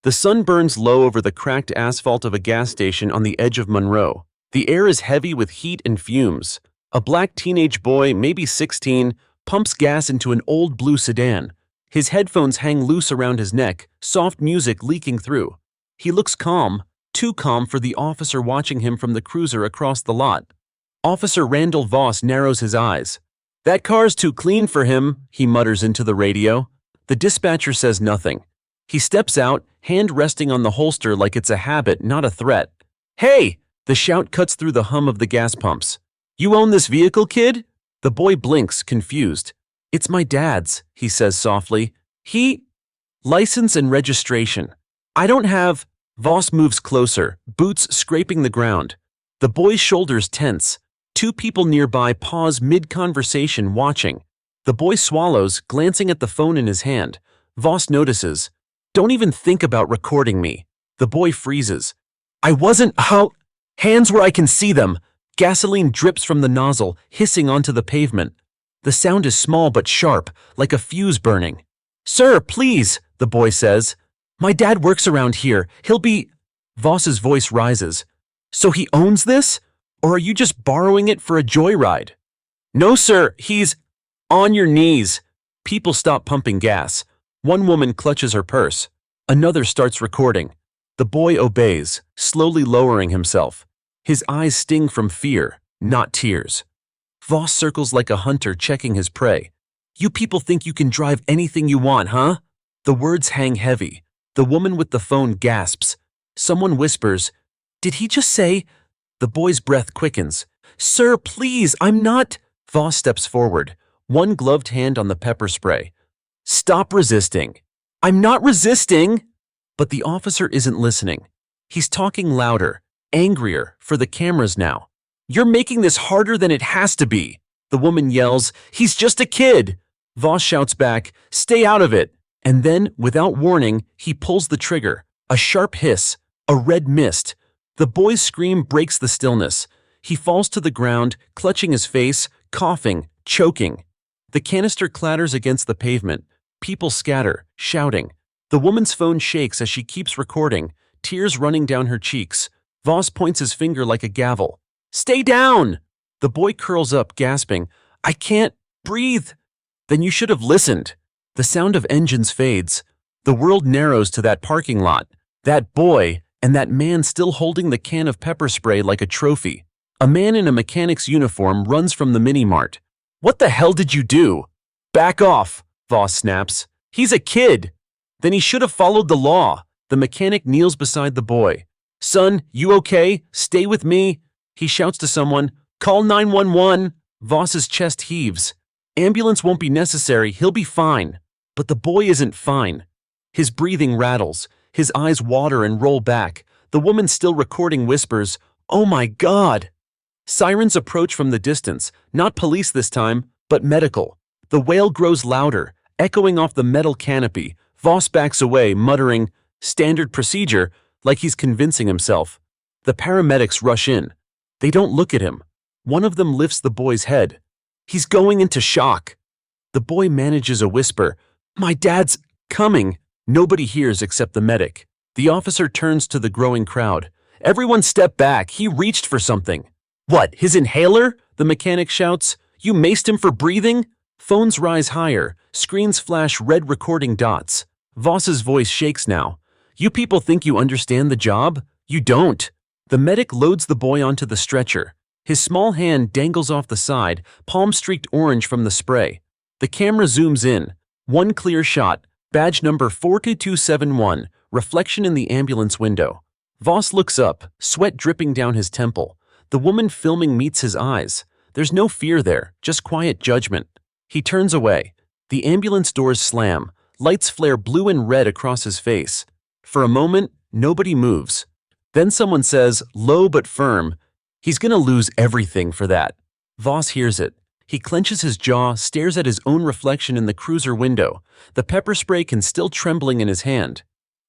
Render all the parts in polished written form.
The sun burns low over the cracked asphalt of a gas station on the edge of Monroe. The air is heavy with heat and fumes. A black teenage boy, maybe 16, pumps gas into an old blue sedan. His headphones hang loose around his neck, soft music leaking through. He looks calm, too calm for the officer watching him from the cruiser across the lot. Officer Randall Voss narrows his eyes. "That car's too clean for him," he mutters into the radio. The dispatcher says nothing. He steps out, hand resting on the holster like it's a habit, not a threat. "Hey!" The shout cuts through the hum of the gas pumps. "You own this vehicle, kid?" The boy blinks, confused. "It's my dad's," he says softly. License and registration. "I don't have—" Voss moves closer, boots scraping the ground. The boy's shoulders tense. Two people nearby pause mid-conversation, watching. The boy swallows, glancing at the phone in his hand. Voss notices. "Don't even think about recording me." The boy freezes. "I wasn't out." Hands where I can see them. Gasoline drips from the nozzle, hissing onto the pavement. The sound is small but sharp, like a fuse burning. "Sir, please," the boy says. "My dad works around here. He'll be—" Voss's voice rises. "So he owns this? Or are you just borrowing it for a joyride?" "No, sir, he's—" "On your knees." People stop pumping gas. One woman clutches her purse. Another starts recording. The boy obeys, slowly lowering himself. His eyes sting from fear, not tears. Voss circles like a hunter checking his prey. "You people think you can drive anything you want, huh?" The words hang heavy. The woman with the phone gasps. Someone whispers, "Did he just say—" The boy's breath quickens. "Sir, please, I'm not—" Voss steps forward, one gloved hand on the pepper spray. "Stop resisting." "I'm not resisting!" But the officer isn't listening. He's talking louder, angrier, for the cameras now. "You're making this harder than it has to be." The woman yells, "He's just a kid!" Voss shouts back, "Stay out of it!" And then, without warning, he pulls the trigger. A sharp hiss, a red mist. The boy's scream breaks the stillness. He falls to the ground, clutching his face, coughing, choking. The canister clatters against the pavement. People scatter, shouting. The woman's phone shakes as she keeps recording, tears running down her cheeks. Voss points his finger like a gavel. "Stay down!" The boy curls up, gasping, "I can't breathe." "Then you should have listened." The sound of engines fades. The world narrows to that parking lot, that boy, and that man still holding the can of pepper spray like a trophy. A man in a mechanic's uniform runs from the mini-mart. "What the hell did you do?" "Back off," Voss snaps. "He's a kid." "Then he should have followed the law." The mechanic kneels beside the boy. "Son, you okay? Stay with me." He shouts to someone, "Call 911." Voss's chest heaves. "Ambulance won't be necessary, he'll be fine." But the boy isn't fine. His breathing rattles. His eyes water and roll back. The woman still recording whispers, "Oh my God!" Sirens approach from the distance, not police this time, but medical. The wail grows louder, echoing off the metal canopy. Voss backs away, muttering, "Standard procedure," like he's convincing himself. The paramedics rush in. They don't look at him. One of them lifts the boy's head. "He's going into shock." The boy manages a whisper, "My dad's coming." Nobody hears except the medic. The officer turns to the growing crowd. "Everyone step back, he reached for something." "What, his inhaler?" the mechanic shouts. "You maced him for breathing?" Phones rise higher, screens flash red recording dots. Voss's voice shakes now. "You people think you understand the job? You don't." The medic loads the boy onto the stretcher. His small hand dangles off the side, palm streaked orange from the spray. The camera zooms in. One clear shot, badge number 42271, reflection in the ambulance window. Voss looks up, sweat dripping down his temple. The woman filming meets his eyes. There's no fear there, just quiet judgment. He turns away. The ambulance doors slam. Lights flare blue and red across his face. For a moment, nobody moves. Then someone says, low but firm, "He's gonna lose everything for that." Voss hears it. He clenches his jaw, stares at his own reflection in the cruiser window. The pepper spray can still trembling in his hand.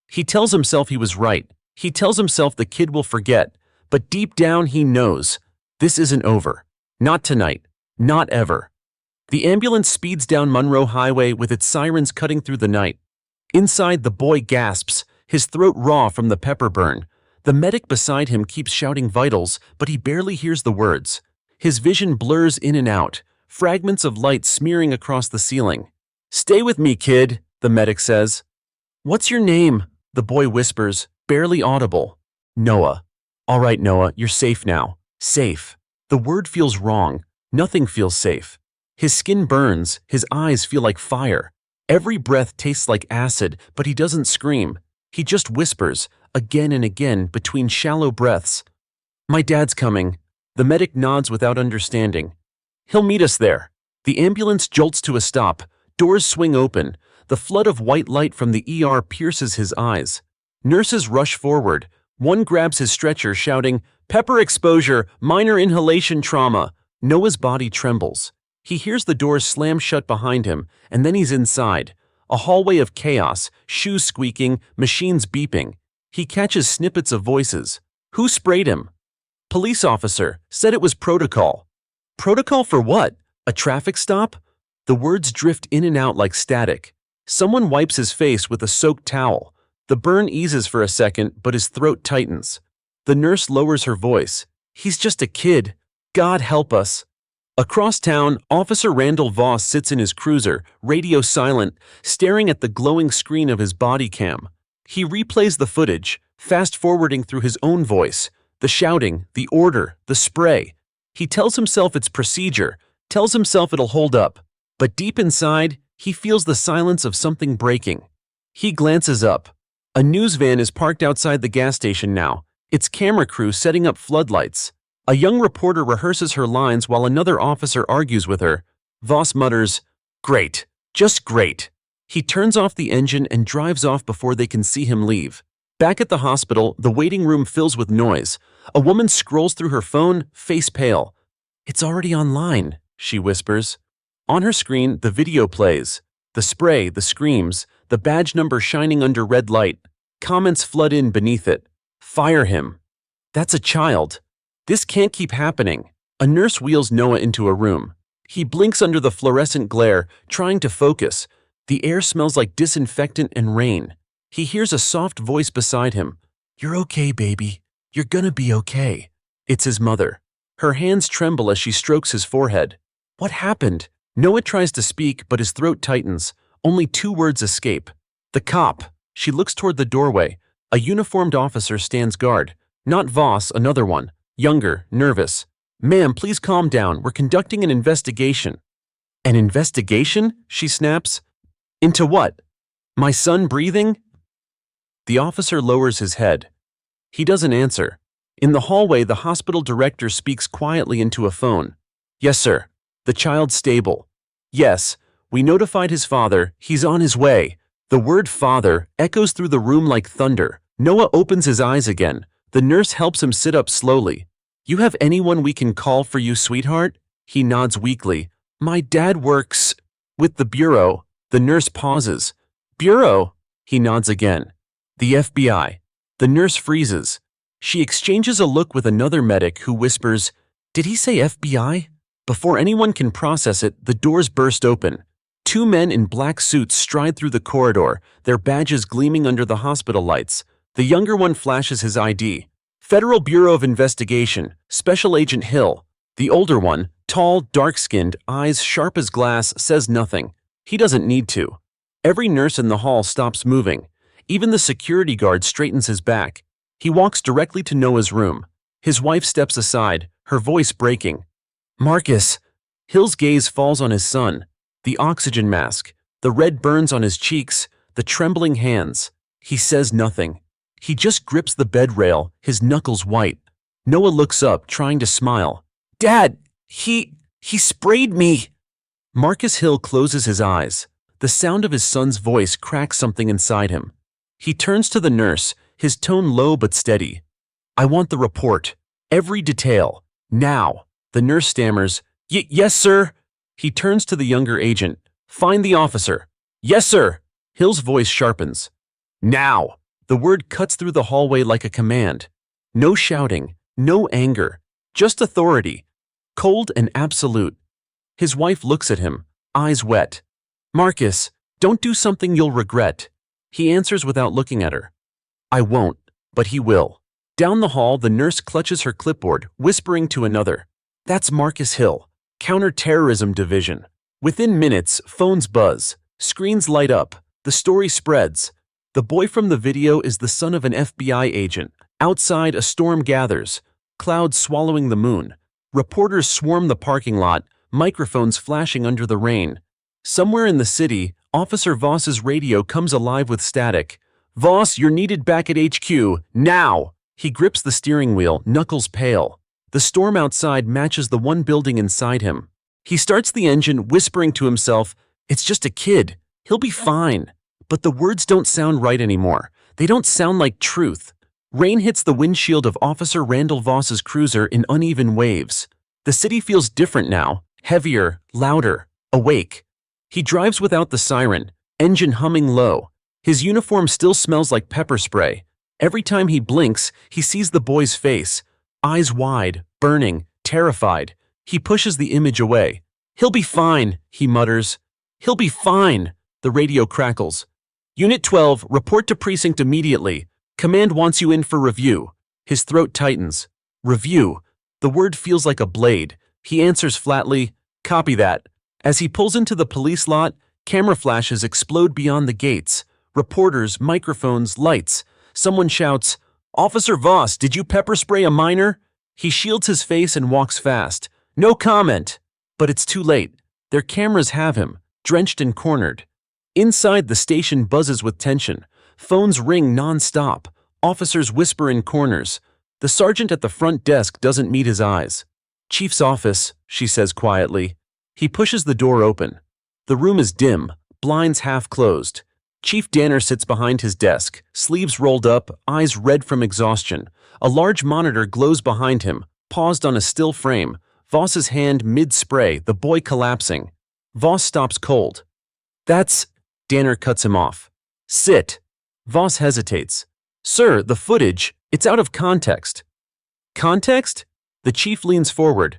He tells himself he was right. He tells himself the kid will forget. But deep down he knows. This isn't over. Not tonight. Not ever. The ambulance speeds down Monroe Highway with its sirens cutting through the night. Inside, the boy gasps, his throat raw from the pepper burn. The medic beside him keeps shouting vitals, but he barely hears the words. His vision blurs in and out, fragments of light smearing across the ceiling. "Stay with me, kid," the medic says. "What's your name?" the boy whispers, barely audible. "Noah." "All right, Noah, you're safe now." Safe. The word feels wrong. Nothing feels safe. His skin burns, his eyes feel like fire. Every breath tastes like acid, but he doesn't scream. He just whispers, again and again, between shallow breaths. "My dad's coming." The medic nods without understanding. "He'll meet us there." The ambulance jolts to a stop. Doors swing open. The flood of white light from the ER pierces his eyes. Nurses rush forward. One grabs his stretcher, shouting, "Pepper exposure, minor inhalation trauma." Noah's body trembles. He hears the doors slam shut behind him, and then he's inside. A hallway of chaos, shoes squeaking, machines beeping. He catches snippets of voices. Who sprayed him? Police officer, said it was protocol. Protocol for what? A traffic stop? The words drift in and out like static. Someone wipes his face with a soaked towel. The burn eases for a second, but his throat tightens. The nurse lowers her voice. "He's just a kid. God help us." Across town, Officer Randall Voss sits in his cruiser, radio silent, staring at the glowing screen of his body cam. He replays the footage, fast-forwarding through his own voice. The shouting, the order, the spray. He tells himself it's procedure, tells himself it'll hold up. But deep inside, he feels the silence of something breaking. He glances up. A news van is parked outside the gas station now, its camera crew setting up floodlights. A young reporter rehearses her lines while another officer argues with her. Voss mutters, "Great, just great." He turns off the engine and drives off before they can see him leave. Back at the hospital, the waiting room fills with noise. A woman scrolls through her phone, face pale. "It's already online," she whispers. On her screen, the video plays. The spray, the screams, the badge number shining under red light. Comments flood in beneath it. "Fire him. That's a child. This can't keep happening." A nurse wheels Noah into a room. He blinks under the fluorescent glare, trying to focus. The air smells like disinfectant and rain. He hears a soft voice beside him. "You're okay, baby. You're gonna be okay." It's his mother. Her hands tremble as she strokes his forehead. What happened? Noah tries to speak, but his throat tightens. Only 2 words escape. "The cop." She looks toward the doorway. A uniformed officer stands guard. Not Voss, another one. Younger, nervous. "Ma'am, please calm down. We're conducting an investigation." "An investigation?" she snaps. "Into what? My son breathing?" The officer lowers his head. He doesn't answer. In the hallway, the hospital director speaks quietly into a phone. "Yes, sir. The child's stable." "Yes. We notified his father. He's on his way." The word father echoes through the room like thunder. Noah opens his eyes again. The nurse helps him sit up slowly. "You have anyone we can call for you, sweetheart?" He nods weakly. "My dad works with the bureau." The nurse pauses. "Bureau?" He nods again. "The FBI." The nurse freezes. She exchanges a look with another medic who whispers, "Did he say FBI?" Before anyone can process it, the doors burst open. 2 men in black suits stride through the corridor, their badges gleaming under the hospital lights. The younger one flashes his ID. "Federal Bureau of Investigation, Special Agent Hill." The older one, tall, dark-skinned, eyes sharp as glass, says nothing. He doesn't need to. Every nurse in the hall stops moving. Even the security guard straightens his back. He walks directly to Noah's room. His wife steps aside, her voice breaking. "Marcus." Hill's gaze falls on his son. The oxygen mask, the red burns on his cheeks, the trembling hands. He says nothing. He just grips the bed rail, his knuckles white. Noah looks up, trying to smile. "Dad, he sprayed me." Marcus Hill closes his eyes. The sound of his son's voice cracks something inside him. He turns to the nurse, his tone low but steady. "I want the report. Every detail. Now." The nurse stammers, Yes, sir." He turns to the younger agent. "Find the officer." "Yes, sir." Hill's voice sharpens. "Now." The word cuts through the hallway like a command. No shouting, no anger, just authority. Cold and absolute. His wife looks at him, eyes wet. "Marcus, don't do something you'll regret." He answers without looking at her. I won't, but he will. Down the hall, the nurse clutches her clipboard, whispering to another. That's Marcus Hill, Counterterrorism Division. Within minutes, phones buzz, screens light up, the story spreads. The boy from the video is the son of an FBI agent. Outside, a storm gathers, clouds swallowing the moon. Reporters swarm the parking lot, microphones flashing under the rain. Somewhere in the city, Officer Voss's radio comes alive with static. Voss, you're needed back at HQ, now! He grips the steering wheel, knuckles pale. The storm outside matches the one building inside him. He starts the engine, whispering to himself, it's just a kid. He'll be fine. But the words don't sound right anymore. They don't sound like truth. Rain hits the windshield of Officer Randall Voss's cruiser in uneven waves. The city feels different now, heavier, louder, awake. He drives without the siren, engine humming low. His uniform still smells like pepper spray. Every time he blinks, he sees the boy's face, eyes wide, burning, terrified. He pushes the image away. He'll be fine, he mutters. He'll be fine. The radio crackles. Unit 12, report to precinct immediately. Command wants you in for review. His throat tightens. Review. The word feels like a blade. He answers flatly, copy that. As he pulls into the police lot, camera flashes explode beyond the gates. Reporters, microphones, lights. Someone shouts, Officer Voss, did you pepper spray a minor? He shields his face and walks fast. No comment. But it's too late. Their cameras have him, drenched and cornered. Inside, the station buzzes with tension. Phones ring non-stop. Officers whisper in corners. The sergeant at the front desk doesn't meet his eyes. Chief's office, she says quietly. He pushes the door open. The room is dim, blinds half closed. Chief Danner sits behind his desk, sleeves rolled up, eyes red from exhaustion. A large monitor glows behind him, paused on a still frame. Voss's hand mid-spray, the boy collapsing. Voss stops cold. That's... Danner cuts him off. Sit. Voss hesitates. Sir, the footage, it's out of context. Context? The chief leans forward.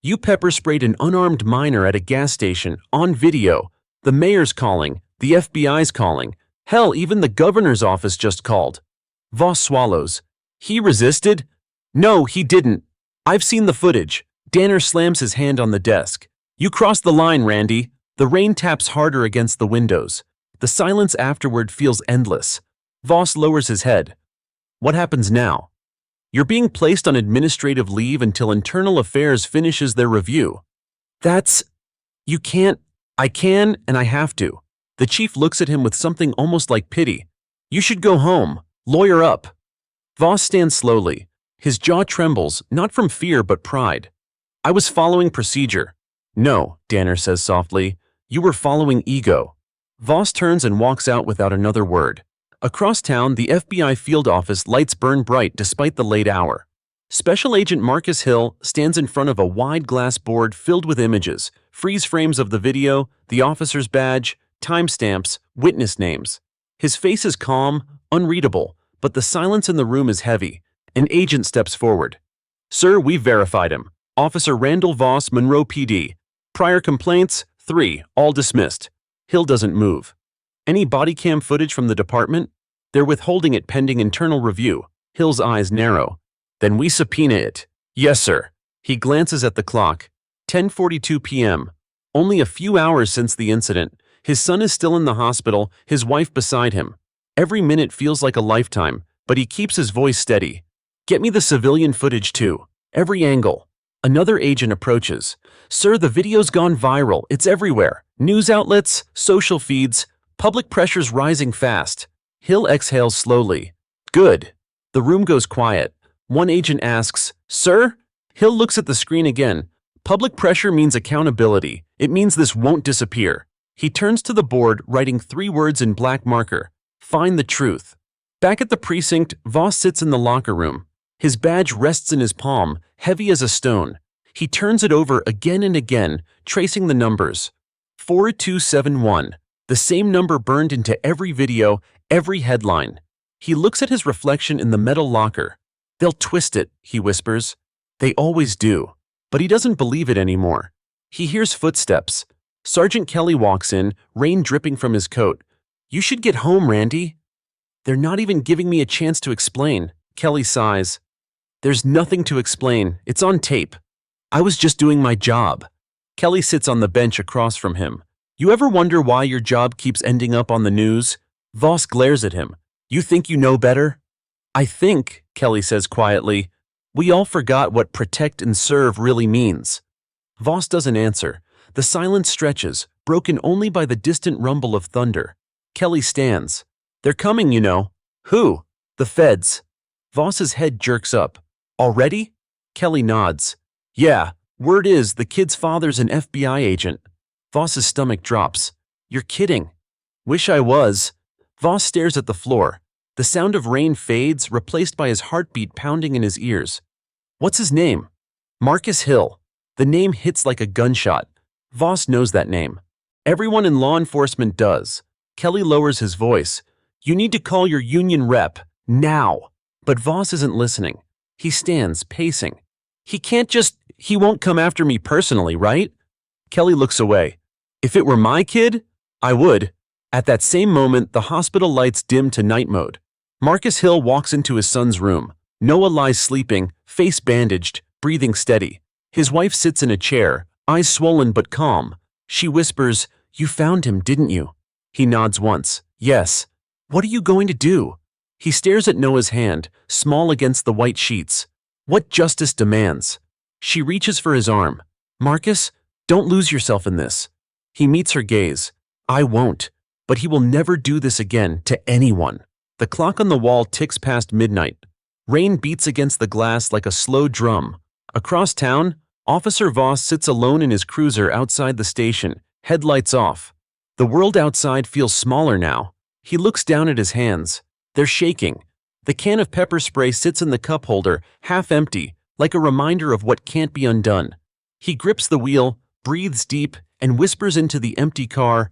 You pepper sprayed an unarmed minor at a gas station, on video. The mayor's calling, the FBI's calling. Hell, even the governor's office just called. Voss swallows. He resisted? No, he didn't. I've seen the footage. Danner slams his hand on the desk. You crossed the line, Randy. The rain taps harder against the windows. The silence afterward feels endless. Voss lowers his head. What happens now? You're being placed on administrative leave until Internal Affairs finishes their review. That's... You can't... I can and I have to. The chief looks at him with something almost like pity. You should go home. Lawyer up. Voss stands slowly. His jaw trembles, not from fear but pride. I was following procedure. No, Danner says softly. You were following ego. Voss turns and walks out without another word. Across town, the FBI field office lights burn bright despite the late hour. Special Agent Marcus Hill stands in front of a wide glass board filled with images, freeze frames of the video, the officer's badge, timestamps, witness names. His face is calm, unreadable, but the silence in the room is heavy. An agent steps forward. Sir, we've verified him. Officer Randall Voss, Monroe PD. Prior complaints, 3, all dismissed. Hill doesn't move. Any body cam footage from the department? They're withholding it pending internal review. Hill's eyes narrow. Then we subpoena it. Yes, sir. He glances at the clock. 10:42 p.m. Only a few hours since the incident. His son is still in the hospital, his wife beside him. Every minute feels like a lifetime, but he keeps his voice steady. Get me the civilian footage too. Every angle. Another agent approaches. Sir, the video's gone viral. It's everywhere. News outlets, social feeds. Public pressure's rising fast. Hill exhales slowly. Good. The room goes quiet. One agent asks, Sir? Hill looks at the screen again. Public pressure means accountability. It means this won't disappear. He turns to the board, writing 3 words in black marker. Find the truth. Back at the precinct, Voss sits in the locker room. His badge rests in his palm, heavy as a stone. He turns it over again and again, tracing the numbers. 4271. The same number burned into every video, every headline. He looks at his reflection in the metal locker. They'll twist it, he whispers. They always do. But he doesn't believe it anymore. He hears footsteps. Sergeant Kelly walks in, rain dripping from his coat. You should get home, Randy. They're not even giving me a chance to explain. Kelly sighs. There's nothing to explain. It's on tape. I was just doing my job. Kelly sits on the bench across from him. You ever wonder why your job keeps ending up on the news? Voss glares at him. You think you know better? I think, Kelly says quietly, we all forgot what protect and serve really means. Voss doesn't answer. The silence stretches, broken only by the distant rumble of thunder. Kelly stands. They're coming, you know. Who? The feds. Voss's head jerks up. Already? Kelly nods. Yeah, word is the kid's father's an FBI agent. Voss's stomach drops. You're kidding. Wish I was. Voss stares at the floor. The sound of rain fades, replaced by his heartbeat pounding in his ears. What's his name? Marcus Hill. The name hits like a gunshot. Voss knows that name. Everyone in law enforcement does. Kelly lowers his voice. You need to call your union rep, now. But Voss isn't listening. He stands, pacing. He won't come after me personally, right? Kelly looks away. If it were my kid, I would. At that same moment, the hospital lights dim to night mode. Marcus Hill walks into his son's room. Noah lies sleeping, face bandaged, breathing steady. His wife sits in a chair, eyes swollen but calm. She whispers, You found him, didn't you? He nods once. Yes. What are you going to do? He stares at Noah's hand, small against the white sheets. What justice demands. She reaches for his arm. Marcus, don't lose yourself in this. He meets her gaze. I won't. But he will never do this again to anyone. The clock on the wall ticks past midnight. Rain beats against the glass like a slow drum. Across town, Officer Voss sits alone in his cruiser outside the station, headlights off. The world outside feels smaller now. He looks down at his hands. They're shaking. The can of pepper spray sits in the cup holder, half empty, like a reminder of what can't be undone. He grips the wheel, breathes deep, and whispers into the empty car,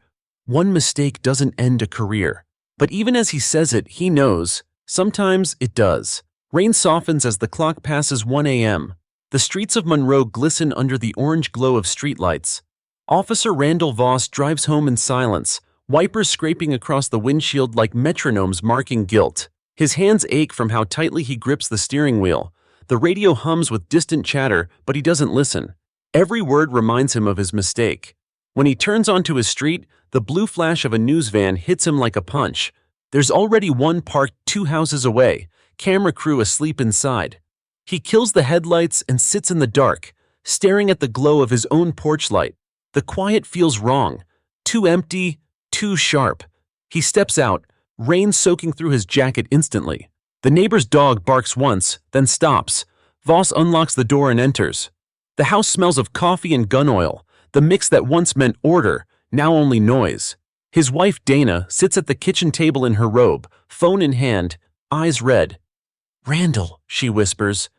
One mistake doesn't end a career. But even as he says it, he knows. Sometimes it does. Rain softens as the clock passes 1 a.m. The streets of Monroe glisten under the orange glow of streetlights. Officer Randall Voss drives home in silence, wipers scraping across the windshield like metronomes marking guilt. His hands ache from how tightly he grips the steering wheel. The radio hums with distant chatter, but he doesn't listen. Every word reminds him of his mistake. When he turns onto his street, the blue flash of a news van hits him like a punch. There's already one parked 2 houses away, camera crew asleep inside. He kills the headlights and sits in the dark, staring at the glow of his own porch light. The quiet feels wrong, too empty, too sharp. He steps out, rain soaking through his jacket instantly. The neighbor's dog barks once, then stops. Voss unlocks the door and enters. The house smells of coffee and gun oil, the mix that once meant order, now only noise. His wife Dana sits at the kitchen table in her robe, phone in hand, eyes red. Randall, she whispers,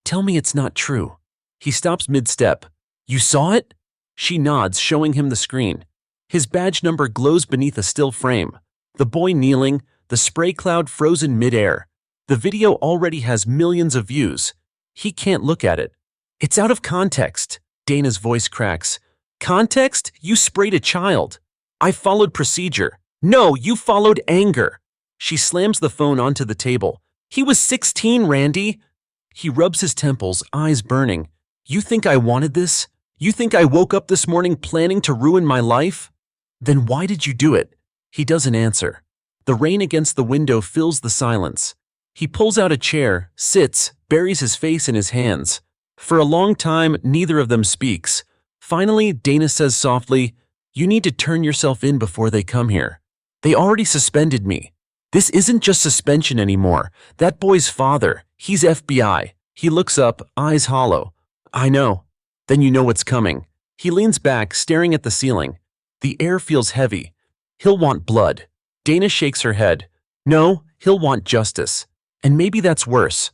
tell me it's not true. He stops mid-step. You saw it? She nods, showing him the screen. His badge number glows beneath a still frame. The boy kneeling, the spray cloud frozen mid-air. The video already has millions of views. He can't look at it. It's out of context. Dana's voice cracks. Context? You sprayed a child. I followed procedure. No, you followed anger. She slams the phone onto the table. He was 16, Randy. He rubs his temples, eyes burning. You think I wanted this? You think I woke up this morning planning to ruin my life? Then why did you do it? He doesn't answer. The rain against the window fills the silence. He pulls out a chair, sits, buries his face in his hands. For a long time, neither of them speaks. Finally, Dana says softly, You need to turn yourself in before they come here. They already suspended me. This isn't just suspension anymore. That boy's father, he's FBI. He looks up, eyes hollow. I know. Then you know what's coming. He leans back, staring at the ceiling. The air feels heavy. He'll want blood. Dana shakes her head. No, he'll want justice. And maybe that's worse.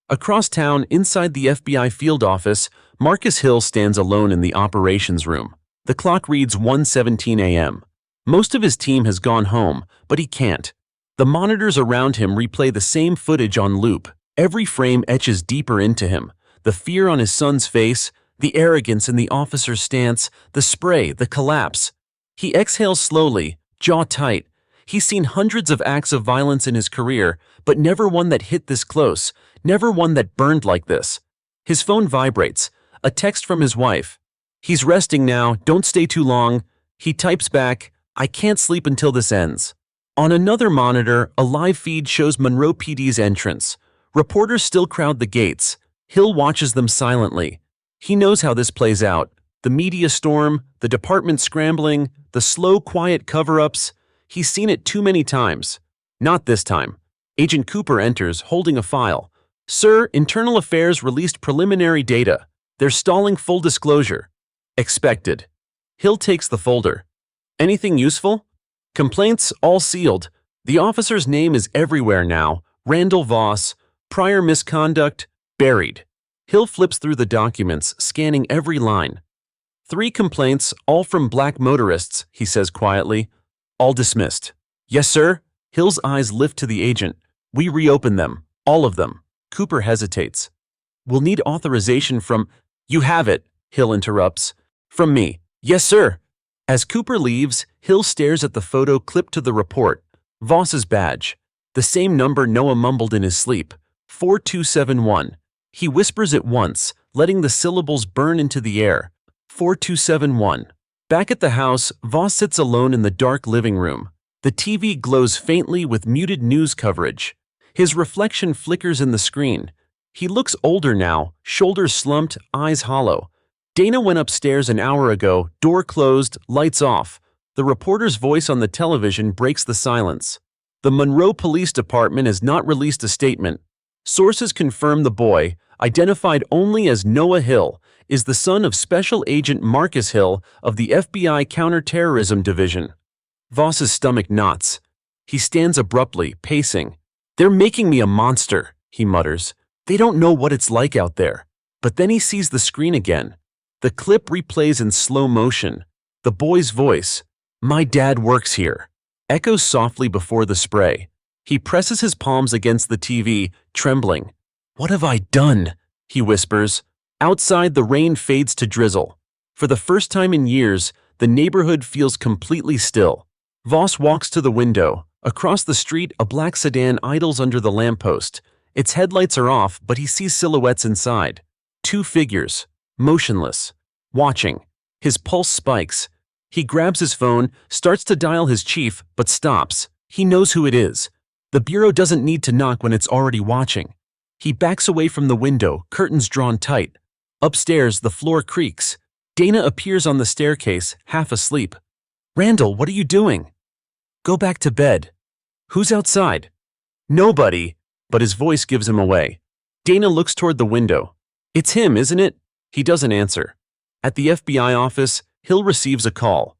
Across town, inside the FBI field office, Marcus Hill stands alone in the operations room. The clock reads 1:17 a.m. Most of his team has gone home, but he can't. The monitors around him replay the same footage on loop. Every frame etches deeper into him. The fear on his son's face, the arrogance in the officer's stance, the spray, the collapse. He exhales slowly, jaw tight. He's seen hundreds of acts of violence in his career, but never one that hit this close, never one that burned like this. His phone vibrates, a text from his wife. "He's resting now, don't stay too long." He types back, "I can't sleep until this ends." On another monitor, a live feed shows Monroe PD's entrance. Reporters still crowd the gates. Hill watches them silently. He knows how this plays out. The media storm, the department scrambling, the slow, quiet cover-ups. He's seen it too many times. Not this time. Agent Cooper enters, holding a file. "Sir, Internal Affairs released preliminary data. They're stalling full disclosure." "Expected." Hill takes the folder. "Anything useful?" "Complaints, all sealed. The officer's name is everywhere now. Randall Voss. Prior misconduct, buried." Hill flips through the documents, scanning every line. "3 complaints, all from black motorists," he says quietly. "All dismissed." "Yes, sir." Hill's eyes lift to the agent. "We reopen them. All of them." Cooper hesitates. "We'll need authorization from—" "You have it," Hill interrupts. "From me." "Yes, sir." As Cooper leaves, Hill stares at the photo clipped to the report. Voss's badge. The same number Noah mumbled in his sleep. 4271. He whispers it once, letting the syllables burn into the air. 4271. Back at the house, Voss sits alone in the dark living room. The TV glows faintly with muted news coverage. His reflection flickers in the screen. He looks older now, shoulders slumped, eyes hollow. Dana went upstairs an hour ago, door closed, lights off. The reporter's voice on the television breaks the silence. The Monroe Police Department has not released a statement. Sources confirm the boy, identified only as Noah Hill, is the son of Special Agent Marcus Hill of the FBI Counterterrorism Division. Voss's stomach knots. He stands abruptly, pacing. "They're making me a monster," he mutters. "They don't know what it's like out there." But then he sees the screen again. The clip replays in slow motion. The boy's voice, "My dad works here," echoes softly before the spray. He presses his palms against the TV, trembling. "What have I done?" he whispers. Outside, the rain fades to drizzle. For the first time in years, the neighborhood feels completely still. Voss walks to the window. Across the street, a black sedan idles under the lamppost. Its headlights are off, but he sees silhouettes inside. 2 figures, motionless, watching. His pulse spikes. He grabs his phone, starts to dial his chief, but stops. He knows who it is. The bureau doesn't need to knock when it's already watching. He backs away from the window, curtains drawn tight. Upstairs, the floor creaks. Dana appears on the staircase, half asleep. "Randall, what are you doing?" "Go back to bed." "Who's outside?" "Nobody," but his voice gives him away. Dana looks toward the window. "It's him, isn't it?" He doesn't answer. At the FBI office, Hill receives a call.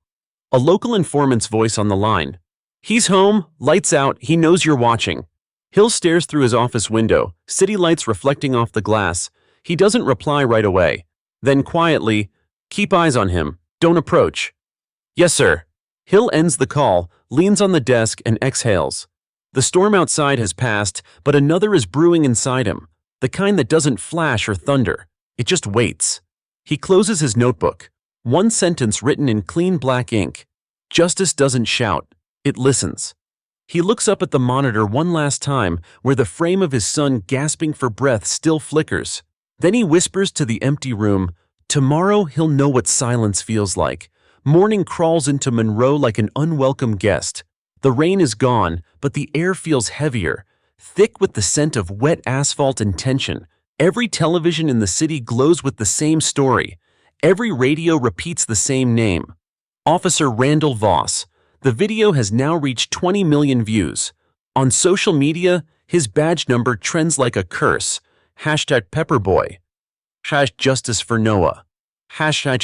A local informant's voice on the line. "He's home, lights out, he knows you're watching." Hill stares through his office window, city lights reflecting off the glass. He doesn't reply right away. Then quietly, "Keep eyes on him, don't approach." "Yes, sir." Hill ends the call, leans on the desk, and exhales. The storm outside has passed, but another is brewing inside him, the kind that doesn't flash or thunder. It just waits. He closes his notebook. One sentence written in clean black ink. Justice doesn't shout, it listens. He looks up at the monitor one last time, where the frame of his son gasping for breath still flickers. Then he whispers to the empty room, "Tomorrow he'll know what silence feels like." Morning crawls into Monroe like an unwelcome guest. The rain is gone, but the air feels heavier, thick with the scent of wet asphalt and tension. Every television in the city glows with the same story. Every radio repeats the same name. Officer Randall Voss. The video has now reached 20 million views. On social media, his badge number trends like a curse. #Pepperboy. #Justice for Noah.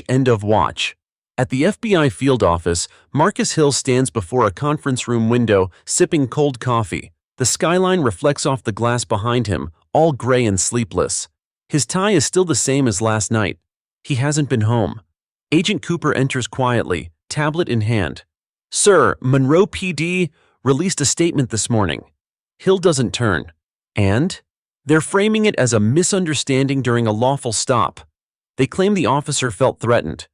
#End of watch. At the FBI field office, Marcus Hill stands before a conference room window, sipping cold coffee. The skyline reflects off the glass behind him, all gray and sleepless. His tie is still the same as last night. He hasn't been home. Agent Cooper enters quietly, tablet in hand. "Sir, Monroe PD released a statement this morning." Hill doesn't turn. "And?" "They're framing it as a misunderstanding during a lawful stop. They claim the officer felt threatened."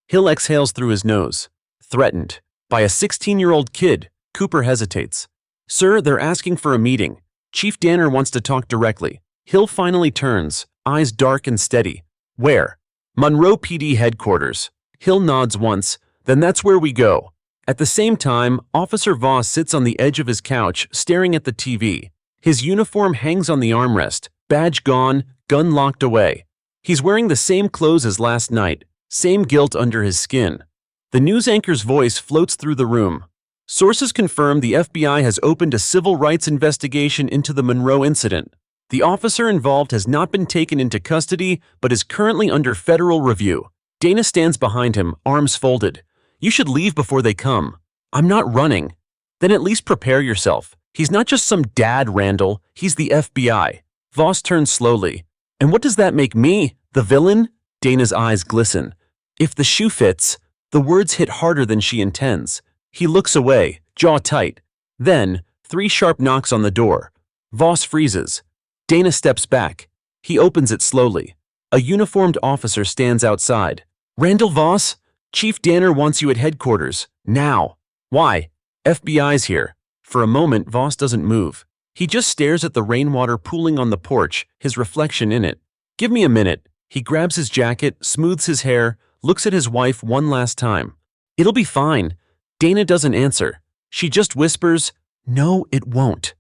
Hill exhales through his nose. "Threatened? By a 16-year-old kid? Cooper hesitates. Sir, they're asking for a meeting. Chief Danner wants to talk directly. Hill finally turns, eyes dark and steady. Where? Monroe PD headquarters. Hill nods once, then that's where we go. At the same time, Officer Voss sits on the edge of his couch, staring at the TV. His uniform hangs on the armrest, badge gone, gun locked away. He's wearing the same clothes as last night, same guilt under his skin. The news anchor's voice floats through the room. Sources confirm the FBI has opened a civil rights investigation into the Monroe incident. The officer involved has not been taken into custody, but is currently under federal review. Dana stands behind him, arms folded. You should leave before they come. I'm not running. Then at least prepare yourself. He's not just some dad, Randall. He's the FBI. Voss turns slowly. And what does that make me? The villain? Dana's eyes glisten. If the shoe fits, the words hit harder than she intends. He looks away, jaw tight. Then, 3 sharp knocks on the door. Voss freezes. Dana steps back. He opens it slowly. A uniformed officer stands outside. Randall Voss? Chief Danner wants you at headquarters. Now. Why? FBI's here. For a moment, Voss doesn't move. He just stares at the rainwater pooling on the porch, his reflection in it. Give me a minute. He grabs his jacket, smooths his hair, looks at his wife one last time. It'll be fine. Dana doesn't answer. She just whispers, No, it won't.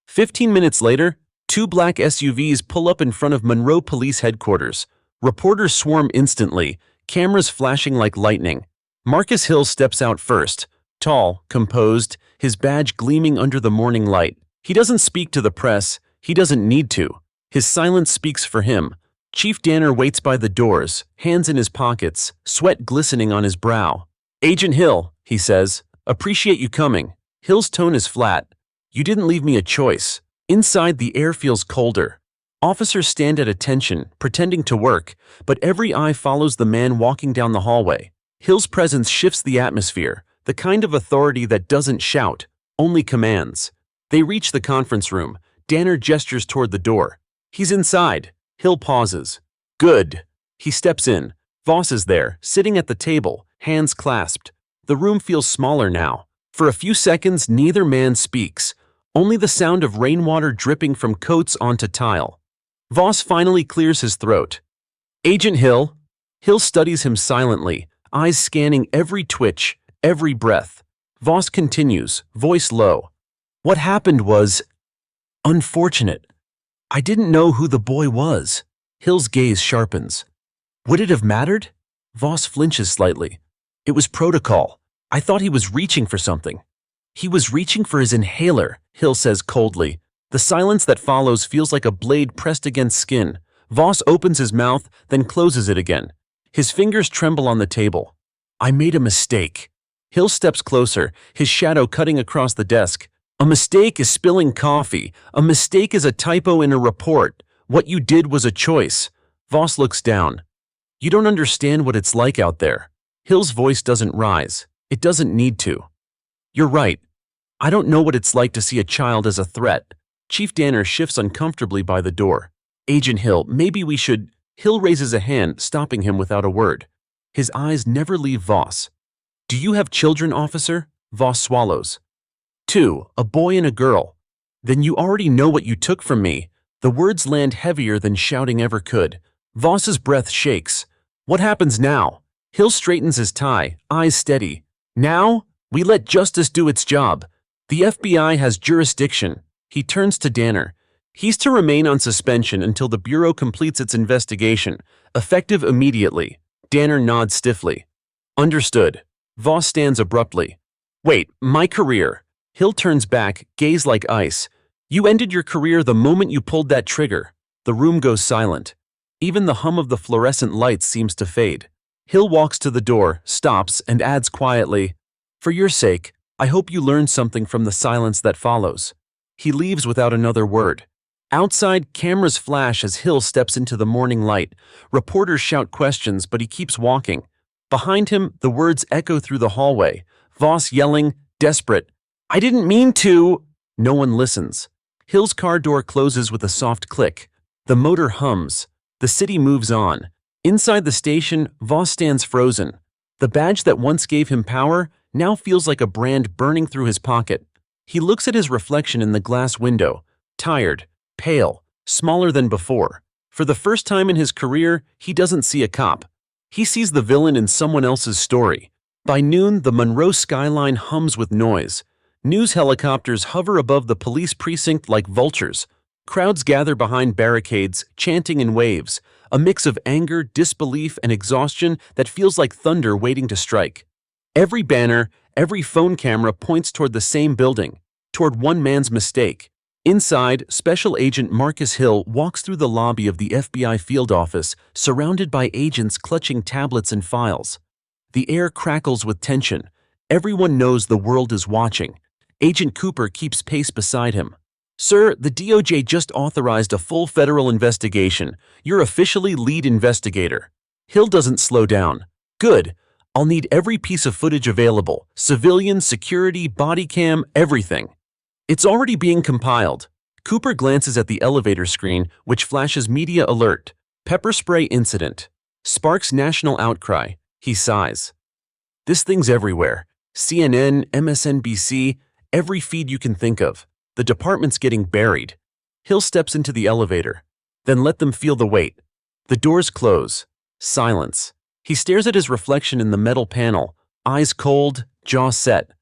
15 minutes later, 2 black SUVs pull up in front of Monroe Police Headquarters. Reporters swarm instantly, cameras flashing like lightning. Marcus Hill steps out first, tall, composed, his badge gleaming under the morning light. He doesn't speak to the press. He doesn't need to. His silence speaks for him. Chief Danner waits by the doors, hands in his pockets, sweat glistening on his brow. Agent Hill, he says, appreciate you coming. Hill's tone is flat. You didn't leave me a choice. Inside, the air feels colder. Officers stand at attention, pretending to work, but every eye follows the man walking down the hallway. Hill's presence shifts the atmosphere, the kind of authority that doesn't shout, only commands. They reach the conference room. Danner gestures toward the door. He's inside. Hill pauses. Good. He steps in. Voss is there, sitting at the table, hands clasped. The room feels smaller now. For a few seconds, neither man speaks, only the sound of rainwater dripping from coats onto tile. Voss finally clears his throat. Agent Hill. Hill studies him silently, eyes scanning every twitch, every breath. Voss continues, voice low. What happened was unfortunate. I didn't know who the boy was. Hill's gaze sharpens. Would it have mattered? Voss flinches slightly. It was protocol. I thought he was reaching for something. He was reaching for his inhaler, Hill says coldly. The silence that follows feels like a blade pressed against skin. Voss opens his mouth, then closes it again. His fingers tremble on the table. I made a mistake. Hill steps closer, his shadow cutting across the desk. A mistake is spilling coffee. A mistake is a typo in a report. What you did was a choice. Voss looks down. You don't understand what it's like out there. Hill's voice doesn't rise. It doesn't need to. You're right. I don't know what it's like to see a child as a threat. Chief Danner shifts uncomfortably by the door. Agent Hill, maybe we should... Hill raises a hand, stopping him without a word. His eyes never leave Voss. Do you have children, officer? Voss swallows. 2, a boy and a girl. Then you already know what you took from me. The words land heavier than shouting ever could. Voss's breath shakes. What happens now? Hill straightens his tie, eyes steady. Now, we let justice do its job. The FBI has jurisdiction. He turns to Danner. He's to remain on suspension until the Bureau completes its investigation, effective immediately. Danner nods stiffly. Understood. Voss stands abruptly. Wait, my career. Hill turns back, gaze like ice. You ended your career the moment you pulled that trigger. The room goes silent. Even the hum of the fluorescent lights seems to fade. Hill walks to the door, stops, and adds quietly, For your sake, I hope you learned something from the silence that follows. He leaves without another word. Outside, cameras flash as Hill steps into the morning light. Reporters shout questions, but he keeps walking. Behind him, the words echo through the hallway. Voss yelling, desperate, I didn't mean to. No one listens. Hill's car door closes with a soft click. The motor hums. The city moves on. Inside the station, Voss stands frozen. The badge that once gave him power now feels like a brand burning through his pocket. He looks at his reflection in the glass window, tired, pale, smaller than before. For the first time in his career, he doesn't see a cop. He sees the villain in someone else's story. By noon, the Monroe skyline hums with noise. News helicopters hover above the police precinct like vultures. Crowds gather behind barricades, chanting in waves, a mix of anger, disbelief, and exhaustion that feels like thunder waiting to strike. Every banner, every phone camera points toward the same building, toward one man's mistake. Inside, Special Agent Marcus Hill walks through the lobby of the FBI field office, surrounded by agents clutching tablets and files. The air crackles with tension. Everyone knows the world is watching. Agent Cooper keeps pace beside him. "Sir, the DOJ just authorized a full federal investigation. You're officially lead investigator." Hill doesn't slow down. "Good. I'll need every piece of footage available. Civilian, security, body cam, everything." It's already being compiled. Cooper glances at the elevator screen, which flashes media alert. Pepper spray incident. Sparks national outcry. He sighs. "This thing's everywhere. CNN, MSNBC, every feed you can think of. The department's getting buried." Hill steps into the elevator. "Then let them feel the weight." The doors close. Silence. He stares at his reflection in the metal panel, eyes cold, jaw set.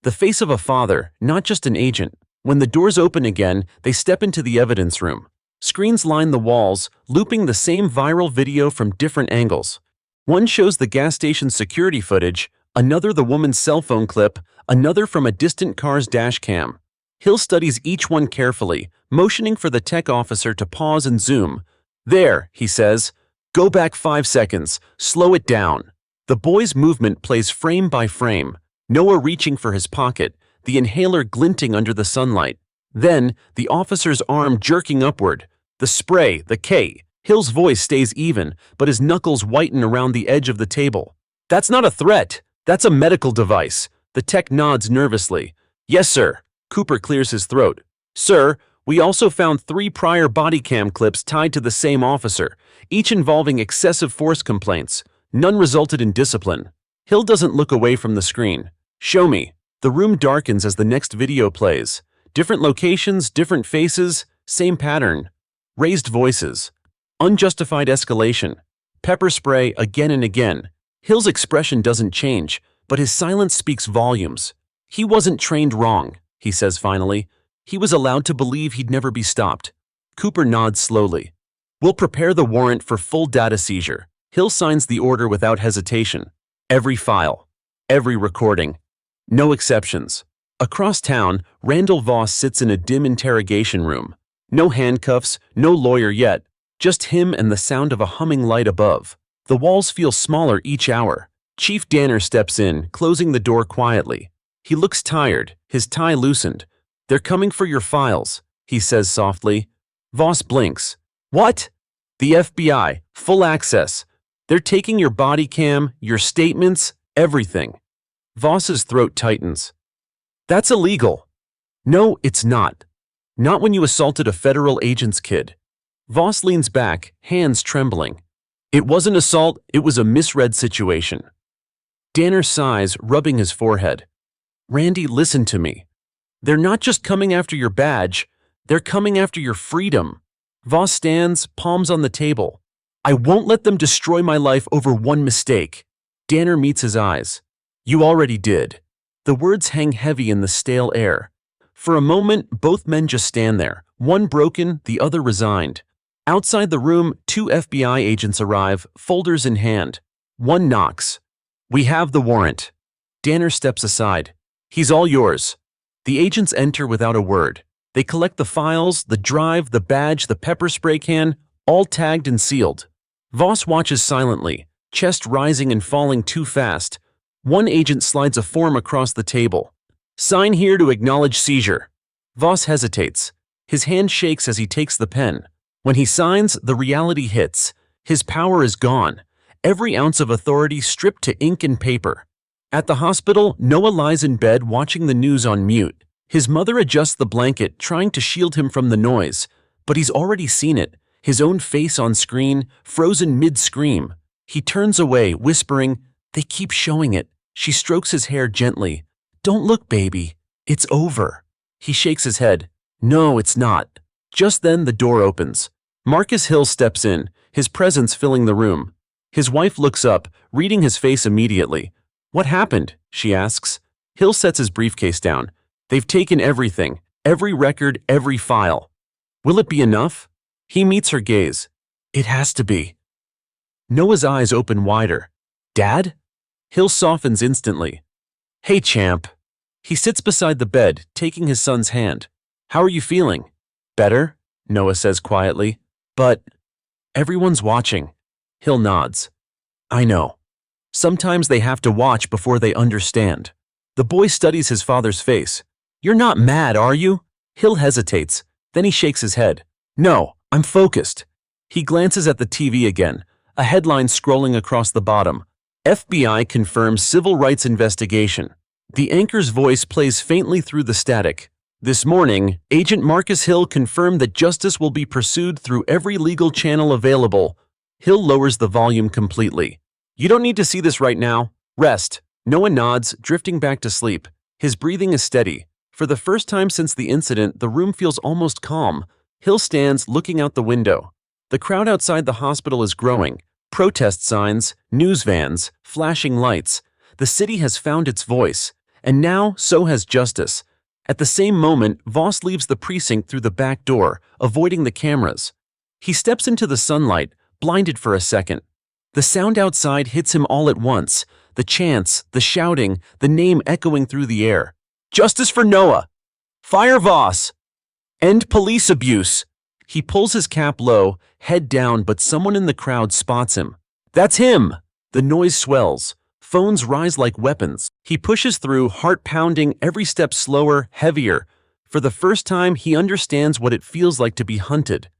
The face of a father, not just an agent. When the doors open again, they step into the evidence room. Screens line the walls, looping the same viral video from different angles. One shows the gas station security footage, another the woman's cell phone clip, another from a distant car's dash cam. Hill studies each one carefully, motioning for the tech officer to pause and zoom. "There," he says. "Go back 5 seconds. Slow it down." The boy's movement plays frame by frame. Noah reaching for his pocket, the inhaler glinting under the sunlight. Then, the officer's arm jerking upward. The spray, the K. Hill's voice stays even, but his knuckles whiten around the edge of the table. "That's not a threat. That's a medical device." The tech nods nervously. "Yes, sir." Cooper clears his throat. "Sir, we also found 3 prior body cam clips tied to the same officer, each involving excessive force complaints. None resulted in discipline." Hill doesn't look away from the screen. "Show me." The room darkens as the next video plays. Different locations, different faces, same pattern. Raised voices. Unjustified escalation. Pepper spray again and again. Hill's expression doesn't change, but his silence speaks volumes. "He wasn't trained wrong," he says finally. "He was allowed to believe he'd never be stopped." Cooper nods slowly. "We'll prepare the warrant for full data seizure." Hill signs the order without hesitation. Every file. Every recording. No exceptions. Across town, Randall Voss sits in a dim interrogation room. No handcuffs, no lawyer yet, just him and the sound of a humming light above. The walls feel smaller each hour. Chief Danner steps in, closing the door quietly. He looks tired, his tie loosened. "They're coming for your files," he says softly. Voss blinks. "What?" "The FBI, full access. They're taking your body cam, your statements, everything." Voss's throat tightens. "That's illegal." "No, it's not. Not when you assaulted a federal agent's kid." Voss leans back, hands trembling. "It wasn't assault, it was a misread situation." Danner sighs, rubbing his forehead. "Randy, listen to me. They're not just coming after your badge, they're coming after your freedom." Voss stands, palms on the table. "I won't let them destroy my life over one mistake." Danner meets his eyes. "You already did." The words hang heavy in the stale air. For a moment, both men just stand there, one broken, the other resigned. Outside the room, 2 FBI agents arrive, folders in hand. One knocks. "We have the warrant." Danner steps aside. "He's all yours." The agents enter without a word. They collect the files, the drive, the badge, the pepper spray can, all tagged and sealed. Voss watches silently, chest rising and falling too fast. One agent slides a form across the table. "Sign here to acknowledge seizure." Voss hesitates. His hand shakes as he takes the pen. When he signs, the reality hits. His power is gone. Every ounce of authority stripped to ink and paper. At the hospital, Noah lies in bed watching the news on mute. His mother adjusts the blanket, trying to shield him from the noise. But he's already seen it. His own face on screen, frozen mid-scream. He turns away, whispering, They keep showing it. She strokes his hair gently. Don't look, baby. It's over. He shakes his head. No, it's not. Just then the door opens. Marcus Hill steps in, his presence filling the room. His wife looks up, reading his face immediately. What happened? She asks. Hill sets his briefcase down. They've taken everything, every record, every file. Will it be enough? He meets her gaze. It has to be. Noah's eyes open wider. Dad? Hill softens instantly. Hey, champ. He sits beside the bed, taking his son's hand. How are you feeling? Better, Noah says quietly. But everyone's watching. Hill nods. I know. Sometimes they have to watch before they understand. The boy studies his father's face. You're not mad, are you? Hill hesitates. Then he shakes his head. No, I'm focused. He glances at the TV again, a headline scrolling across the bottom. FBI confirms civil rights investigation. The anchor's voice plays faintly through the static. This morning, Agent Marcus Hill confirmed that justice will be pursued through every legal channel available. Hill lowers the volume completely. You don't need to see this right now. Rest. Noah nods, drifting back to sleep. His breathing is steady. For the first time since the incident, the room feels almost calm. Hill stands, looking out the window. The crowd outside the hospital is growing. Protest signs, news vans, flashing lights. The city has found its voice. And now, so has justice. At the same moment, Voss leaves the precinct through the back door, avoiding the cameras. He steps into the sunlight, blinded for a second. The sound outside hits him all at once. The chants, the shouting, the name echoing through the air. Justice for Noah! Fire Voss! End police abuse! He pulls his cap low, head down, but someone in the crowd spots him. That's him! The noise swells. Phones rise like weapons. He pushes through, heart pounding, every step slower, heavier. For the first time, he understands what it feels like to be hunted.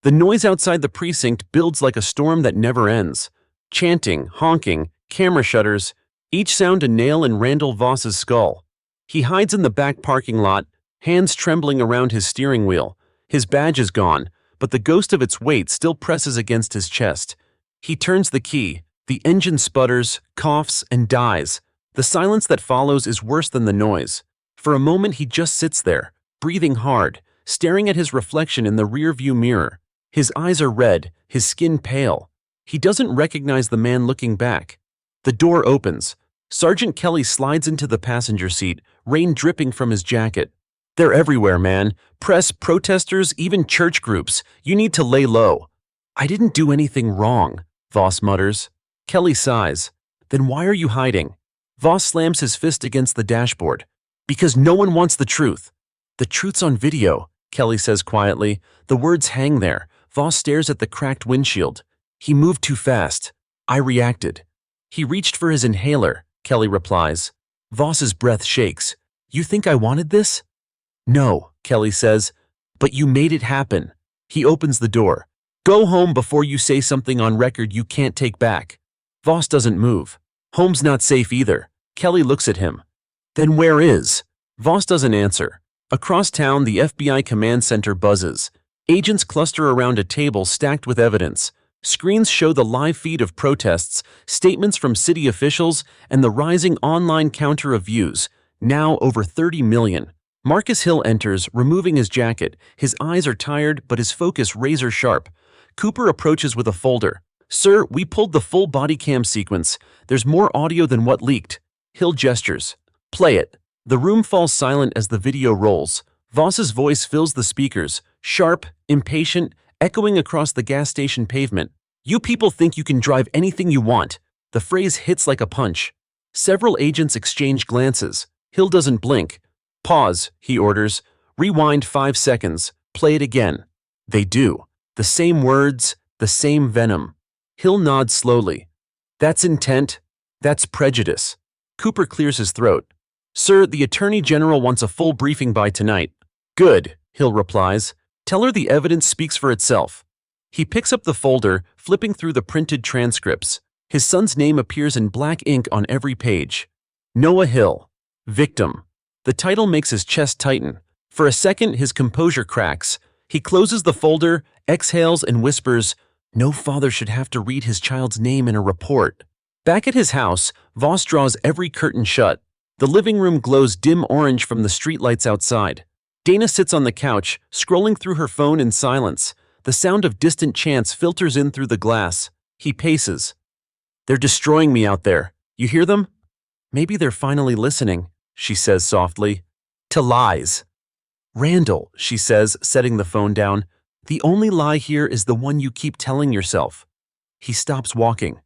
The noise outside the precinct builds like a storm that never ends. Chanting, honking, camera shutters, each sound a nail in Randall Voss's skull. He hides in the back parking lot, hands trembling around his steering wheel. His badge is gone, but the ghost of its weight still presses against his chest. He turns the key. The engine sputters, coughs, and dies. The silence that follows is worse than the noise. For a moment he just sits there, breathing hard, staring at his reflection in the rear-view mirror. His eyes are red, his skin pale. He doesn't recognize the man looking back. The door opens. Sergeant Kelly slides into the passenger seat, rain dripping from his jacket. They're everywhere, man. Press, protesters, even church groups. You need to lay low. I didn't do anything wrong, Voss mutters. Kelly sighs. Then why are you hiding? Voss slams his fist against the dashboard. Because no one wants the truth. The truth's on video, Kelly says quietly. The words hang there. Voss stares at the cracked windshield. He moved too fast. I reacted. He reached for his inhaler, Kelly replies. Voss's breath shakes. You think I wanted this? No, Kelly says. But you made it happen. He opens the door. Go home before you say something on record you can't take back. Voss doesn't move. Home's not safe either. Kelly looks at him. Then where is? Voss doesn't answer. Across town, the FBI command center buzzes. Agents cluster around a table stacked with evidence. Screens show the live feed of protests, statements from city officials, and the rising online counter of views, now over 30 million. Marcus Hill enters, removing his jacket. His eyes are tired, but his focus razor sharp. Cooper approaches with a folder. Sir, we pulled the full body cam sequence. There's more audio than what leaked. Hill gestures. Play it. The room falls silent as the video rolls. Voss's voice fills the speakers, sharp, impatient, echoing across the gas station pavement. You people think you can drive anything you want. The phrase hits like a punch. Several agents exchange glances. Hill doesn't blink. Pause, he orders. Rewind 5 seconds. Play it again. They do. The same words, the same venom. Hill nods slowly. That's intent. That's prejudice. Cooper clears his throat. Sir, the Attorney General wants a full briefing by tonight. Good, Hill replies. Tell her the evidence speaks for itself. He picks up the folder, flipping through the printed transcripts. His son's name appears in black ink on every page. Noah Hill. Victim. The title makes his chest tighten. For a second, his composure cracks. He closes the folder, exhales, and whispers, No father should have to read his child's name in a report. Back at his house, Voss draws every curtain shut. The living room glows dim orange from the streetlights outside. Dana sits on the couch, scrolling through her phone in silence. The sound of distant chants filters in through the glass. He paces. "They're destroying me out there. You hear them?" "Maybe they're finally listening," she says softly. "To lies." "Randall," she says, setting the phone down, "the only lie here is the one you keep telling yourself." He stops walking.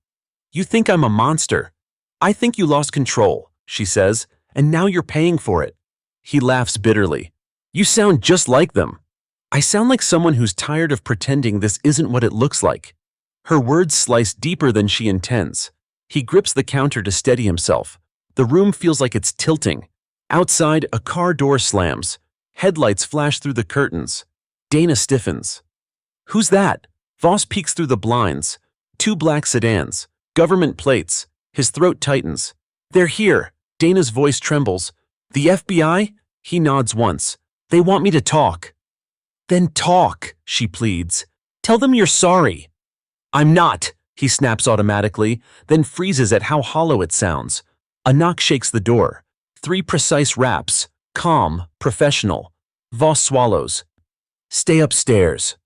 "You think I'm a monster. I think you lost control," she says, "and now you're paying for it." He laughs bitterly. "You sound just like them." "I sound like someone who's tired of pretending this isn't what it looks like." Her words slice deeper than she intends. He grips the counter to steady himself. The room feels like it's tilting. Outside, a car door slams. Headlights flash through the curtains. Dana stiffens. "Who's that?" Voss peeks through the blinds. Two black sedans. Government plates. His throat tightens. "They're here." Dana's voice trembles. "The FBI?" He nods once. "They want me to talk." "Then talk," she pleads. "Tell them you're sorry." "I'm not," he snaps automatically, then freezes at how hollow it sounds. A knock shakes the door. 3 precise raps. Calm, professional. Voss swallows. "Stay upstairs."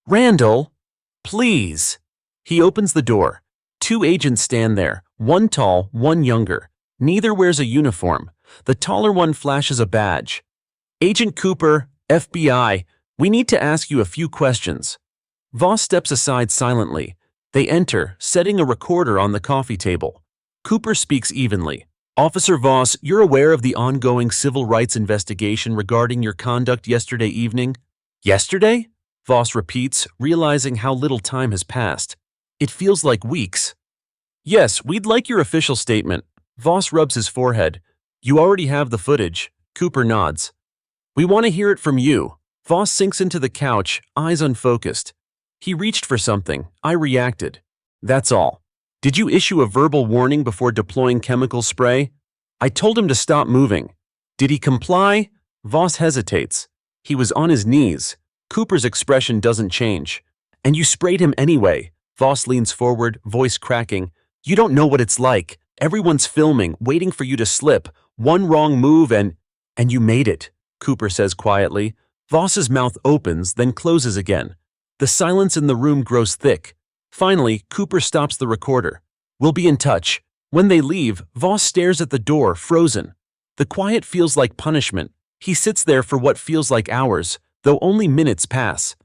"Randall, please." He opens the door. 2 agents stand there, one tall, one younger. Neither wears a uniform. The taller one flashes a badge. "Agent Cooper, FBI, we need to ask you a few questions." Voss steps aside silently. They enter, setting a recorder on the coffee table. Cooper speaks evenly. "Officer Voss, you're aware of the ongoing civil rights investigation regarding your conduct yesterday evening?" "Yesterday?" Voss repeats, realizing how little time has passed. "It feels like weeks." "Yes, we'd like your official statement." Voss rubs his forehead. "You already have the footage." Cooper nods. "We want to hear it from you." Voss sinks into the couch, eyes unfocused. "He reached for something. I reacted. That's all." "Did you issue a verbal warning before deploying chemical spray?" "I told him to stop moving." "Did he comply?" Voss hesitates. He was on his knees. Cooper's expression doesn't change. "And you sprayed him anyway." Voss leans forward, voice cracking. "You don't know what it's like. Everyone's filming, waiting for you to slip. One wrong move and you made it," Cooper says quietly. Voss's mouth opens, then closes again. The silence in the room grows thick. Finally, Cooper stops the recorder. "We'll be in touch." When they leave, Voss stares at the door, frozen. The quiet feels like punishment. He sits there for what feels like hours, though only minutes pass.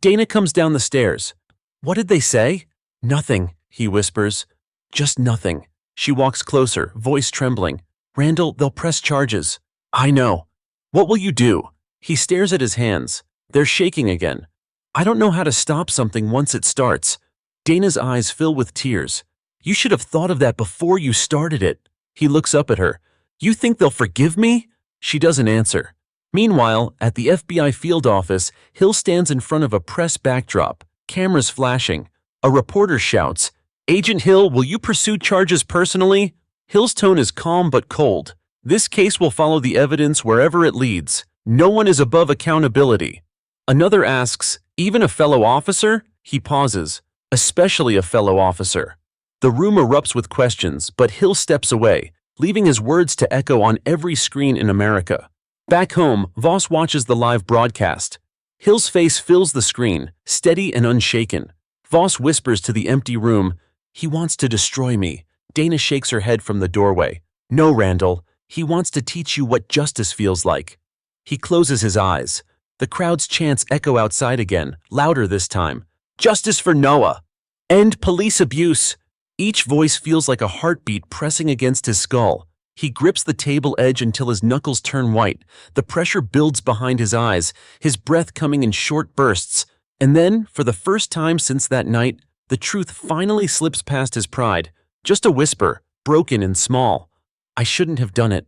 Dana comes down the stairs. "What did they say?" "Nothing," he whispers. "Just nothing." She walks closer, voice trembling. "Randall, they'll press charges." "I know." "What will you do?" He stares at his hands. They're shaking again. "I don't know how to stop something once it starts." Dana's eyes fill with tears. "You should have thought of that before you started it." He looks up at her. "You think they'll forgive me?" She doesn't answer. Meanwhile, at the FBI field office, Hill stands in front of a press backdrop, cameras flashing. A reporter shouts, "Agent Hill, will you pursue charges personally?" Hill's tone is calm but cold. "This case will follow the evidence wherever it leads. No one is above accountability." Another asks, "Even a fellow officer?" He pauses. "Especially a fellow officer." The room erupts with questions, but Hill steps away, leaving his words to echo on every screen in America. Back home, Voss watches the live broadcast. Hill's face fills the screen, steady and unshaken. Voss whispers to the empty room, "He wants to destroy me." Dana shakes her head from the doorway. "No, Randall. He wants to teach you what justice feels like." He closes his eyes. The crowd's chants echo outside again, louder this time. "Justice for Noah! End police abuse!" Each voice feels like a heartbeat pressing against his skull. He grips the table edge until his knuckles turn white. The pressure builds behind his eyes, his breath coming in short bursts. And then, for the first time since that night, the truth finally slips past his pride. Just a whisper, broken and small. "I shouldn't have done it."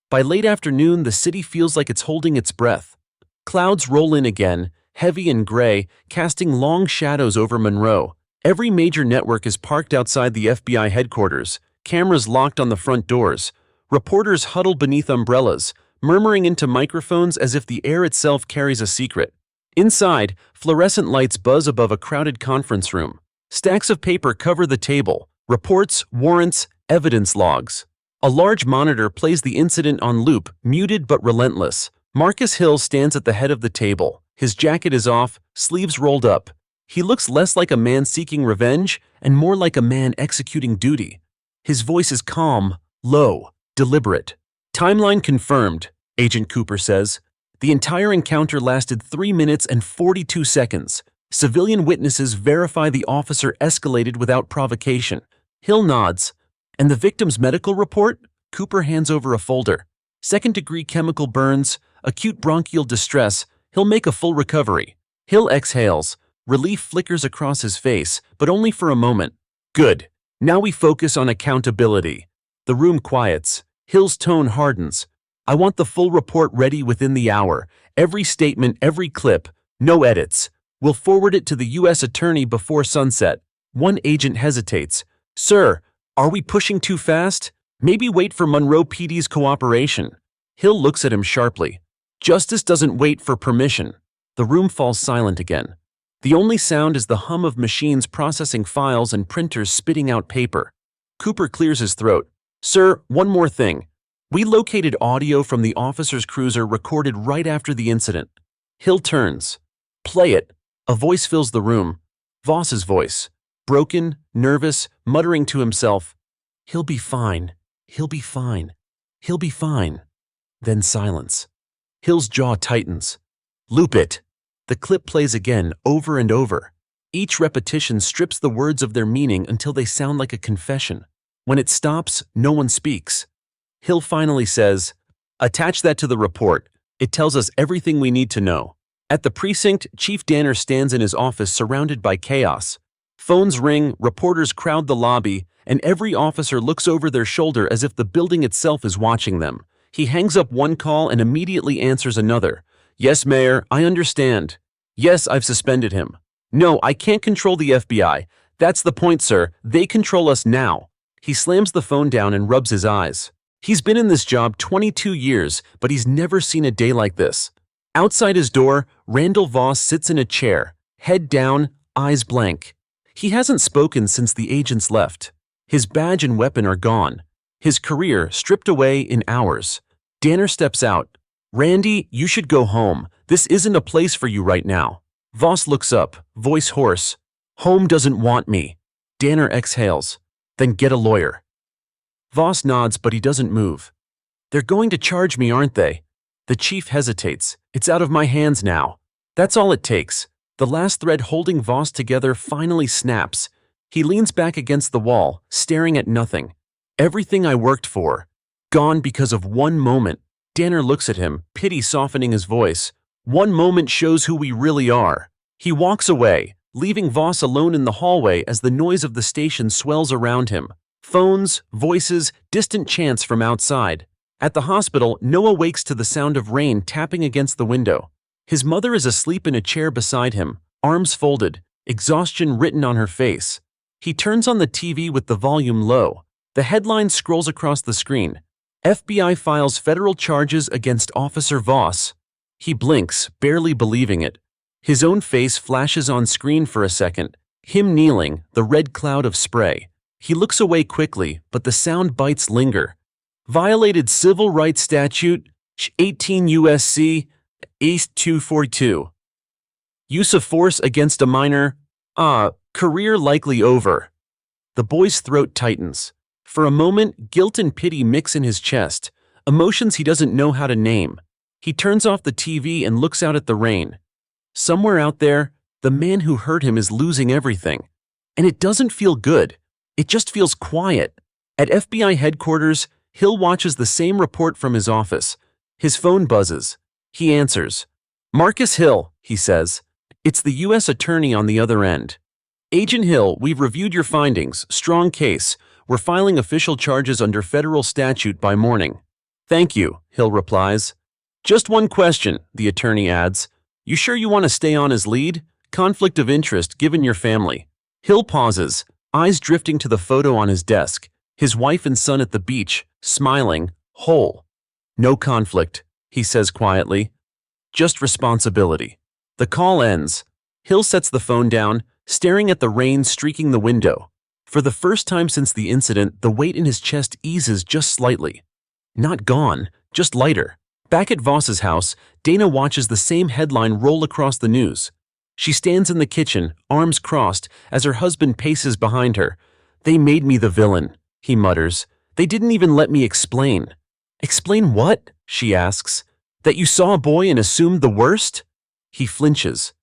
By late afternoon, the city feels like it's holding its breath. Clouds roll in again, heavy and gray, casting long shadows over Monroe. Every major network is parked outside the FBI headquarters, cameras locked on the front doors. Reporters huddle beneath umbrellas, murmuring into microphones as if the air itself carries a secret. Inside, fluorescent lights buzz above a crowded conference room. Stacks of paper cover the table. Reports, warrants, evidence logs. A large monitor plays the incident on loop, muted but relentless. Marcus Hill stands at the head of the table. His jacket is off, sleeves rolled up. He looks less like a man seeking revenge and more like a man executing duty. His voice is calm, low, deliberate. Timeline confirmed, Agent Cooper says. The entire encounter lasted 3 minutes and 42 seconds. Civilian witnesses verify the officer escalated without provocation. Hill nods. And the victim's medical report? Cooper hands over a folder. Second-degree chemical burns, acute bronchial distress. He'll make a full recovery. Hill exhales. Relief flickers across his face, but only for a moment. Good. Now we focus on accountability. The room quiets. Hill's tone hardens. I want the full report ready within the hour. Every statement, every clip. No edits. We'll forward it to the U.S. Attorney before sunset. One agent hesitates. Sir, are we pushing too fast? Maybe wait for Monroe PD's cooperation. Hill looks at him sharply. Justice doesn't wait for permission. The room falls silent again. The only sound is the hum of machines processing files and printers spitting out paper. Cooper clears his throat. Sir, one more thing. We located audio from the officer's cruiser recorded right after the incident. Hill turns. Play it. A voice fills the room. Voss's voice. Broken, nervous, muttering to himself. He'll be fine. He'll be fine. He'll be fine. Then silence. Hill's jaw tightens. Loop it. The clip plays again, over and over. Each repetition strips the words of their meaning until they sound like a confession. When it stops, no one speaks. Hill finally says, attach that to the report. It tells us everything we need to know. At the precinct, Chief Danner stands in his office surrounded by chaos. Phones ring, reporters crowd the lobby, and every officer looks over their shoulder as if the building itself is watching them. He hangs up one call and immediately answers another. Yes, Mayor, I understand. Yes, I've suspended him. No, I can't control the FBI. That's the point, sir. They control us now. He slams the phone down and rubs his eyes. He's been in this job 22 years, but he's never seen a day like this. Outside his door, Randall Voss sits in a chair, head down, eyes blank. He hasn't spoken since the agents left. His badge and weapon are gone. His career stripped away in hours. Danner steps out. Randy, you should go home. This isn't a place for you right now. Voss looks up, voice hoarse. Home doesn't want me. Danner exhales. Then get a lawyer. Voss nods, but he doesn't move. They're going to charge me, aren't they? The chief hesitates. It's out of my hands now. That's all it takes. The last thread holding Voss together finally snaps. He leans back against the wall, staring at nothing. Everything I worked for. Gone because of one moment. Danner looks at him, pity softening his voice. One moment shows who we really are. He walks away, leaving Voss alone in the hallway as the noise of the station swells around him. Phones, voices, distant chants from outside. At the hospital, Noah wakes to the sound of rain tapping against the window. His mother is asleep in a chair beside him, arms folded, exhaustion written on her face. He turns on the TV with the volume low. The headline scrolls across the screen. FBI files federal charges against Officer Voss. He blinks, barely believing it. His own face flashes on screen for a second. Him kneeling, the red cloud of spray. He looks away quickly, but the sound bites linger. Violated Civil Rights Statute 18 U.S.C. East 242. Use of force against a minor. Career likely over. The boy's throat tightens. For a moment, guilt and pity mix in his chest, emotions he doesn't know how to name. He turns off the TV and looks out at the rain. Somewhere out there, the man who hurt him is losing everything. And it doesn't feel good. It just feels quiet. At FBI headquarters, Hill watches the same report from his office. His phone buzzes. He answers. Marcus Hill, he says. It's the U.S. Attorney on the other end. Agent Hill, we've reviewed your findings. Strong case. We're filing official charges under federal statute by morning. Thank you, Hill replies. Just one question, the attorney adds. You sure you want to stay on as lead? Conflict of interest given your family. Hill pauses, eyes drifting to the photo on his desk. His wife and son at the beach, smiling, whole. No conflict, he says quietly. Just responsibility. The call ends. Hill sets the phone down, staring at the rain streaking the window. For the first time since the incident, the weight in his chest eases just slightly. Not gone, just lighter. Back at Voss's house, Dana watches the same headline roll across the news. She stands in the kitchen, arms crossed, as her husband paces behind her. "They made me the villain," he mutters. "They didn't even let me explain." "Explain what?" she asks. "That you saw a boy and assumed the worst?" He flinches.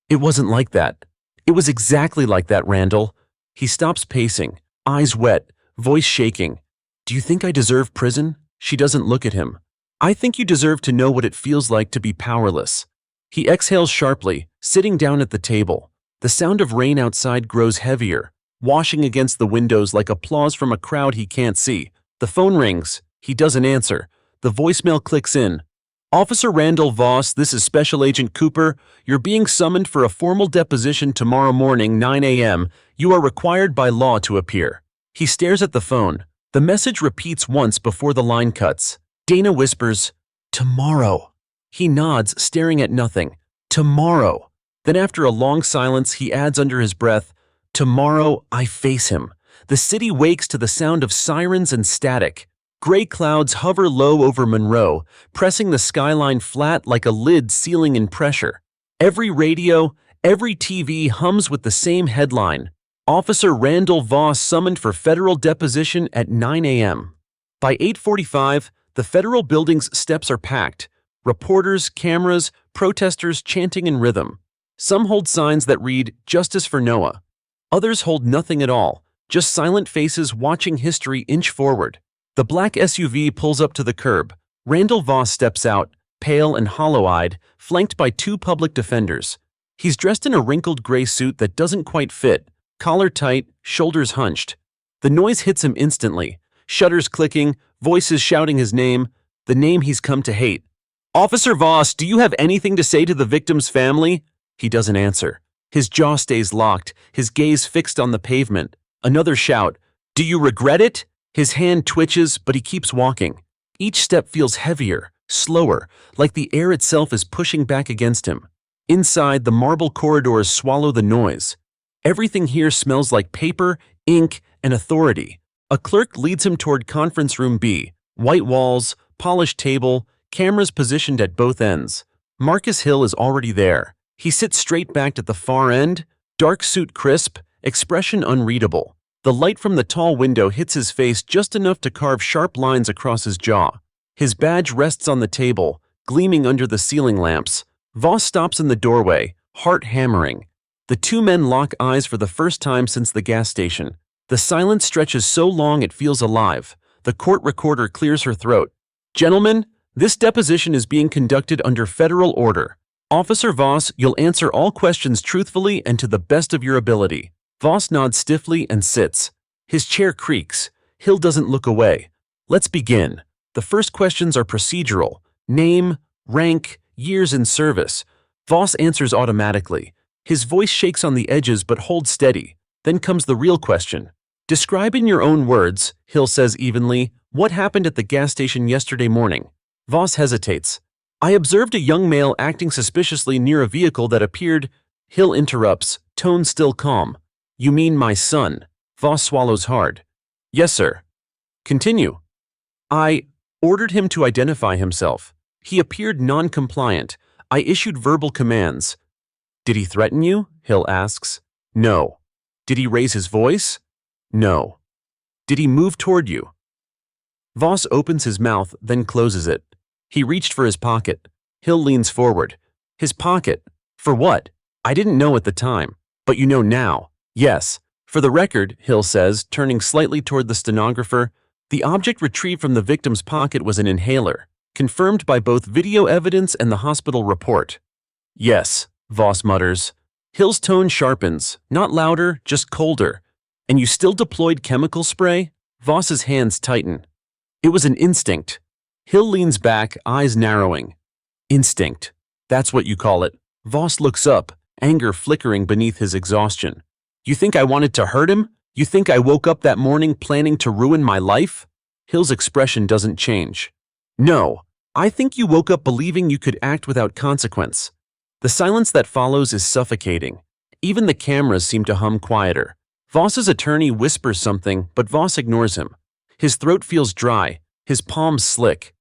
"It wasn't like that. It was exactly like that, Randall." He stops pacing, eyes wet, voice shaking. "Do you think I deserve prison?" She doesn't look at him. "I think you deserve to know what it feels like to be powerless." He exhales sharply, sitting down at the table. The sound of rain outside grows heavier, washing against the windows like applause from a crowd he can't see. The phone rings. He doesn't answer. The voicemail clicks in. "Officer Randall Voss, this is Special Agent Cooper. You're being summoned for a formal deposition tomorrow morning, 9 a.m. You are required by law to appear." He stares at the phone. The message repeats once before the line cuts. Dana whispers, "Tomorrow." He nods, staring at nothing. "Tomorrow." Then after a long silence, he adds under his breath, "Tomorrow I face him." The city wakes to the sound of sirens and static. Gray clouds hover low over Monroe, pressing the skyline flat like a lid sealing in pressure. Every radio, every TV hums with the same headline: "Officer Randall Voss summoned for federal deposition at 9 a.m. By 8:45, the federal building's steps are packed. Reporters, cameras, protesters chanting in rhythm. Some hold signs that read, "Justice for Noah." Others hold nothing at all, just silent faces watching history inch forward. The black SUV pulls up to the curb. Randall Voss steps out, pale and hollow-eyed, flanked by two public defenders. He's dressed in a wrinkled gray suit that doesn't quite fit, collar tight, shoulders hunched. The noise hits him instantly, shutters clicking, voices shouting his name, the name he's come to hate. "Officer Voss, do you have anything to say to the victim's family?" He doesn't answer. His jaw stays locked, his gaze fixed on the pavement. Another shout, "Do you regret it?" His hand twitches, but he keeps walking. Each step feels heavier, slower, like the air itself is pushing back against him. Inside, the marble corridors swallow the noise. Everything here smells like paper, ink, and authority. A clerk leads him toward conference room B. White walls, polished table, cameras positioned at both ends. Marcus Hill is already there. He sits straight backed at the far end, dark suit crisp, expression unreadable. The light from the tall window hits his face just enough to carve sharp lines across his jaw. His badge rests on the table, gleaming under the ceiling lamps. Voss stops in the doorway, heart hammering. The two men lock eyes for the first time since the gas station. The silence stretches so long it feels alive. The court recorder clears her throat. "Gentlemen, this deposition is being conducted under federal order. Officer Voss, you'll answer all questions truthfully and to the best of your ability." Voss nods stiffly and sits. His chair creaks. Hill doesn't look away. "Let's begin. The first questions are procedural. Name, rank, years in service." Voss answers automatically. His voice shakes on the edges but holds steady. Then comes the real question. "Describe in your own words," Hill says evenly, "what happened at the gas station yesterday morning." Voss hesitates. "I observed a young male acting suspiciously near a vehicle that appeared—" Hill interrupts, tone still calm. "You mean my son?" Voss swallows hard. "Yes, sir." "Continue." "I ordered him to identify himself. He appeared non-compliant. I issued verbal commands." "Did he threaten you?" Hill asks. "No." "Did he raise his voice?" "No." "Did he move toward you?" Voss opens his mouth, then closes it. He reached for his pocket. Hill leans forward. "His pocket? For what?" "I didn't know at the time. But you know now." "Yes. For the record," Hill says, turning slightly toward the stenographer, "the object retrieved from the victim's pocket was an inhaler, confirmed by both video evidence and the hospital report." "Yes," Voss mutters. Hill's tone sharpens, not louder, just colder. "And you still deployed chemical spray?" Voss's hands tighten. "It was an instinct." Hill leans back, eyes narrowing. "Instinct. That's what you call it." Voss looks up, anger flickering beneath his exhaustion. "You think I wanted to hurt him? You think I woke up that morning planning to ruin my life?" Hill's expression doesn't change. "No, I think you woke up believing you could act without consequence." The silence that follows is suffocating. Even the cameras seem to hum quieter. Voss's attorney whispers something, but Voss ignores him. His throat feels dry, his palms slick.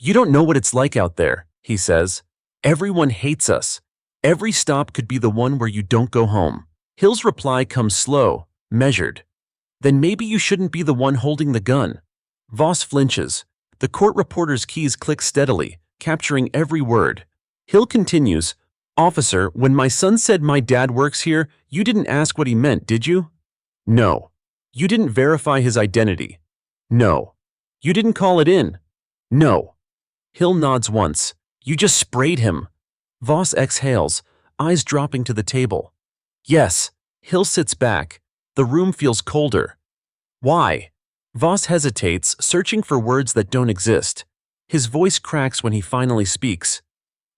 "You don't know what it's like out there," he says. "Everyone hates us. Every stop could be the one where you don't go home." Hill's reply comes slow, measured. "Then maybe you shouldn't be the one holding the gun." Voss flinches. The court reporter's keys click steadily, capturing every word. Hill continues, "Officer, when my son said my dad works here, you didn't ask what he meant, did you?" "No." "You didn't verify his identity?" "No." "You didn't call it in?" "No." Hill nods once. "You just sprayed him." Voss exhales, eyes dropping to the table. "Yes." Hill sits back. The room feels colder. "Why?" Voss hesitates, searching for words that don't exist. His voice cracks when he finally speaks.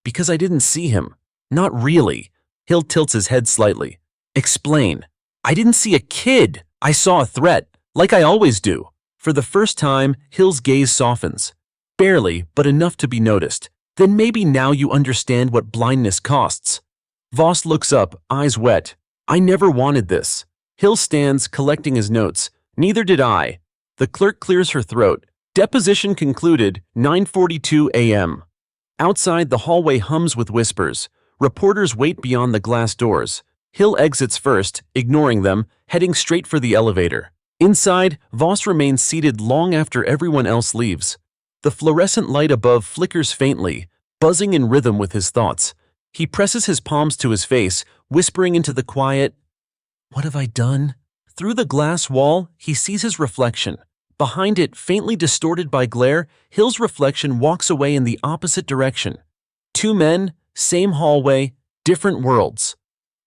"Because I didn't see him." "Not really." Hill tilts his head slightly. "Explain." "I didn't see a kid. I saw a threat, like I always do." For the first time, Hill's gaze softens. Barely, but enough to be noticed. "Then maybe now you understand what blindness costs." Voss looks up, eyes wet. "I never wanted this." Hill stands, collecting his notes. "Neither did I." The clerk clears her throat. Deposition concluded, 9:42 a.m. Outside, the hallway hums with whispers. Reporters wait beyond the glass doors. Hill exits first, ignoring them, heading straight for the elevator. Inside, Voss remains seated long after everyone else leaves. The fluorescent light above flickers faintly, buzzing in rhythm with his thoughts. He presses his palms to his face, whispering into the quiet, "What have I done?" Through the glass wall, he sees his reflection. Behind it, faintly distorted by glare, Hill's reflection walks away in the opposite direction. Two men, same hallway, different worlds.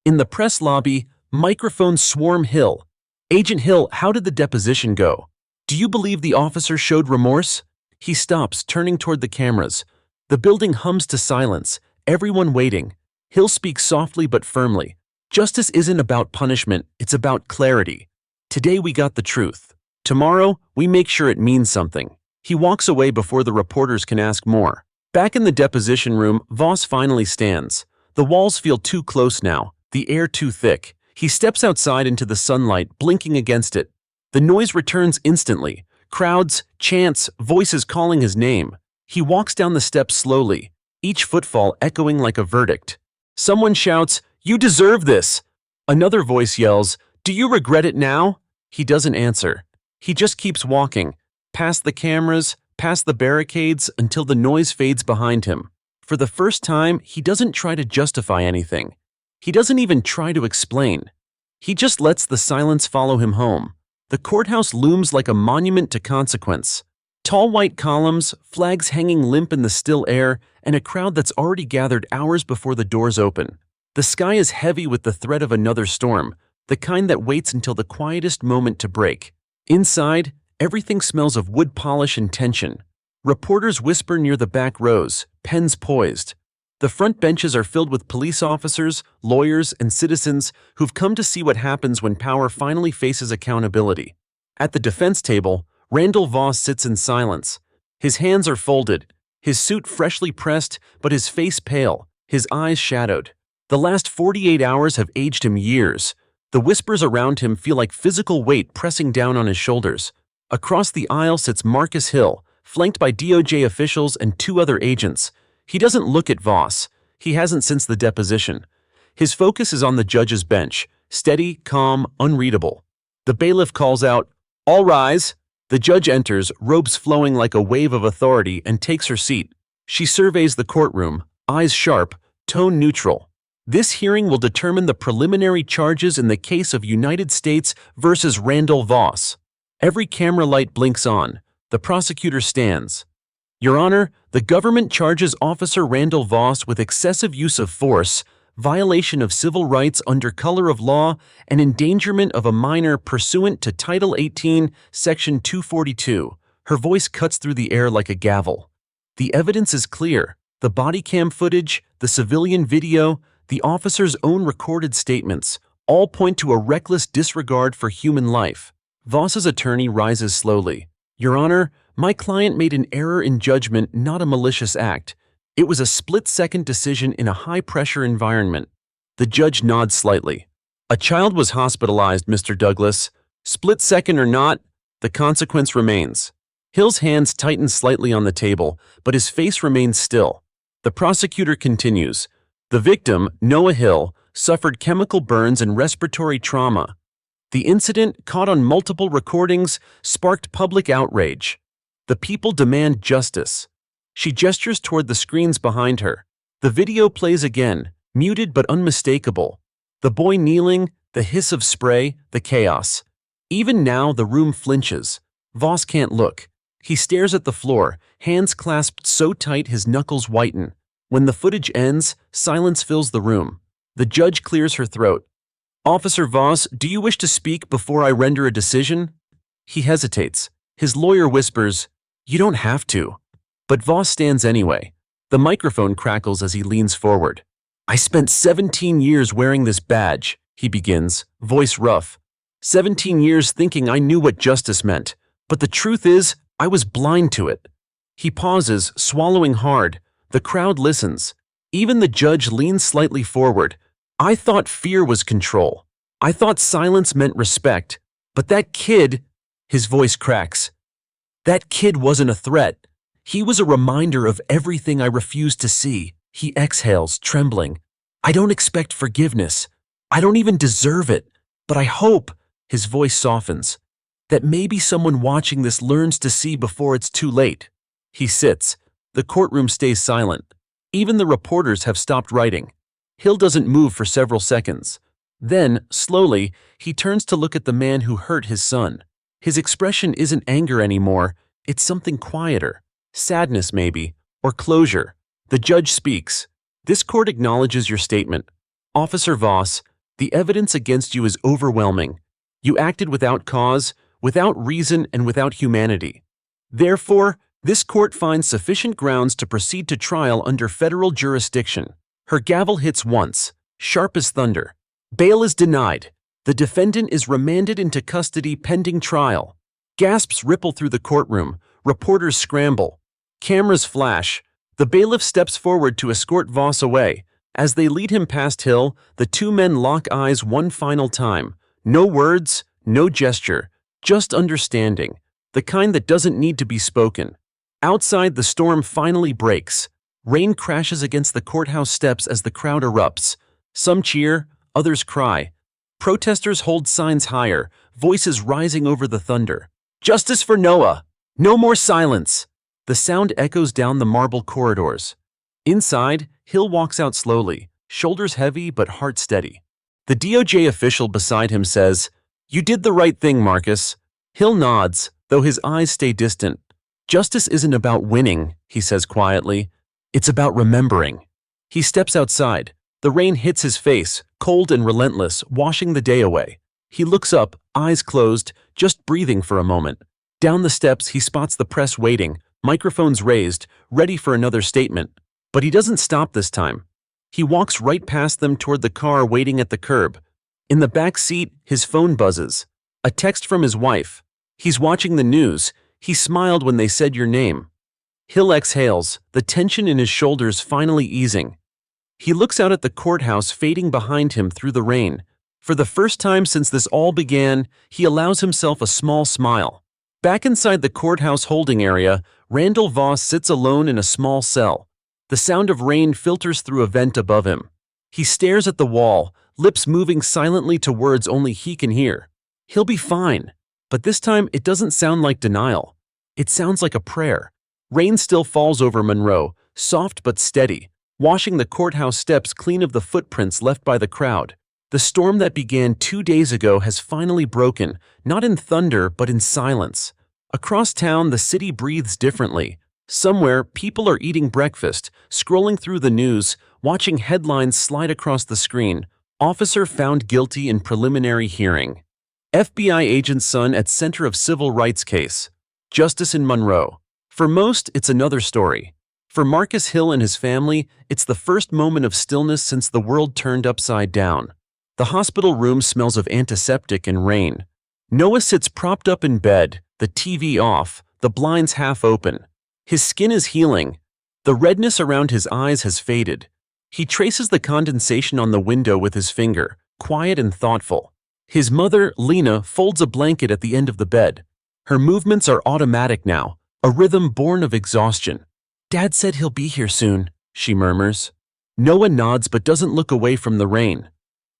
In the press lobby, microphones swarm Hill. "Agent Hill, how did the deposition go? Do you believe the officer showed remorse?" He stops, turning toward the cameras. The building hums to silence, everyone waiting. Hill speaks softly but firmly. "Justice isn't about punishment, it's about clarity. Today we got the truth. Tomorrow, we make sure it means something." He walks away before the reporters can ask more. Back in the deposition room, Voss finally stands. The walls feel too close now, the air too thick. He steps outside into the sunlight, blinking against it. The noise returns instantly. Crowds, chants, voices calling his name. He walks down the steps slowly, each footfall echoing like a verdict. Someone shouts, "You deserve this!" Another voice yells, "Do you regret it now?" He doesn't answer. He just keeps walking, past the cameras, past the barricades, until the noise fades behind him. For the first time, he doesn't try to justify anything. He doesn't even try to explain. He just lets the silence follow him home. The courthouse looms like a monument to consequence. Tall white columns, flags hanging limp in the still air, and a crowd that's already gathered hours before the doors open. The sky is heavy with the threat of another storm, the kind that waits until the quietest moment to break. Inside, everything smells of wood polish and tension. Reporters whisper near the back rows, pens poised. The front benches are filled with police officers, lawyers, and citizens who've come to see what happens when power finally faces accountability. At the defense table, Randall Voss sits in silence. His hands are folded, his suit freshly pressed, but his face pale, his eyes shadowed. The last 48 hours have aged him years. The whispers around him feel like physical weight pressing down on his shoulders. Across the aisle sits Marcus Hill, flanked by DOJ officials and two other agents. He doesn't look at Voss. He hasn't since the deposition. His focus is on the judge's bench, steady, calm, unreadable. The bailiff calls out, "All rise." The judge enters, robes flowing like a wave of authority, and takes her seat. She surveys the courtroom, eyes sharp, tone neutral. This hearing will determine the preliminary charges in the case of United States versus Randall Voss. Every camera light blinks on. The prosecutor stands. "Your Honor, the government charges Officer Randall Voss with excessive use of force, violation of civil rights under color of law, and endangerment of a minor pursuant to Title 18, Section 242. Her voice cuts through the air like a gavel. The evidence is clear. The body cam footage, the civilian video, the officer's own recorded statements, all point to a reckless disregard for human life. Voss's attorney rises slowly. "Your Honor, my client made an error in judgment, not a malicious act. It was a split-second decision in a high-pressure environment." The judge nods slightly. A child was hospitalized, Mr. Douglas. Split second or not, the consequence remains. Hill's hands tighten slightly on the table, but his face remains still. The prosecutor continues. The victim, Noah Hill, suffered chemical burns and respiratory trauma. The incident, caught on multiple recordings, sparked public outrage. The people demand justice. She gestures toward the screens behind her. The video plays again, muted but unmistakable. The boy kneeling, the hiss of spray, the chaos. Even now, the room flinches. Voss can't look. He stares at the floor, hands clasped so tight his knuckles whiten. When the footage ends, silence fills the room. The judge clears her throat. Officer Voss, do you wish to speak before I render a decision? He hesitates. His lawyer whispers, you don't have to. But Voss stands anyway. The microphone crackles as he leans forward. I spent 17 years wearing this badge, he begins, voice rough. 17 years thinking I knew what justice meant. But the truth is, I was blind to it. He pauses, swallowing hard. The crowd listens. Even the judge leans slightly forward. I thought fear was control. I thought silence meant respect. But that kid, his voice cracks. That kid wasn't a threat. He was a reminder of everything I refused to see. He exhales, trembling. I don't expect forgiveness. I don't even deserve it. But I hope, his voice softens, that maybe someone watching this learns to see before it's too late. He sits. The courtroom stays silent. Even the reporters have stopped writing. Hill doesn't move for several seconds. Then, slowly, he turns to look at the man who hurt his son. His expression isn't anger anymore. It's something quieter. Sadness, maybe, or closure. The judge speaks. This court acknowledges your statement. Officer Voss, the evidence against you is overwhelming. You acted without cause, without reason, and without humanity. Therefore, this court finds sufficient grounds to proceed to trial under federal jurisdiction. Her gavel hits once, sharp as thunder. Bail is denied. The defendant is remanded into custody pending trial. Gasps ripple through the courtroom. Reporters scramble. Cameras flash. The bailiff steps forward to escort Voss away. As they lead him past Hill, the two men lock eyes one final time. No words, no gesture, just understanding, the kind that doesn't need to be spoken. Outside, the storm finally breaks. Rain crashes against the courthouse steps as the crowd erupts. Some cheer, others cry. Protesters hold signs higher, voices rising over the thunder. Justice for Noah! No more silence! The sound echoes down the marble corridors. Inside, Hill walks out slowly, shoulders heavy but heart steady. The DOJ official beside him says, You did the right thing, Marcus. Hill nods, though his eyes stay distant. Justice isn't about winning, he says quietly. It's about remembering. He steps outside. The rain hits his face, cold and relentless, washing the day away. He looks up, eyes closed, just breathing for a moment. Down the steps, he spots the press waiting, microphones raised, ready for another statement. But he doesn't stop this time. He walks right past them toward the car waiting at the curb. In the back seat, his phone buzzes. A text from his wife. He's watching the news. He smiled when they said your name. Hill exhales, the tension in his shoulders finally easing. He looks out at the courthouse fading behind him through the rain. For the first time since this all began, he allows himself a small smile. Back inside the courthouse holding area, Randall Voss sits alone in a small cell. The sound of rain filters through a vent above him. He stares at the wall, lips moving silently to words only he can hear. He'll be fine. But this time, it doesn't sound like denial. It sounds like a prayer. Rain still falls over Monroe, soft but steady, washing the courthouse steps clean of the footprints left by the crowd. The storm that began 2 days ago has finally broken, not in thunder but in silence. Across town, the city breathes differently. Somewhere, people are eating breakfast, scrolling through the news, watching headlines slide across the screen. Officer found guilty in preliminary hearing. FBI agent's son at center of civil rights case. Justice in Monroe. For most, it's another story. For Marcus Hill and his family, it's the first moment of stillness since the world turned upside down. The hospital room smells of antiseptic and rain. Noah sits propped up in bed, the TV off, the blinds half open. His skin is healing. The redness around his eyes has faded. He traces the condensation on the window with his finger. quiet and thoughtful. His mother, Lena, folds a blanket at the end of the bed. Her movements are automatic now, a rhythm born of exhaustion. "Dad said he'll be here soon," she murmurs. Noah nods but doesn't look away from the rain.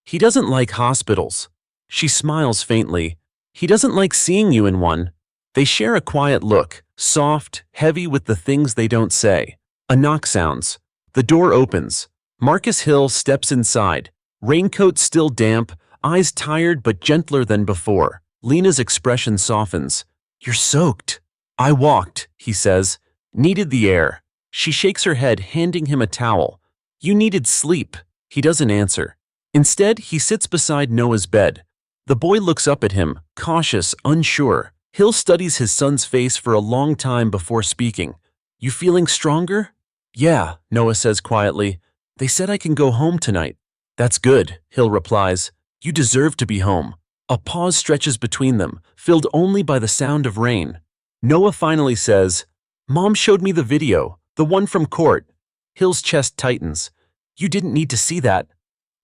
"He doesn't like hospitals." She smiles faintly. "He doesn't like seeing you in one." They share a quiet look, soft, heavy with the things they don't say. A knock sounds. The door opens. Marcus Hill steps inside, raincoat still damp, eyes tired but gentler than before. Lena's expression softens. "You're soaked." "I walked," he says. "Needed the air." She shakes her head, handing him a towel. "You needed sleep." He doesn't answer. Instead, he sits beside Noah's bed. The boy looks up at him, cautious, unsure. Hill studies his son's face for a long time before speaking. "You feeling stronger?" "Yeah," Noah says quietly. "They said I can go home tonight." "That's good," Hill replies. "You deserve to be home." A pause stretches between them, filled only by the sound of rain. Noah finally says, "Mom showed me the video, the one from court." Hill's chest tightens. "You didn't need to see that."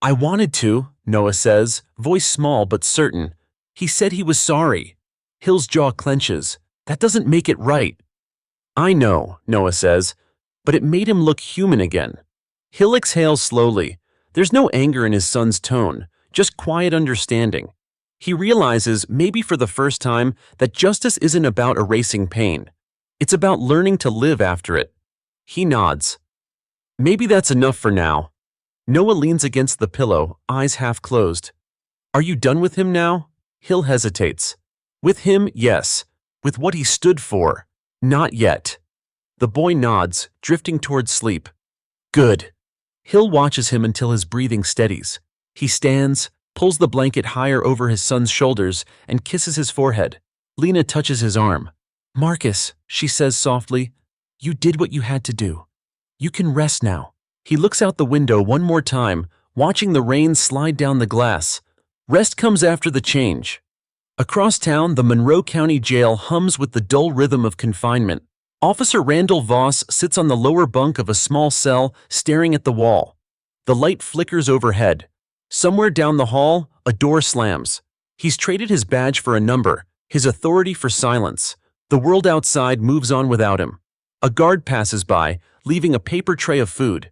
"I wanted to," Noah says, voice small but certain. "He said he was sorry." Hill's jaw clenches. "That doesn't make it right." "I know," Noah says, "but it made him look human again." Hill exhales slowly. There's no anger in his son's tone, just quiet understanding. He realizes, maybe for the first time, that justice isn't about erasing pain. It's about learning to live after it. He nods. "Maybe that's enough for now." Noah leans against the pillow, eyes half closed. "Are you done with him now?" Hill hesitates. "With him, yes. With what he stood for, not yet." The boy nods, drifting towards sleep. "Good." Hill watches him until his breathing steadies. He stands, pulls the blanket higher over his son's shoulders, and kisses his forehead. Lena touches his arm. "Marcus," she says softly, "you did what you had to do. You can rest now." He looks out the window one more time, watching the rain slide down the glass. Rest comes after the change. Across town, the Monroe County Jail hums with the dull rhythm of confinement. Officer Randall Voss sits on the lower bunk of a small cell, staring at the wall. The light flickers overhead. Somewhere down the hall, a door slams. He's traded his badge for a number, his authority for silence. The world outside moves on without him. A guard passes by, leaving a paper tray of food.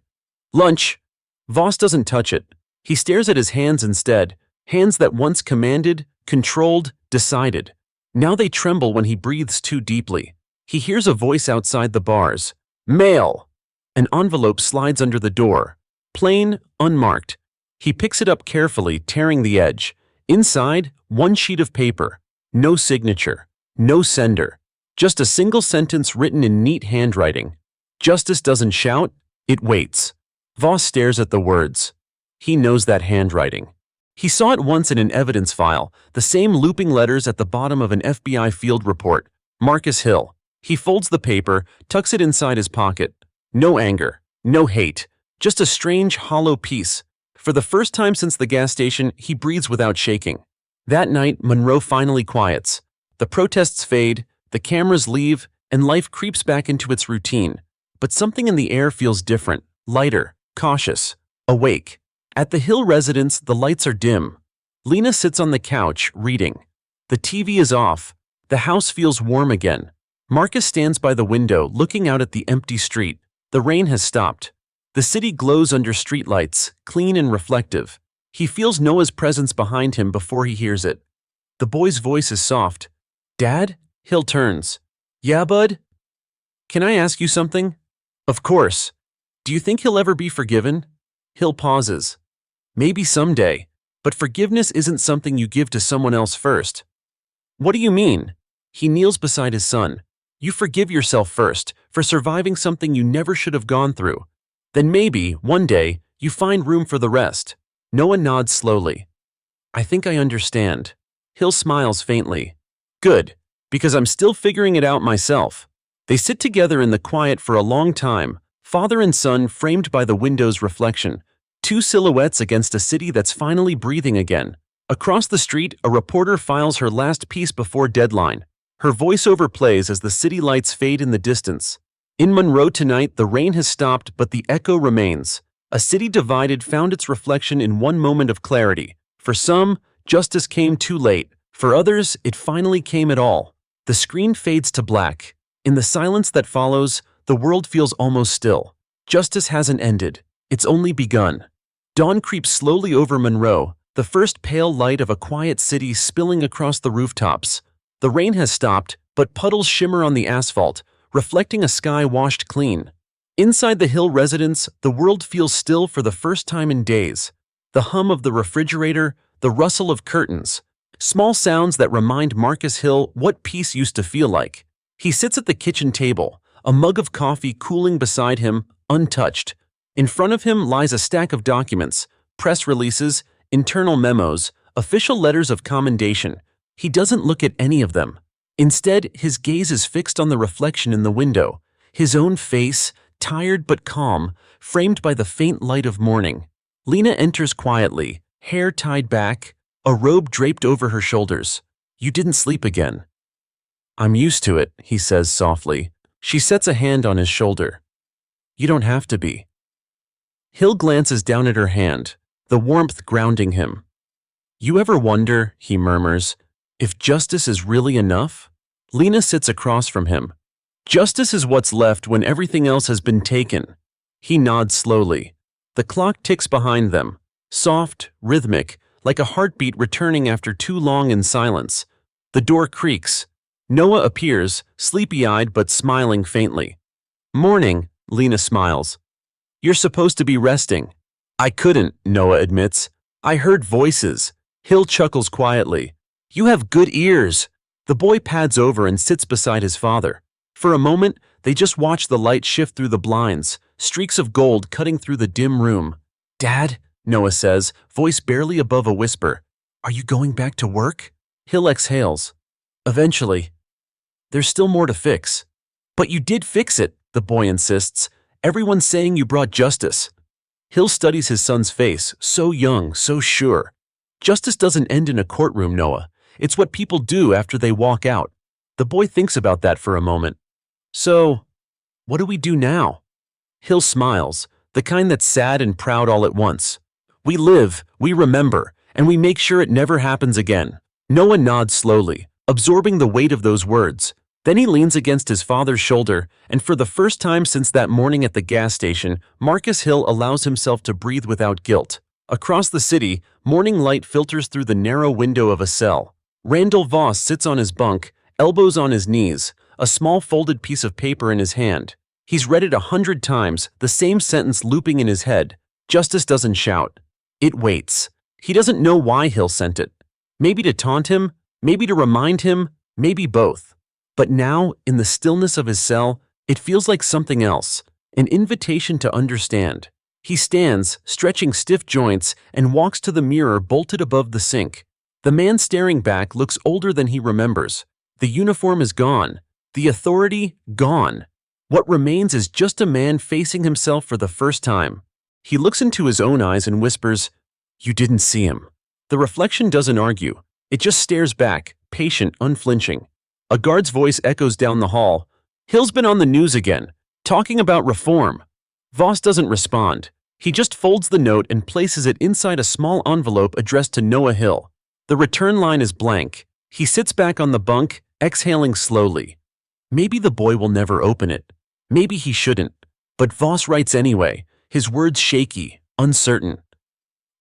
"Lunch." Voss doesn't touch it. He stares at his hands instead, hands that once commanded, controlled, decided. Now they tremble when he breathes too deeply. He hears a voice outside the bars. "Mail." An envelope slides under the door. Plain, unmarked. He picks it up carefully, tearing the edge. Inside, one sheet of paper. No signature. No sender. Just a single sentence written in neat handwriting. "Justice doesn't shout, it waits." Voss stares at the words. He knows that handwriting. He saw it once in an evidence file, the same looping letters at the bottom of an FBI field report. Marcus Hill. He folds the paper, tucks it inside his pocket. No anger, no hate, just a strange, hollow peace. For the first time since the gas station, he breathes without shaking. That night, Monroe finally quiets. The protests fade, the cameras leave, and life creeps back into its routine. But something in the air feels different, lighter, cautious, awake. At the Hill residence, the lights are dim. Lena sits on the couch, reading. The TV is off. The house feels warm again. Marcus stands by the window, looking out at the empty street. The rain has stopped. The city glows under streetlights, clean and reflective. He feels Noah's presence behind him before he hears it. The boy's voice is soft. "Dad?" Hill turns. "Yeah, bud?" "Can I ask you something?" "Of course." "Do you think he'll ever be forgiven?" Hill pauses. "Maybe someday, but forgiveness isn't something you give to someone else first." "What do you mean?" He kneels beside his son. "You forgive yourself first for surviving something you never should have gone through. Then maybe, one day, you find room for the rest." Noah nods slowly. "I think I understand." Hill smiles faintly. "Good, because I'm still figuring it out myself." They sit together in the quiet for a long time, father and son framed by the window's reflection. Two silhouettes against a city that's finally breathing again. Across the street, a reporter files her last piece before deadline. Her voiceover plays as the city lights fade in the distance. In Monroe tonight, the rain has stopped, but the echo remains. A city divided found its reflection in one moment of clarity. For some, justice came too late. For others, it finally came at all. The screen fades to black. In the silence that follows, the world feels almost still. Justice hasn't ended. It's only begun. Dawn creeps slowly over Monroe, the first pale light of a quiet city spilling across the rooftops. The rain has stopped, but puddles shimmer on the asphalt, reflecting a sky washed clean. Inside the Hill residence, the world feels still for the first time in days. The hum of the refrigerator, the rustle of curtains, small sounds that remind Marcus Hill what peace used to feel like. He sits at the kitchen table, a mug of coffee cooling beside him, untouched. In front of him lies a stack of documents, press releases, internal memos, official letters of commendation. He doesn't look at any of them. Instead, his gaze is fixed on the reflection in the window, his own face, tired but calm, framed by the faint light of morning. Lena enters quietly, hair tied back, a robe draped over her shoulders. "You didn't sleep again." "I'm used to it," he says softly. She sets a hand on his shoulder. "You don't have to be." Hill glances down at her hand, the warmth grounding him. "You ever wonder," he murmurs, "if justice is really enough?" Lena sits across from him. "Justice is what's left when everything else has been taken." He nods slowly. The clock ticks behind them, soft, rhythmic, like a heartbeat returning after too long in silence. The door creaks. Noah appears, sleepy-eyed but smiling faintly. "Morning," Lena smiles. "You're supposed to be resting." "I couldn't," Noah admits. "I heard voices." Hill chuckles quietly. "You have good ears." The boy pads over and sits beside his father. For a moment, they just watch the light shift through the blinds, streaks of gold cutting through the dim room. "Dad," Noah says, voice barely above a whisper, "are you going back to work?" Hill exhales. "Eventually. There's still more to fix." "But you did fix it," the boy insists. "Everyone's saying you brought justice." Hill studies his son's face, so young, so sure. "Justice doesn't end in a courtroom, Noah. It's what people do after they walk out." The boy thinks about that for a moment. "So, what do we do now?" Hill smiles, the kind that's sad and proud all at once. "We live, we remember, and we make sure it never happens again." Noah nods slowly, absorbing the weight of those words. Then he leans against his father's shoulder, and for the first time since that morning at the gas station, Marcus Hill allows himself to breathe without guilt. Across the city, morning light filters through the narrow window of a cell. Randall Voss sits on his bunk, elbows on his knees, a small folded piece of paper in his hand. He's read it 100 times, the same sentence looping in his head. Justice doesn't shout. It waits. He doesn't know why Hill sent it. Maybe to taunt him, maybe to remind him, maybe both. But now, in the stillness of his cell, it feels like something else, an invitation to understand. He stands, stretching stiff joints, and walks to the mirror bolted above the sink. The man staring back looks older than he remembers. The uniform is gone. The authority, gone. What remains is just a man facing himself for the first time. He looks into his own eyes and whispers, "You didn't see him." The reflection doesn't argue. It just stares back, patient, unflinching. A guard's voice echoes down the hall. "Hill's been on the news again, talking about reform." Voss doesn't respond. He just folds the note and places it inside a small envelope addressed to Noah Hill. The return line is blank. He sits back on the bunk, exhaling slowly. Maybe the boy will never open it. Maybe he shouldn't. But Voss writes anyway, his words shaky, uncertain.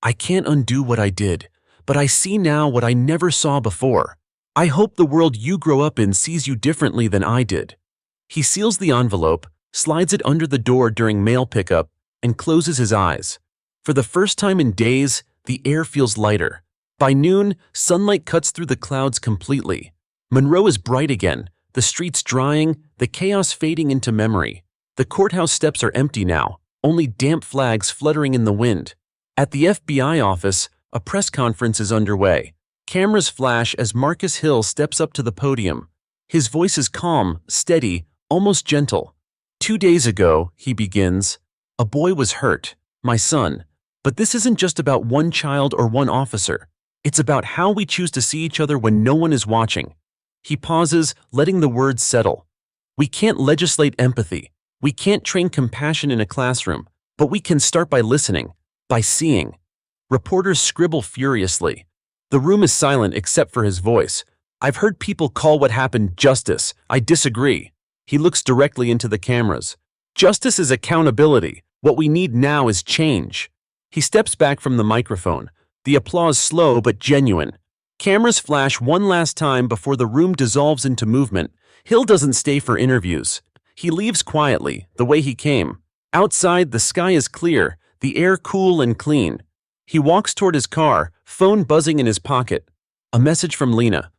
"I can't undo what I did, but I see now what I never saw before. I hope the world you grow up in sees you differently than I did." He seals the envelope, slides it under the door during mail pickup, and closes his eyes. For the first time in days, the air feels lighter. By noon, sunlight cuts through the clouds completely. Monroe is bright again, the streets drying, the chaos fading into memory. The courthouse steps are empty now, only damp flags fluttering in the wind. At the FBI office, a press conference is underway. Cameras flash as Marcus Hill steps up to the podium. His voice is calm, steady, almost gentle. 2 days ago, he begins, a boy was hurt, my son. But this isn't just about one child or one officer. It's about how we choose to see each other when no one is watching. He pauses, letting the words settle. We can't legislate empathy. We can't train compassion in a classroom, but we can start by listening, by seeing. Reporters scribble furiously. The room is silent except for his voice. I've heard people call what happened justice. I disagree. He looks directly into the cameras. Justice is accountability. What we need now is change. He steps back from the microphone. The applause slow but genuine. Cameras flash one last time before the room dissolves into movement. Hill doesn't stay for interviews. He leaves quietly, the way he came. Outside, the sky is clear, the air cool and clean. He walks toward his car, phone buzzing in his pocket. A message from Lena.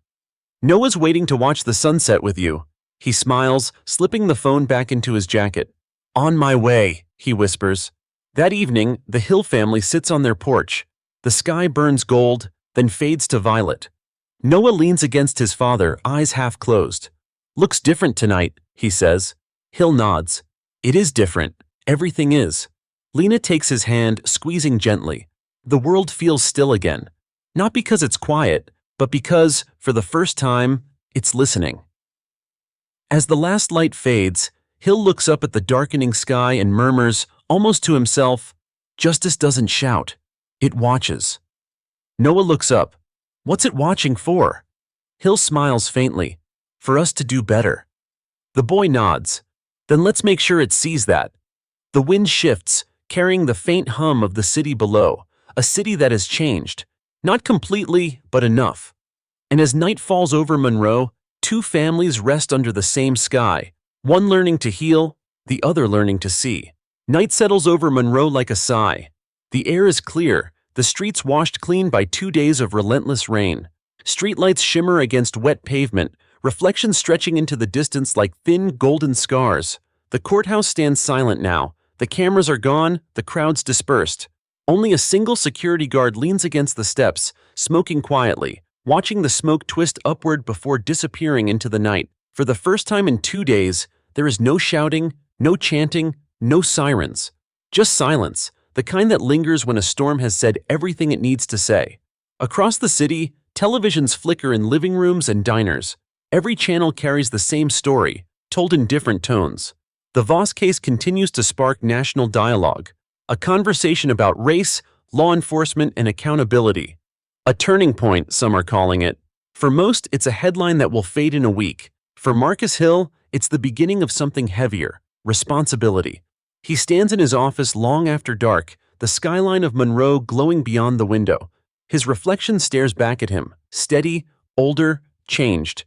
Noah's waiting to watch the sunset with you. He smiles, slipping the phone back into his jacket. On my way, he whispers. That evening, the Hill family sits on their porch. The sky burns gold, then fades to violet. Noah leans against his father, eyes half closed. Looks different tonight, he says. Hill nods. It is different. Everything is. Lena takes his hand, squeezing gently. The world feels still again. Not because it's quiet, but because, for the first time, it's listening. As the last light fades, Hill looks up at the darkening sky and murmurs, almost to himself, justice doesn't shout. It watches. Noah looks up. What's it watching for? Hill smiles faintly. For us to do better. The boy nods. Then let's make sure it sees that. The wind shifts, carrying the faint hum of the city below, a city that has changed. Not completely, but enough. And as night falls over Monroe, two families rest under the same sky, one learning to heal, the other learning to see. Night settles over Monroe like a sigh. The air is clear, the streets washed clean by 2 days of relentless rain. Streetlights shimmer against wet pavement, reflections stretching into the distance like thin golden scars. The courthouse stands silent now. The cameras are gone, the crowd's dispersed. Only a single security guard leans against the steps, smoking quietly, watching the smoke twist upward before disappearing into the night. For the first time in 2 days, there is no shouting, no chanting, no sirens. Just silence, the kind that lingers when a storm has said everything it needs to say. Across the city, televisions flicker in living rooms and diners. Every channel carries the same story, told in different tones. The Voss case continues to spark national dialogue, a conversation about race, law enforcement, and accountability. A turning point, some are calling it. For most, it's a headline that will fade in a week. For Marcus Hill, it's the beginning of something heavier, responsibility. He stands in his office long after dark, the skyline of Monroe glowing beyond the window. His reflection stares back at him, steady, older, changed.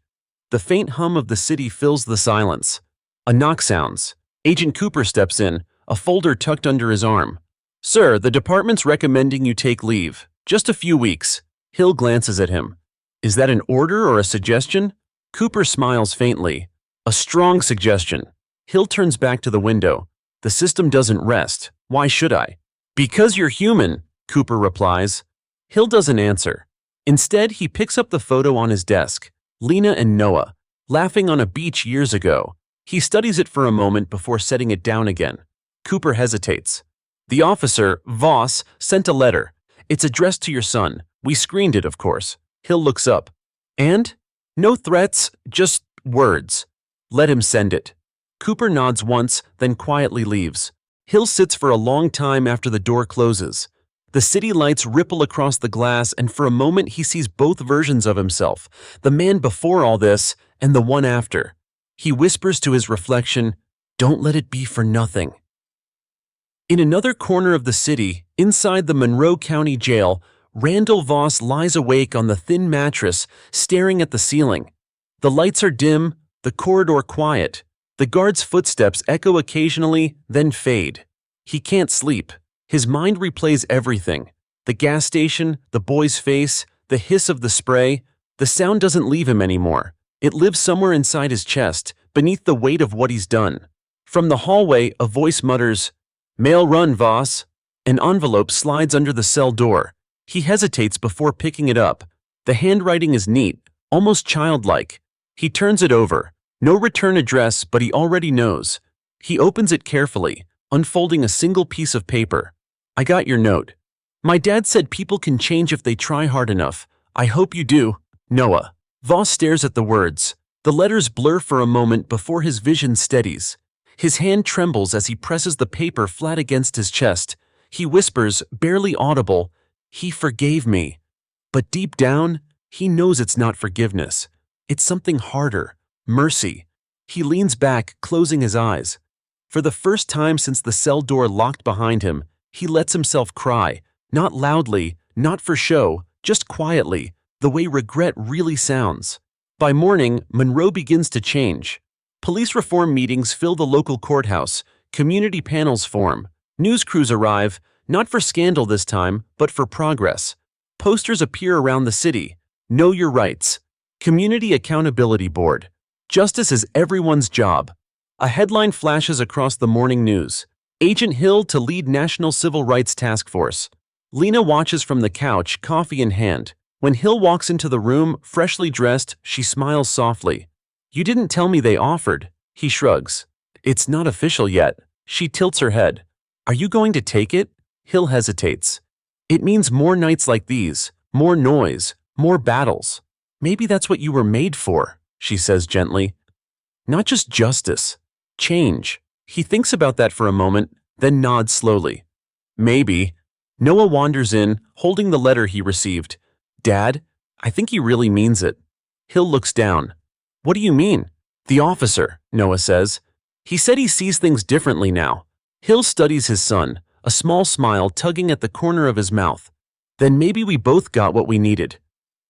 The faint hum of the city fills the silence. A knock sounds. Agent Cooper steps in, a folder tucked under his arm. Sir, the department's recommending you take leave. Just a few weeks. Hill glances at him. Is that an order or a suggestion? Cooper smiles faintly. A strong suggestion. Hill turns back to the window. The system doesn't rest. Why should I? Because you're human, Cooper replies. Hill doesn't answer. Instead, he picks up the photo on his desk. Lena and Noah, laughing on a beach years ago. He studies it for a moment before setting it down again. Cooper hesitates. The officer, Voss, sent a letter. It's addressed to your son. We screened it, of course. Hill looks up. And? No threats, just words. Let him send it. Cooper nods once, then quietly leaves. Hill sits for a long time after the door closes. The city lights ripple across the glass, and for a moment he sees both versions of himself, the man before all this and the one after. He whispers to his reflection, "Don't let it be for nothing." In another corner of the city, inside the Monroe County Jail, Randall Voss lies awake on the thin mattress, staring at the ceiling. The lights are dim, the corridor quiet. The guard's footsteps echo occasionally, then fade. He can't sleep. His mind replays everything. The gas station, the boy's face, the hiss of the spray. The sound doesn't leave him anymore. It lives somewhere inside his chest, beneath the weight of what he's done. From the hallway, a voice mutters, "Mail run, Voss." An envelope slides under the cell door. He hesitates before picking it up. The handwriting is neat, almost childlike. He turns it over. No return address, but he already knows. He opens it carefully, unfolding a single piece of paper. I got your note. My dad said people can change if they try hard enough. I hope you do. Noah. Voss stares at the words. The letters blur for a moment before his vision steadies. His hand trembles as he presses the paper flat against his chest. He whispers, barely audible, He forgave me. But deep down, he knows it's not forgiveness. It's something harder, mercy. He leans back, closing his eyes. For the first time since the cell door locked behind him, he lets himself cry, not loudly, not for show, just quietly, the way regret really sounds. By morning, Monroe begins to change. Police reform meetings fill the local courthouse, community panels form, news crews arrive, not for scandal this time, but for progress. Posters appear around the city. Know your rights. Community Accountability Board. Justice is everyone's job. A headline flashes across the morning news. Agent Hill to lead National Civil Rights Task Force. Lena watches from the couch, coffee in hand. When Hill walks into the room, freshly dressed, she smiles softly. You didn't tell me they offered. He shrugs. It's not official yet. She tilts her head. Are you going to take it? Hill hesitates. It means more nights like these, more noise, more battles. Maybe that's what you were made for, she says gently. Not just justice, change. He thinks about that for a moment, then nods slowly. Maybe. Noah wanders in, holding the letter he received. Dad, I think he really means it. Hill looks down. What do you mean? The officer, Noah says. He said he sees things differently now. Hill studies his son, a small smile tugging at the corner of his mouth. Then maybe we both got what we needed.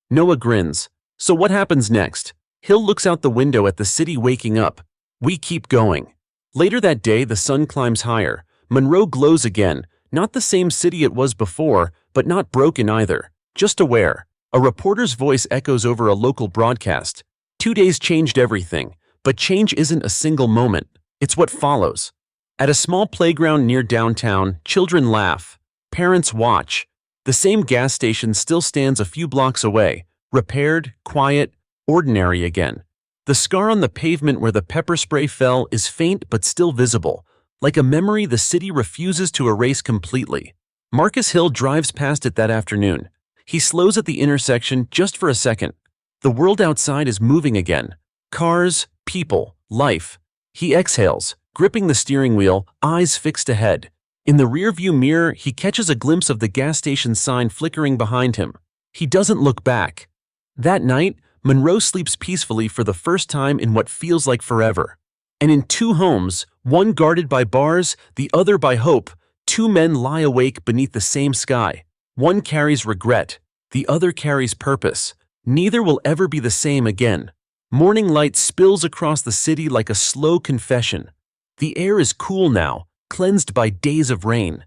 Noah grins. So what happens next? Hill looks out the window at the city waking up. We keep going. Later that day, the sun climbs higher. Monroe glows again. Not the same city it was before, but not broken either. Just aware. A reporter's voice echoes over a local broadcast. 2 days changed everything, but change isn't a single moment. It's what follows. At a small playground near downtown, children laugh. Parents watch. The same gas station still stands a few blocks away, repaired, quiet, ordinary again. The scar on the pavement where the pepper spray fell is faint but still visible, like a memory the city refuses to erase completely. Marcus Hill drives past it that afternoon. He slows at the intersection just for a second. The world outside is moving again. Cars, people, life. He exhales, gripping the steering wheel, eyes fixed ahead. In the rearview mirror, he catches a glimpse of the gas station sign flickering behind him. He doesn't look back. That night, Monroe sleeps peacefully for the first time in what feels like forever. And in 2 homes, one guarded by bars, the other by hope, 2 men lie awake beneath the same sky. One carries regret, the other carries purpose. Neither will ever be the same again. Morning light spills across the city like a slow confession. The air is cool now, cleansed by days of rain.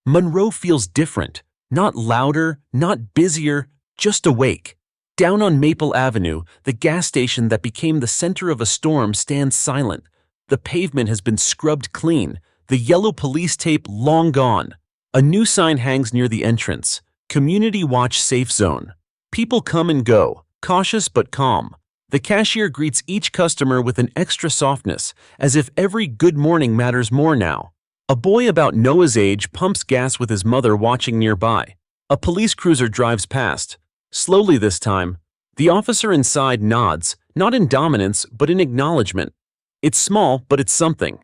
Monroe feels different, not louder, not busier, just awake. Down on Maple Avenue, the gas station that became the center of a storm stands silent. The pavement has been scrubbed clean, the yellow police tape long gone. A new sign hangs near the entrance, Community Watch Safe Zone. People come and go, cautious but calm. The cashier greets each customer with an extra softness, as if every good morning matters more now. A boy about Noah's age pumps gas with his mother watching nearby. A police cruiser drives past. Slowly this time. The officer inside nods, not in dominance, but in acknowledgement. It's small, but it's something.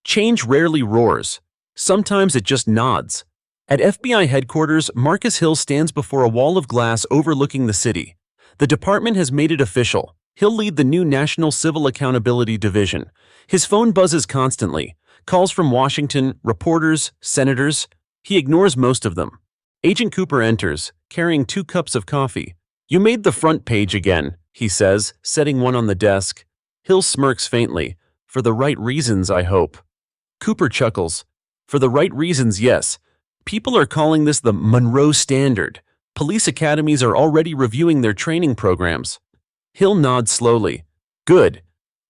Change rarely roars. Sometimes it just nods. At FBI headquarters, Marcus Hill stands before a wall of glass overlooking the city. The department has made it official. He'll lead the new National Civil Accountability Division. His phone buzzes constantly. Calls from Washington, reporters, senators. He ignores most of them. Agent Cooper enters, carrying 2 cups of coffee. You made the front page again, he says, setting one on the desk. Hill smirks faintly. For the right reasons, I hope. Cooper chuckles. For the right reasons, yes. People are calling this the Monroe Standard. Police academies are already reviewing their training programs. Hill nods slowly. Good.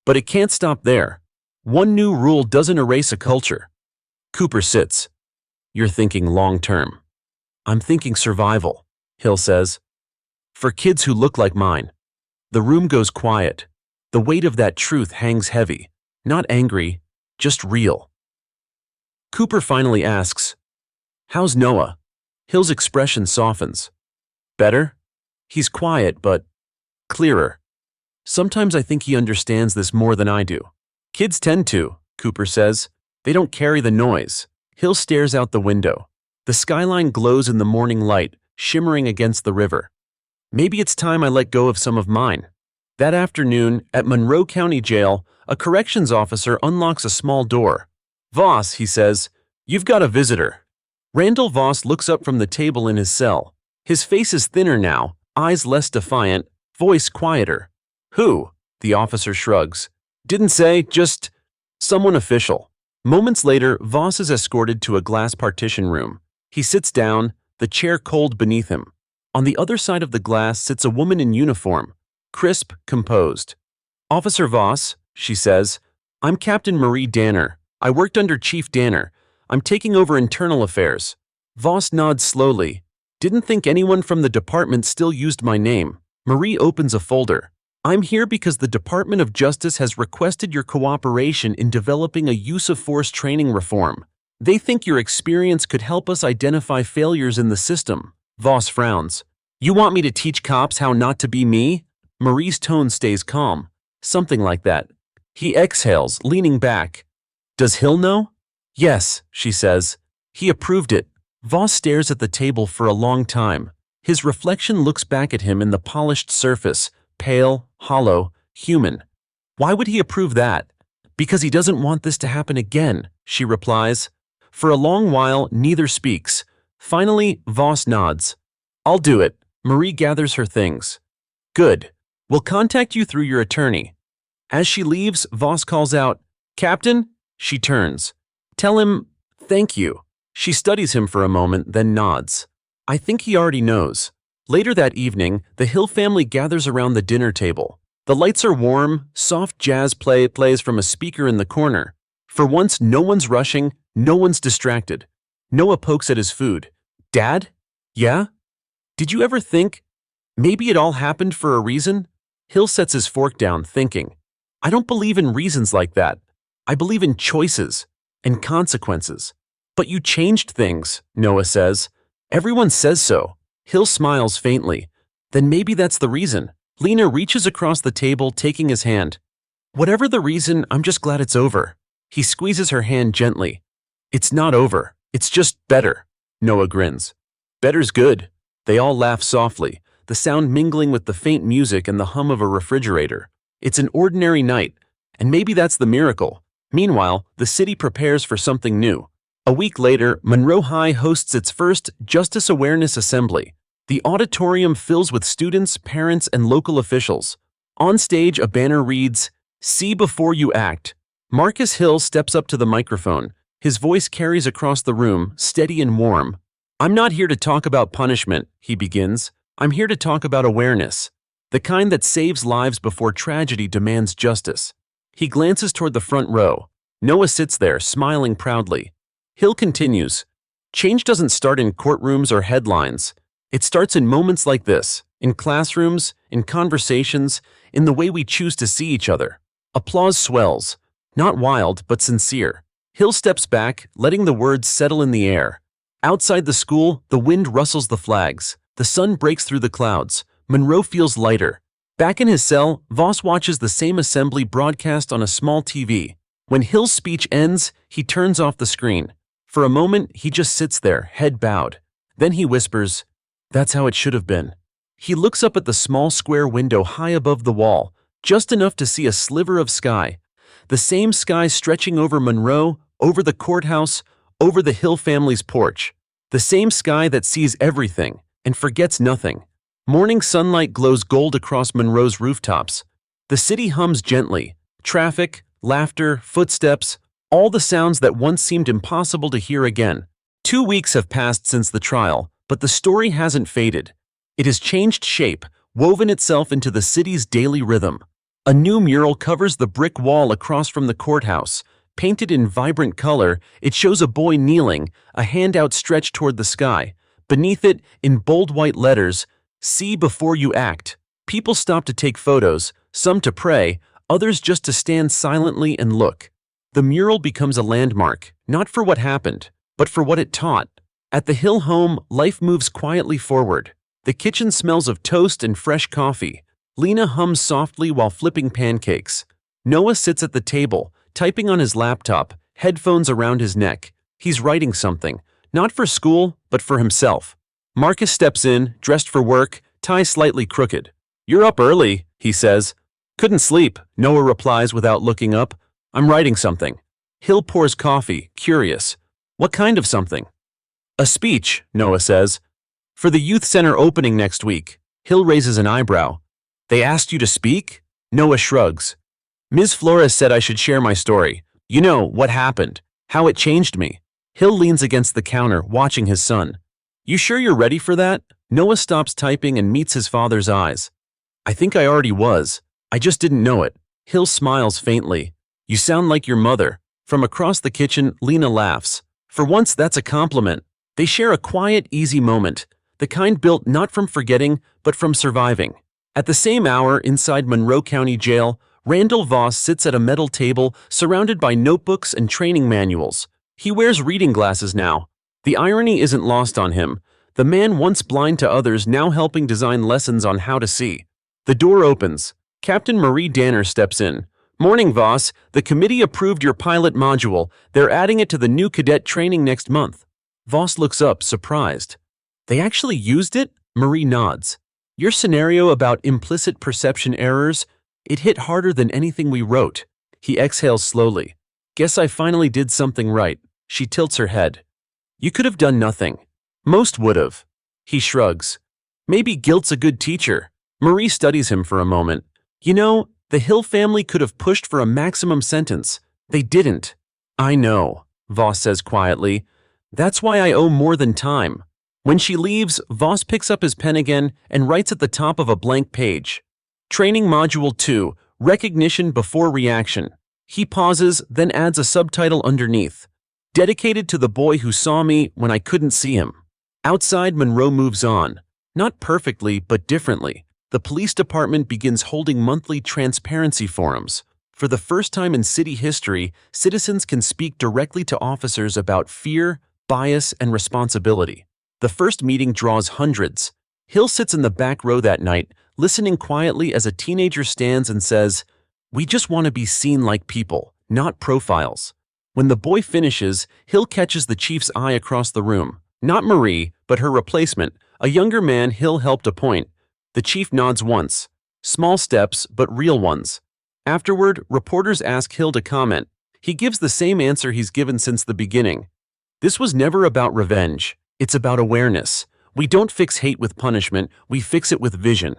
But it can't stop there. One new rule doesn't erase a culture. Cooper sits. You're thinking long-term. I'm thinking survival, Hill says. For kids who look like mine. The room goes quiet. The weight of that truth hangs heavy. Not angry, just real. Cooper finally asks, How's Noah? Hill's expression softens. Better? He's quiet, but clearer. Sometimes I think he understands this more than I do. Kids tend to, Cooper says. They don't carry the noise. Hill stares out the window. The skyline glows in the morning light, shimmering against the river. Maybe it's time I let go of some of mine. That afternoon, at Monroe County Jail, a corrections officer unlocks a small door. "Voss," he says, "you've got a visitor." Randall Voss looks up from the table in his cell. His face is thinner now, eyes less defiant, voice quieter. "Who?" The officer shrugs. "Didn't say, just someone official." Moments later, Voss is escorted to a glass partition room. He sits down, the chair cold beneath him. On the other side of the glass sits a woman in uniform, crisp, composed. "Officer Voss," she says, "I'm Captain Marie Danner. I worked under Chief Danner. I'm taking over internal affairs." Voss nods slowly. "Didn't think anyone from the department still used my name." Marie opens a folder. "I'm here because the Department of Justice has requested your cooperation in developing a use of force training reform. They think your experience could help us identify failures in the system." Voss frowns. "You want me to teach cops how not to be me?" Marie's tone stays calm. "Something like that." He exhales, leaning back. "Does Hill know?" "Yes," she says. "He approved it." Voss stares at the table for a long time. His reflection looks back at him in the polished surface, pale, hollow, human. "Why would he approve that?" "Because he doesn't want this to happen again," she replies. For a long while, neither speaks. Finally, Voss nods. "I'll do it." Marie gathers her things. "Good. We'll contact you through your attorney." As she leaves, Voss calls out, "Captain?" She turns. "Tell him, thank you." She studies him for a moment, then nods. I think he already knows. Later that evening, the Hill family gathers around the dinner table. The lights are warm, soft jazz plays from a speaker in the corner. For once, no one's rushing, no one's distracted. Noah pokes at his food. "Dad? Yeah? Did you ever think maybe it all happened for a reason?" Hill sets his fork down, thinking. "I don't believe in reasons like that. I believe in choices and consequences." "But you changed things," Noah says. "Everyone says so." Hill smiles faintly. "Then maybe that's the reason." Lena reaches across the table, taking his hand. "Whatever the reason, I'm just glad it's over." He squeezes her hand gently. "It's not over. It's just better." Noah grins. "Better's good." They all laugh softly, the sound mingling with the faint music and the hum of a refrigerator. It's an ordinary night, and maybe that's the miracle. Meanwhile, the city prepares for something new. A week later, Monroe High hosts its first Justice Awareness Assembly. The auditorium fills with students, parents, and local officials. On stage, a banner reads, "See before you act." Marcus Hill steps up to the microphone. His voice carries across the room, steady and warm. "I'm not here to talk about punishment," he begins. "I'm here to talk about awareness. The kind that saves lives before tragedy demands justice." He glances toward the front row. Noah sits there, smiling proudly. Hill continues, "Change doesn't start in courtrooms or headlines. It starts in moments like this, in classrooms, in conversations, in the way we choose to see each other." Applause swells, not wild, but sincere. Hill steps back, letting the words settle in the air. Outside the school, the wind rustles the flags. The sun breaks through the clouds. Monroe feels lighter. Back in his cell, Voss watches the same assembly broadcast on a small TV. When Hill's speech ends, he turns off the screen. For a moment, he just sits there, head bowed. Then he whispers, "That's how it should have been." He looks up at the small square window high above the wall, just enough to see a sliver of sky. The same sky stretching over Monroe, over the courthouse, over the Hill family's porch. The same sky that sees everything and forgets nothing. Morning sunlight glows gold across Monroe's rooftops. The city hums gently. Traffic, laughter, footsteps, all the sounds that once seemed impossible to hear again. 2 weeks have passed since the trial, but the story hasn't faded. It has changed shape, woven itself into the city's daily rhythm. A new mural covers the brick wall across from the courthouse. Painted in vibrant color, it shows a boy kneeling, a hand outstretched toward the sky. Beneath it, in bold white letters, "See before you act." People stop to take photos, some to pray, others just to stand silently and look. The mural becomes a landmark, not for what happened, but for what it taught. At the Hill home, life moves quietly forward. The kitchen smells of toast and fresh coffee. Lena hums softly while flipping pancakes. Noah sits at the table, typing on his laptop, headphones around his neck. He's writing something, not for school, but for himself. Marcus steps in, dressed for work, tie slightly crooked. "You're up early," he says. "Couldn't sleep," Noah replies without looking up. "I'm writing something." Hill pours coffee, curious. "What kind of something?" "A speech," Noah says. "For the youth center opening next week." Hill raises an eyebrow. "They asked you to speak?" Noah shrugs. "Ms. Flores said I should share my story. You know, what happened. How it changed me." Hill leans against the counter, watching his son. "You sure you're ready for that?" Noah stops typing and meets his father's eyes. "I think I already was. I just didn't know it." Hill smiles faintly. "You sound like your mother." From across the kitchen, Lena laughs. For once, that's a compliment. They share a quiet, easy moment, the kind built not from forgetting, but from surviving. At the same hour, inside Monroe County Jail, Randall Voss sits at a metal table surrounded by notebooks and training manuals. He wears reading glasses now. The irony isn't lost on him. The man once blind to others now helping design lessons on how to see. The door opens. Captain Marie Danner steps in. "Morning, Voss. The committee approved your pilot module. They're adding it to the new cadet training next month." Voss looks up, surprised. "They actually used it?" Marie nods. "Your scenario about implicit perception errors? It hit harder than anything we wrote." He exhales slowly. "Guess I finally did something right." She tilts her head. "You could have done nothing. Most would have." He shrugs. "Maybe guilt's a good teacher." Marie studies him for a moment. "You know, the Hill family could have pushed for a maximum sentence. They didn't." "I know," Voss says quietly. "That's why I owe more than time." When she leaves, Voss picks up his pen again and writes at the top of a blank page. Training Module 2, Recognition Before Reaction. He pauses, then adds a subtitle underneath. Dedicated to the boy who saw me when I couldn't see him. Outside, Monroe moves on. Not perfectly, but differently. The police department begins holding monthly transparency forums. For the first time in city history, citizens can speak directly to officers about fear, bias, and responsibility. The first meeting draws hundreds. Hill sits in the back row that night, listening quietly as a teenager stands and says, "We just want to be seen like people, not profiles." When the boy finishes, Hill catches the chief's eye across the room. Not Marie, but her replacement, a younger man Hill helped appoint. The chief nods once. Small steps, but real ones. Afterward, reporters ask Hill to comment. He gives the same answer he's given since the beginning. "This was never about revenge. It's about awareness. We don't fix hate with punishment, we fix it with vision."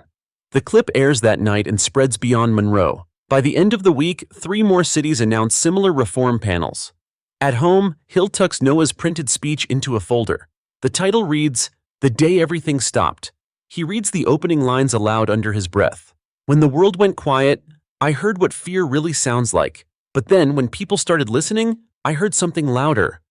The clip airs that night and spreads beyond Monroe. By the end of the week, 3 more cities announce similar reform panels. At home, Hill tucks Noah's printed speech into a folder. The title reads, "The Day Everything Stopped." He reads the opening lines aloud under his breath. "When the world went quiet, I heard what fear really sounds like. But then, when people started listening, I heard something louder.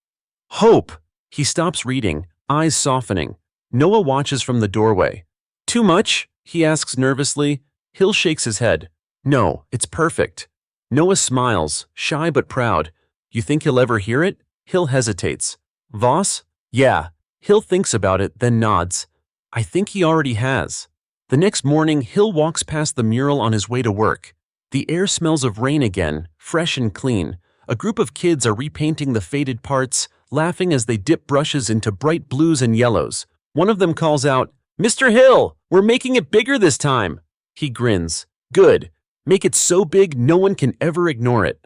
Hope." He stops reading, eyes softening. Noah watches from the doorway. "Too much?" he asks nervously. Hill shakes his head. "No, it's perfect." Noah smiles, shy but proud. "You think he'll ever hear it?" Hill hesitates. "Voss?" "Yeah." Hill thinks about it, then nods. "I think he already has." The next morning, Hill walks past the mural on his way to work. The air smells of rain again, fresh and clean. A group of kids are repainting the faded parts, laughing as they dip brushes into bright blues and yellows. One of them calls out, "Mr. Hill, we're making it bigger this time." He grins. "Good. Make it so big no one can ever ignore it."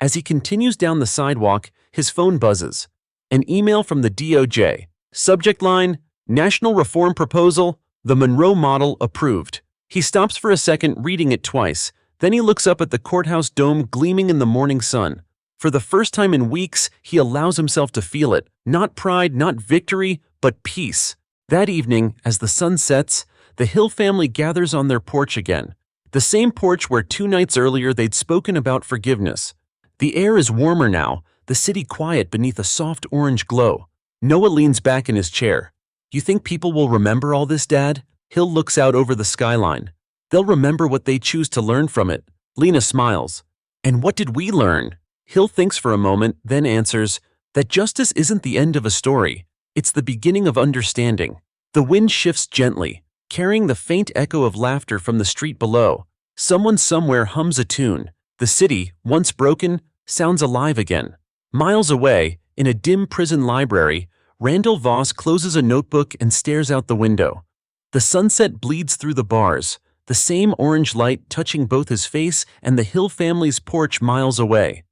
As he continues down the sidewalk, his phone buzzes. An email from the DOJ. Subject line, "National Reform Proposal, the Monroe Model approved." He stops for a second, reading it twice. Then he looks up at the courthouse dome gleaming in the morning sun. For the first time in weeks, he allows himself to feel it. Not pride, not victory, but peace. That evening, as the sun sets, the Hill family gathers on their porch again. The same porch where 2 nights earlier they'd spoken about forgiveness. The air is warmer now, the city quiet beneath a soft orange glow. Noah leans back in his chair. "You think people will remember all this, Dad?" Hill looks out over the skyline. "They'll remember what they choose to learn from it." Lena smiles. "And what did we learn?" Hill thinks for a moment, then answers, "That justice isn't the end of a story. It's the beginning of understanding." The wind shifts gently, carrying the faint echo of laughter from the street below. Someone somewhere hums a tune. The city, once broken, sounds alive again. Miles away, in a dim prison library, Randall Voss closes a notebook and stares out the window. The sunset bleeds through the bars, the same orange light touching both his face and the Hill family's porch miles away.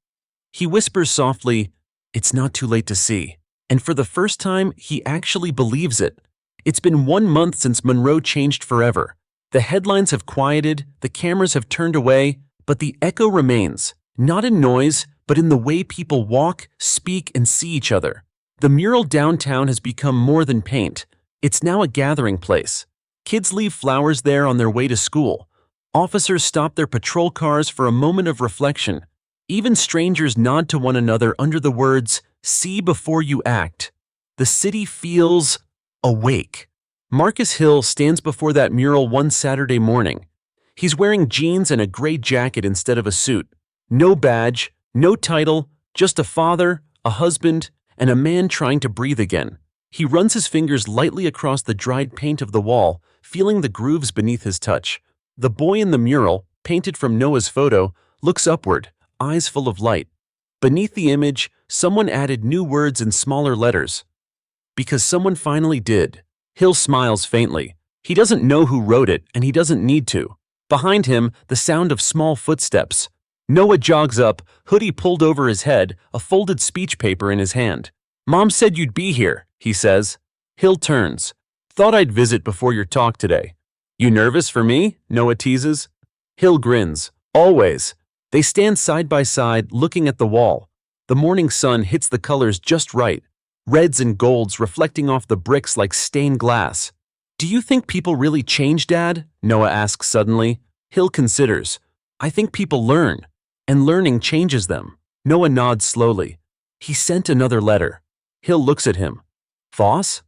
He whispers softly, "It's not too late to see." And for the first time, he actually believes it. It's been 1 month since Monroe changed forever. The headlines have quieted, the cameras have turned away, but the echo remains, not in noise, but in the way people walk, speak, and see each other. The mural downtown has become more than paint. It's now a gathering place. Kids leave flowers there on their way to school. Officers stop their patrol cars for a moment of reflection. Even strangers nod to one another under the words, "See before you act." The city feels awake. Marcus Hill stands before that mural one Saturday morning. He's wearing jeans and a gray jacket instead of a suit. No badge, no title, just a father, a husband, and a man trying to breathe again. He runs his fingers lightly across the dried paint of the wall, feeling the grooves beneath his touch. The boy in the mural, painted from Noah's photo, looks upward, eyes full of light. Beneath the image, someone added new words in smaller letters. Because someone finally did. Hill smiles faintly. He doesn't know who wrote it, and he doesn't need to. Behind him, the sound of small footsteps. Noah jogs up, hoodie pulled over his head, a folded speech paper in his hand. "Mom said you'd be here," he says. Hill turns. "Thought I'd visit before your talk today." "You nervous for me?" Noah teases. Hill grins. "Always." They stand side by side, looking at the wall. The morning sun hits the colors just right, reds and golds reflecting off the bricks like stained glass. "Do you think people really change, Dad?" Noah asks suddenly. Hill considers. "I think people learn, and learning changes them." Noah nods slowly. "He sent another letter." Hill looks at him. "Voss?"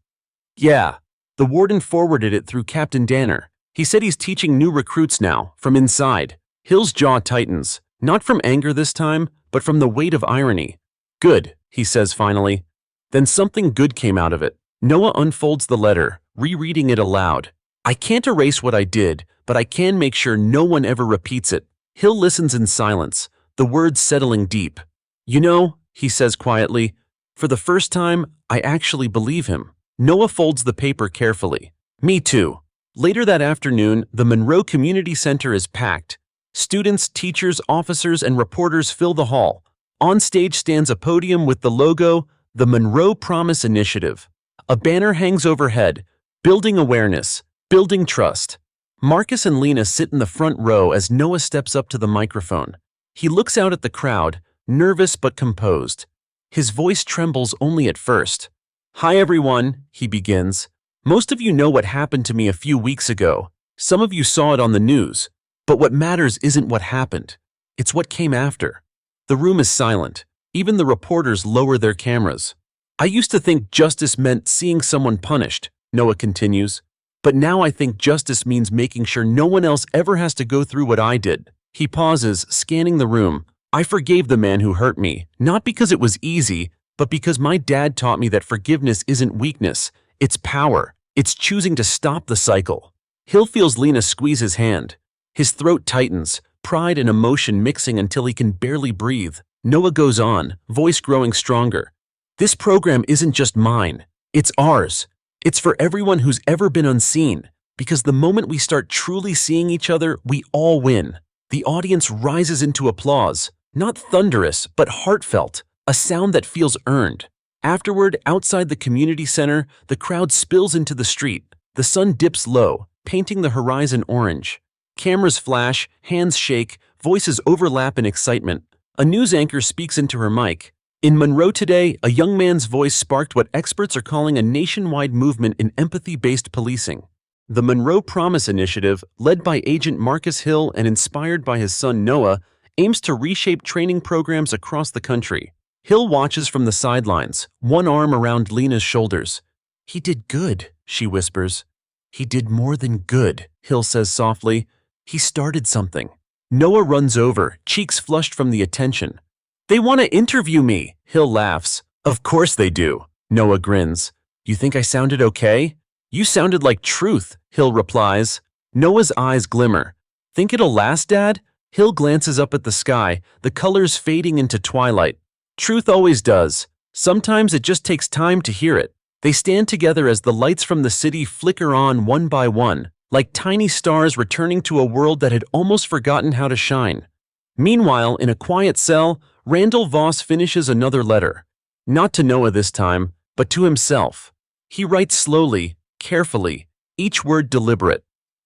"Yeah. The warden forwarded it through Captain Danner. He said he's teaching new recruits now, from inside." Hill's jaw tightens, not from anger this time, but from the weight of irony. "Good," he says finally. Then something good came out of it. Noah unfolds the letter, rereading it aloud. "I can't erase what I did, but I can make sure no one ever repeats it." Hill listens in silence, the words settling deep. "You know," he says quietly, "for the first time, I actually believe him." Noah folds the paper carefully. "Me too." Later that afternoon, the Monroe Community Center is packed. Students, teachers, officers, and reporters fill the hall. On stage stands a podium with the logo, the Monroe Promise Initiative. A banner hangs overhead, building awareness, building trust. Marcus and Lena sit in the front row as Noah steps up to the microphone. He looks out at the crowd, nervous but composed. His voice trembles only at first. "Hi everyone," he begins. "Most of you know what happened to me a few weeks ago. Some of you saw it on the news. But what matters isn't what happened. It's what came after." The room is silent. Even the reporters lower their cameras. "I used to think justice meant seeing someone punished," Noah continues. "But now I think justice means making sure no one else ever has to go through what I did." He pauses, scanning the room. "I forgave the man who hurt me, not because it was easy, but because my dad taught me that forgiveness isn't weakness, it's power. It's choosing to stop the cycle." Hill feels Lena squeeze his hand. His throat tightens, pride and emotion mixing until he can barely breathe. Noah goes on, voice growing stronger. "This program isn't just mine. It's ours. It's for everyone who's ever been unseen. Because the moment we start truly seeing each other, we all win." The audience rises into applause, not thunderous, but heartfelt, a sound that feels earned. Afterward, outside the community center, the crowd spills into the street. The sun dips low, painting the horizon orange. Cameras flash, hands shake, voices overlap in excitement. A news anchor speaks into her mic. In Monroe today, a young man's voice sparked what experts are calling a nationwide movement in empathy-based policing. The Monroe Promise Initiative, led by Agent Marcus Hill and inspired by his son Noah, aims to reshape training programs across the country. Hill watches from the sidelines, one arm around Lena's shoulders. "He did good," she whispers. "He did more than good," Hill says softly. "He started something." Noah runs over, cheeks flushed from the attention. "They want to interview me," Hill laughs. "Of course they do," Noah grins. "You think I sounded okay?" "You sounded like truth," Hill replies. Noah's eyes glimmer. "Think it'll last, Dad?" Hill glances up at the sky, the colors fading into twilight. "Truth always does. Sometimes it just takes time to hear it." They stand together as the lights from the city flicker on one by one, like tiny stars returning to a world that had almost forgotten how to shine. Meanwhile, in a quiet cell, Randall Voss finishes another letter. Not to Noah this time, but to himself. He writes slowly, carefully, each word deliberate.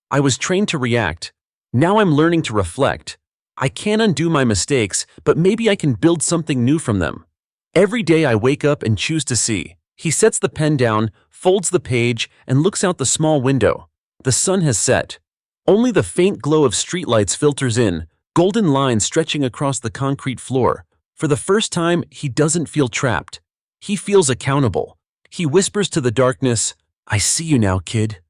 I was trained to react. Now I'm learning to reflect. I can't undo my mistakes, but maybe I can build something new from them. Every day I wake up and choose to see. He sets the pen down, folds the page, and looks out the small window. The sun has set. Only the faint glow of streetlights filters in, golden lines stretching across the concrete floor. For the first time, he doesn't feel trapped. He feels accountable. He whispers to the darkness, "I see you now, kid.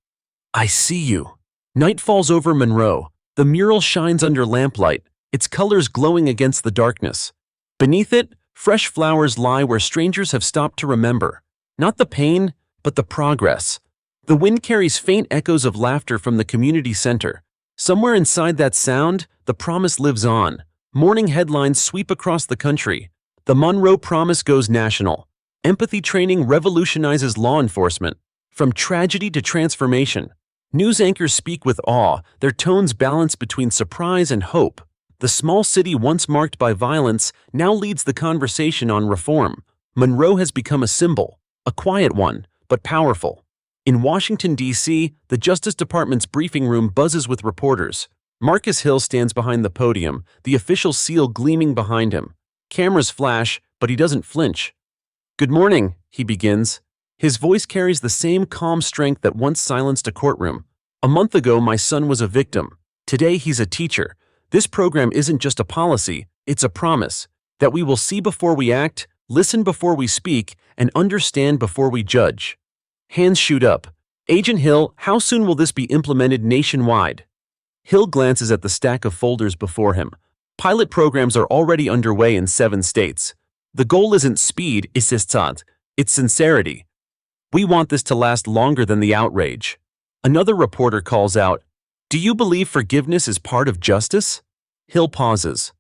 I see you." Night falls over Monroe. The mural shines under lamplight, its colors glowing against the darkness. Beneath it, fresh flowers lie where strangers have stopped to remember. Not the pain, but the progress. The wind carries faint echoes of laughter from the community center. Somewhere inside that sound, the promise lives on. Morning headlines sweep across the country. The Monroe Promise goes national. Empathy training revolutionizes law enforcement. From tragedy to transformation. News anchors speak with awe, their tones balance between surprise and hope. The small city once marked by violence now leads the conversation on reform. Monroe has become a symbol, a quiet one, but powerful. In Washington, D.C., the Justice Department's briefing room buzzes with reporters. Marcus Hill stands behind the podium, the official seal gleaming behind him. Cameras flash, but he doesn't flinch. "Good morning," he begins. His voice carries the same calm strength that once silenced a courtroom. "A month ago, my son was a victim. Today, he's a teacher. This program isn't just a policy, it's a promise. That we will see before we act, listen before we speak, and understand before we judge." Hands shoot up. "Agent Hill, how soon will this be implemented nationwide?" Hill glances at the stack of folders before him. Pilot programs are already underway in 7 states. The goal isn't speed, it's sincerity. "We want this to last longer than the outrage." Another reporter calls out, "Do you believe forgiveness is part of justice?" Hill pauses.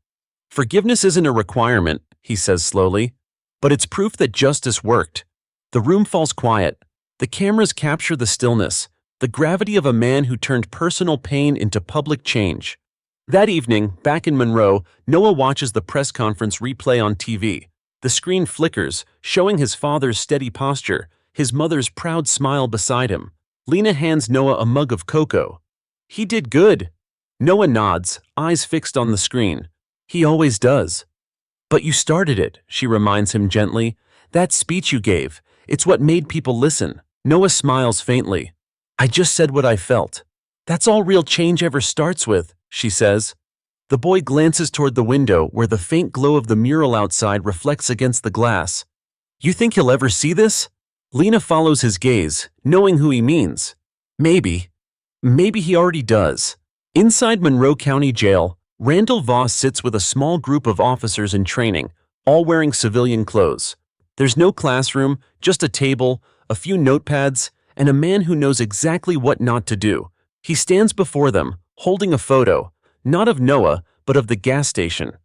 "Forgiveness isn't a requirement," he says slowly, "but it's proof that justice worked." The room falls quiet. The cameras capture the stillness, the gravity of a man who turned personal pain into public change. That evening, back in Monroe, Noah watches the press conference replay on TV. The screen flickers, showing his father's steady posture, his mother's proud smile beside him. Lena hands Noah a mug of cocoa. "He did good." Noah nods, eyes fixed on the screen. "He always does." "But you started it," she reminds him gently. "That speech you gave, it's what made people listen." Noah smiles faintly. "I just said what I felt." "That's all real change ever starts with," she says. The boy glances toward the window where the faint glow of the mural outside reflects against the glass. "You think he'll ever see this?" Lena follows his gaze, knowing who he means. Maybe. Maybe he already does. Inside Monroe County Jail, Randall Voss sits with a small group of officers in training, all wearing civilian clothes. There's no classroom, just a table, a few notepads, and a man who knows exactly what not to do. He stands before them, holding a photo, not of Noah, but of the gas station.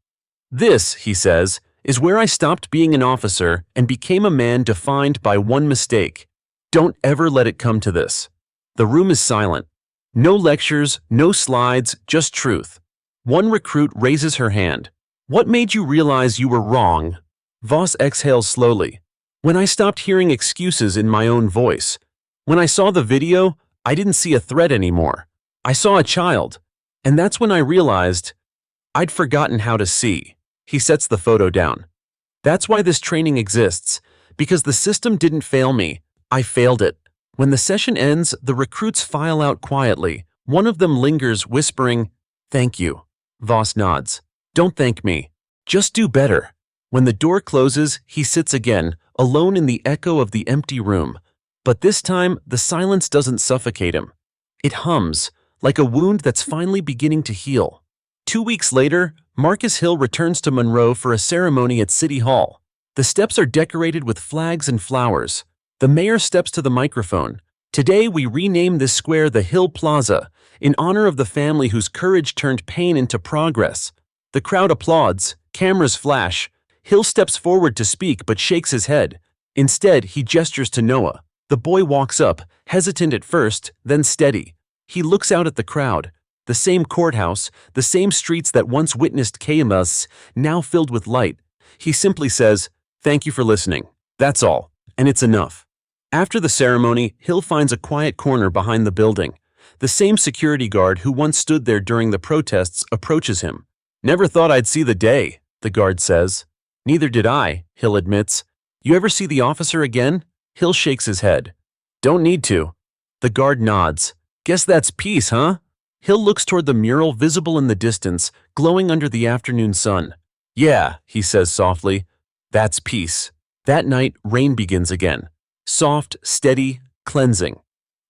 "This," he says, "is where I stopped being an officer and became a man defined by one mistake. Don't ever let it come to this." The room is silent. No lectures, no slides, just truth. One recruit raises her hand. "What made you realize you were wrong?" Voss exhales slowly. "When I stopped hearing excuses in my own voice. When I saw the video, I didn't see a threat anymore. I saw a child. And that's when I realized I'd forgotten how to see." He sets the photo down. "That's why this training exists, because the system didn't fail me, I failed it." When the session ends, the recruits file out quietly. One of them lingers, whispering, "Thank you." Voss nods. "Don't thank me. Just do better." When the door closes, he sits again, alone in the echo of the empty room. But this time, the silence doesn't suffocate him. It hums, like a wound that's finally beginning to heal. 2 weeks later, Marcus Hill returns to Monroe for a ceremony at City Hall. The steps are decorated with flags and flowers. The mayor steps to the microphone. "Today we rename this square the Hill Plaza, in honor of the family whose courage turned pain into progress." The crowd applauds, cameras flash. Hill steps forward to speak but shakes his head. Instead, he gestures to Noah. The boy walks up, hesitant at first, then steady. He looks out at the crowd. The same courthouse, the same streets that once witnessed chaos, now filled with light. He simply says, "Thank you for listening. That's all. And it's enough." After the ceremony, Hill finds a quiet corner behind the building. The same security guard who once stood there during the protests approaches him. "Never thought I'd see the day," the guard says. "Neither did I," Hill admits. "You ever see the officer again?" Hill shakes his head. "Don't need to." The guard nods. "Guess that's peace, huh?" Hill looks toward the mural visible in the distance, glowing under the afternoon sun. "Yeah," he says softly. "That's peace." That night, rain begins again. Soft, steady, cleansing.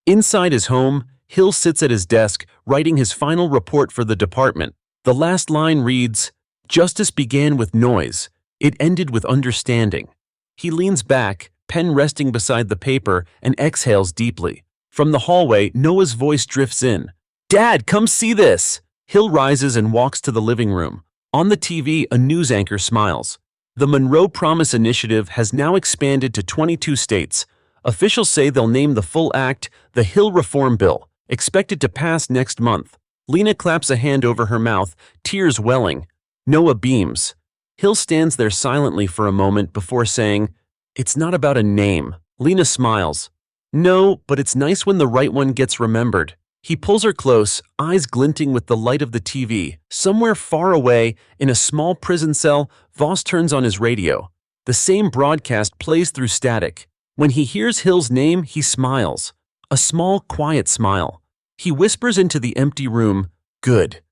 Inside his home, Hill sits at his desk, writing his final report for the department. The last line reads, "Justice began with noise. It ended with understanding." He leans back, pen resting beside the paper, and exhales deeply. From the hallway, Noah's voice drifts in. "Dad, come see this!" Hill rises and walks to the living room. On the TV, a news anchor smiles. The Monroe Promise Initiative has now expanded to 22 states. Officials say they'll name the full act the Hill Reform Bill, expected to pass next month. Lena claps a hand over her mouth, tears welling. Noah beams. Hill stands there silently for a moment before saying, "It's not about a name." Lena smiles. "No, but it's nice when the right one gets remembered." He pulls her close, eyes glinting with the light of the TV. Somewhere far away, in a small prison cell, Voss turns on his radio. The same broadcast plays through static. When he hears Hill's name, he smiles. A small, quiet smile. He whispers into the empty room, "Good.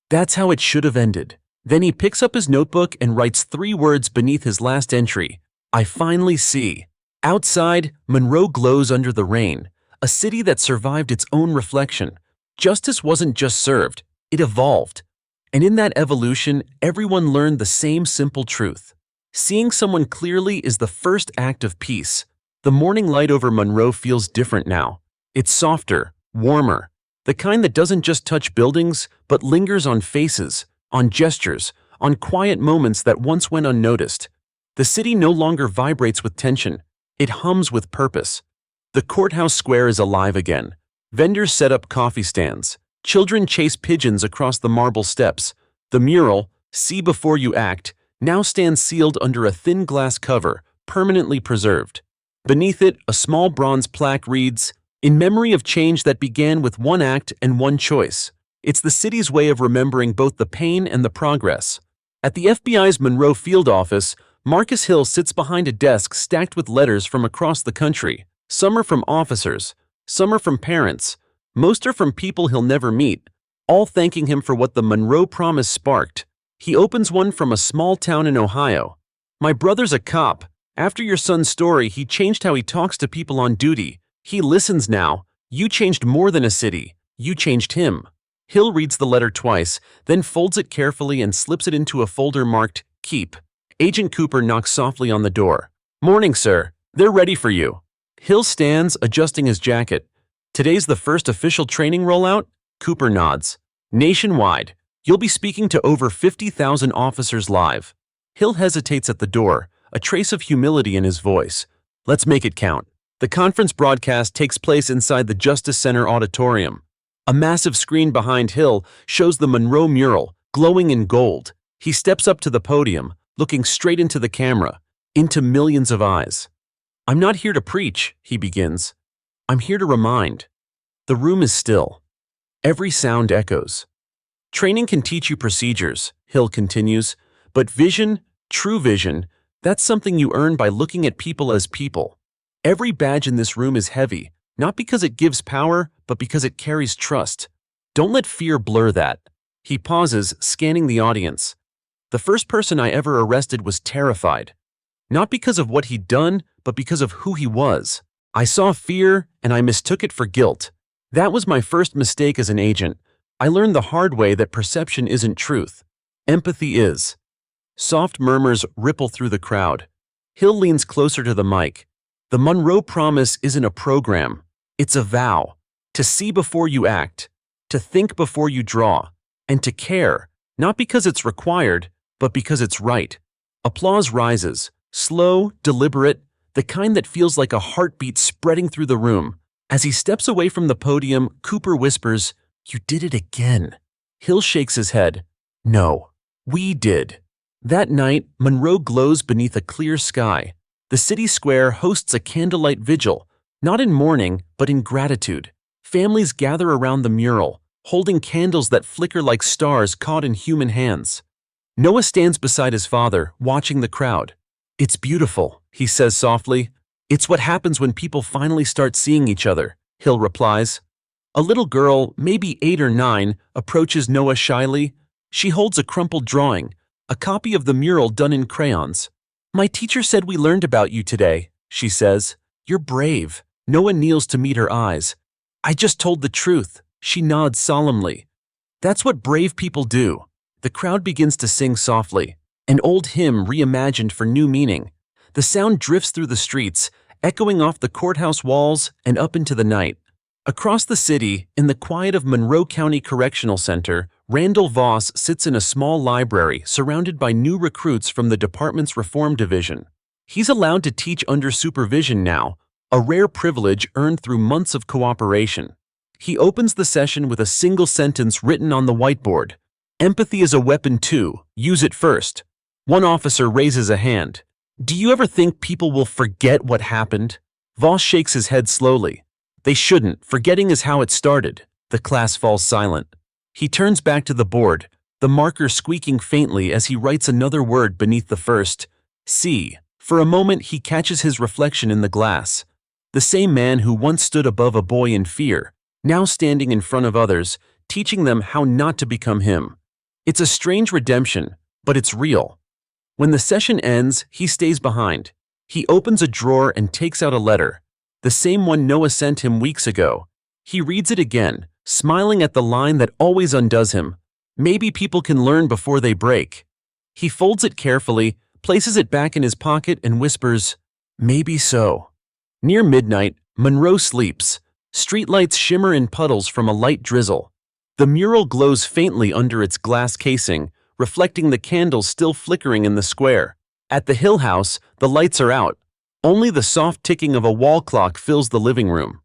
That's how it should have ended." Then he picks up his notebook and writes 3 words beneath his last entry. "I finally see." Outside, Monroe glows under the rain. A city that survived its own reflection. Justice wasn't just served, it evolved. And in that evolution, everyone learned the same simple truth. Seeing someone clearly is the first act of peace. The morning light over Monroe feels different now. It's softer, warmer. The kind that doesn't just touch buildings, but lingers on faces, on gestures, on quiet moments that once went unnoticed. The city no longer vibrates with tension. It hums with purpose. The courthouse square is alive again. Vendors set up coffee stands. Children chase pigeons across the marble steps. The mural, "See Before You Act," now stands sealed under a thin glass cover, permanently preserved. Beneath it, a small bronze plaque reads, "In memory of change that began with one act and one choice." It's the city's way of remembering both the pain and the progress. At the FBI's Monroe field office, Marcus Hill sits behind a desk stacked with letters from across the country. Some are from officers, some are from parents, most are from people he'll never meet, all thanking him for what the Monroe Promise sparked. He opens one from a small town in Ohio. "My brother's a cop. After your son's story, he changed how he talks to people on duty. He listens now. You changed more than a city. You changed him." Hill reads the letter twice, then folds it carefully and slips it into a folder marked, "Keep." Agent Cooper knocks softly on the door. "Morning, sir. They're ready for you." Hill stands, adjusting his jacket. "Today's the first official training rollout?" Cooper nods. "Nationwide. You'll be speaking to over 50,000 officers live." Hill hesitates at the door, a trace of humility in his voice. "Let's make it count." The conference broadcast takes place inside the Justice Center auditorium. A massive screen behind Hill shows the Monroe mural, glowing in gold. He steps up to the podium, looking straight into the camera, into millions of eyes. "I'm not here to preach," he begins. "I'm here to remind." The room is still. Every sound echoes. "Training can teach you procedures," Hill continues, "but vision, true vision, that's something you earn by looking at people as people. Every badge in this room is heavy, not because it gives power, but because it carries trust. Don't let fear blur that." He pauses, scanning the audience. "The first person I ever arrested was terrified. Not because of what he'd done, but because of who he was. I saw fear, and I mistook it for guilt. That was my first mistake as an agent. I learned the hard way that perception isn't truth. Empathy is." Soft murmurs ripple through the crowd. Hill leans closer to the mic. "The Monroe Promise isn't a program. It's a vow. To see before you act, to think before you draw, and to care, not because it's required, but because it's right." Applause rises, slow, deliberate, the kind that feels like a heartbeat spreading through the room. As he steps away from the podium, Cooper whispers, "You did it again." Hill shakes his head. "No, we did." That night, Monroe glows beneath a clear sky. The city square hosts a candlelight vigil, not in mourning, but in gratitude. Families gather around the mural, holding candles that flicker like stars caught in human hands. Noah stands beside his father, watching the crowd. "It's beautiful," he says softly. "It's what happens when people finally start seeing each other," Hill replies. A little girl, maybe 8 or 9, approaches Noah shyly. She holds a crumpled drawing, a copy of the mural done in crayons. "My teacher said we learned about you today," she says. "You're brave." Noah kneels to meet her eyes. "I just told the truth," she nods solemnly. "That's what brave people do." The crowd begins to sing softly, an old hymn reimagined for new meaning. The sound drifts through the streets, echoing off the courthouse walls and up into the night. Across the city, in the quiet of Monroe County Correctional Center, Randall Voss sits in a small library surrounded by new recruits from the department's reform division. He's allowed to teach under supervision now, a rare privilege earned through months of cooperation. He opens the session with a single sentence written on the whiteboard. "Empathy is a weapon too. Use it first." One officer raises a hand. "Do you ever think people will forget what happened?" Voss shakes his head slowly. "They shouldn't. Forgetting is how it started." The class falls silent. He turns back to the board, the marker squeaking faintly as he writes another word beneath the first, "C." For a moment he catches his reflection in the glass. The same man who once stood above a boy in fear, now standing in front of others, teaching them how not to become him. It's a strange redemption, but it's real. When the session ends, he stays behind. He opens a drawer and takes out a letter, the same one Noah sent him weeks ago. He reads it again, smiling at the line that always undoes him. "Maybe people can learn before they break." He folds it carefully, places it back in his pocket and whispers, "Maybe so." Near midnight, Monroe sleeps. Streetlights shimmer in puddles from a light drizzle. The mural glows faintly under its glass casing, reflecting the candles still flickering in the square. At the Hill house, the lights are out. Only the soft ticking of a wall clock fills the living room.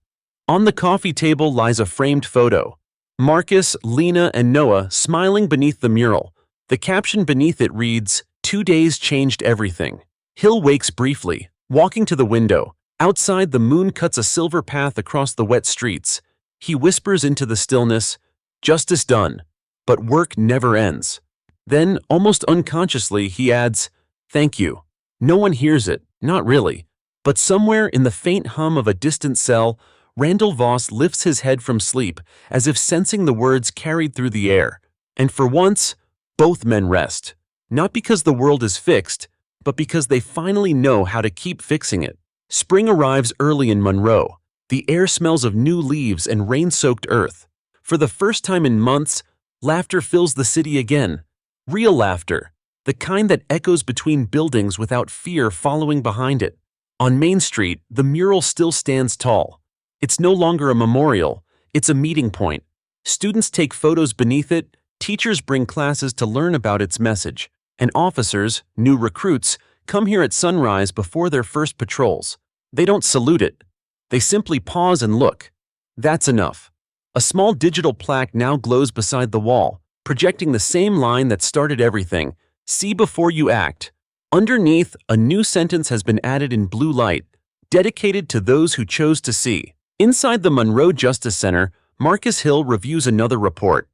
On the coffee table lies a framed photo. Marcus, Lena, and Noah smiling beneath the mural. The caption beneath it reads, "2 days changed everything." Hill wakes briefly, walking to the window. Outside, the moon cuts a silver path across the wet streets. He whispers into the stillness, "Justice done, but work never ends." Then, almost unconsciously, he adds, "Thank you." No one hears it, not really. But somewhere in the faint hum of a distant cell, Randall Voss lifts his head from sleep, as if sensing the words carried through the air. And for once, both men rest. Not because the world is fixed, but because they finally know how to keep fixing it. Spring arrives early in Monroe. The air smells of new leaves and rain-soaked earth. For the first time in months, laughter fills the city again. Real laughter, the kind that echoes between buildings without fear following behind it. On Main Street, the mural still stands tall. It's no longer a memorial, it's a meeting point. Students take photos beneath it, teachers bring classes to learn about its message, and officers, new recruits, come here at sunrise before their first patrols. They don't salute it. They simply pause and look. That's enough. A small digital plaque now glows beside the wall, projecting the same line that started everything, "See before you act." Underneath, a new sentence has been added in blue light, dedicated to those who chose to see. Inside the Monroe Justice Center, Marcus Hill reviews another report.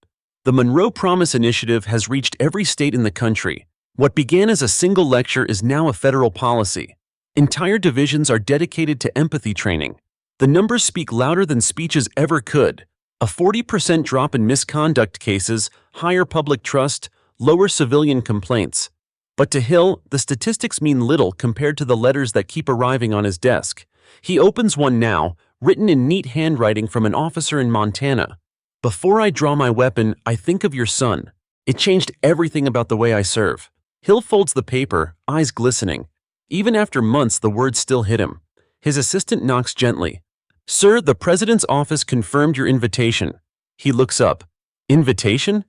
The Monroe Promise Initiative has reached every state in the country. What began as a single lecture is now a federal policy. Entire divisions are dedicated to empathy training. The numbers speak louder than speeches ever could. A 40% drop in misconduct cases, higher public trust, lower civilian complaints. But to Hill, the statistics mean little compared to the letters that keep arriving on his desk. He opens one now, written in neat handwriting from an officer in Montana. "Before I draw my weapon, I think of your son. It changed everything about the way I serve." Hill folds the paper, eyes glistening. Even after months, the words still hit him. His assistant knocks gently. "Sir, the President's office confirmed your invitation." He looks up. "Invitation?"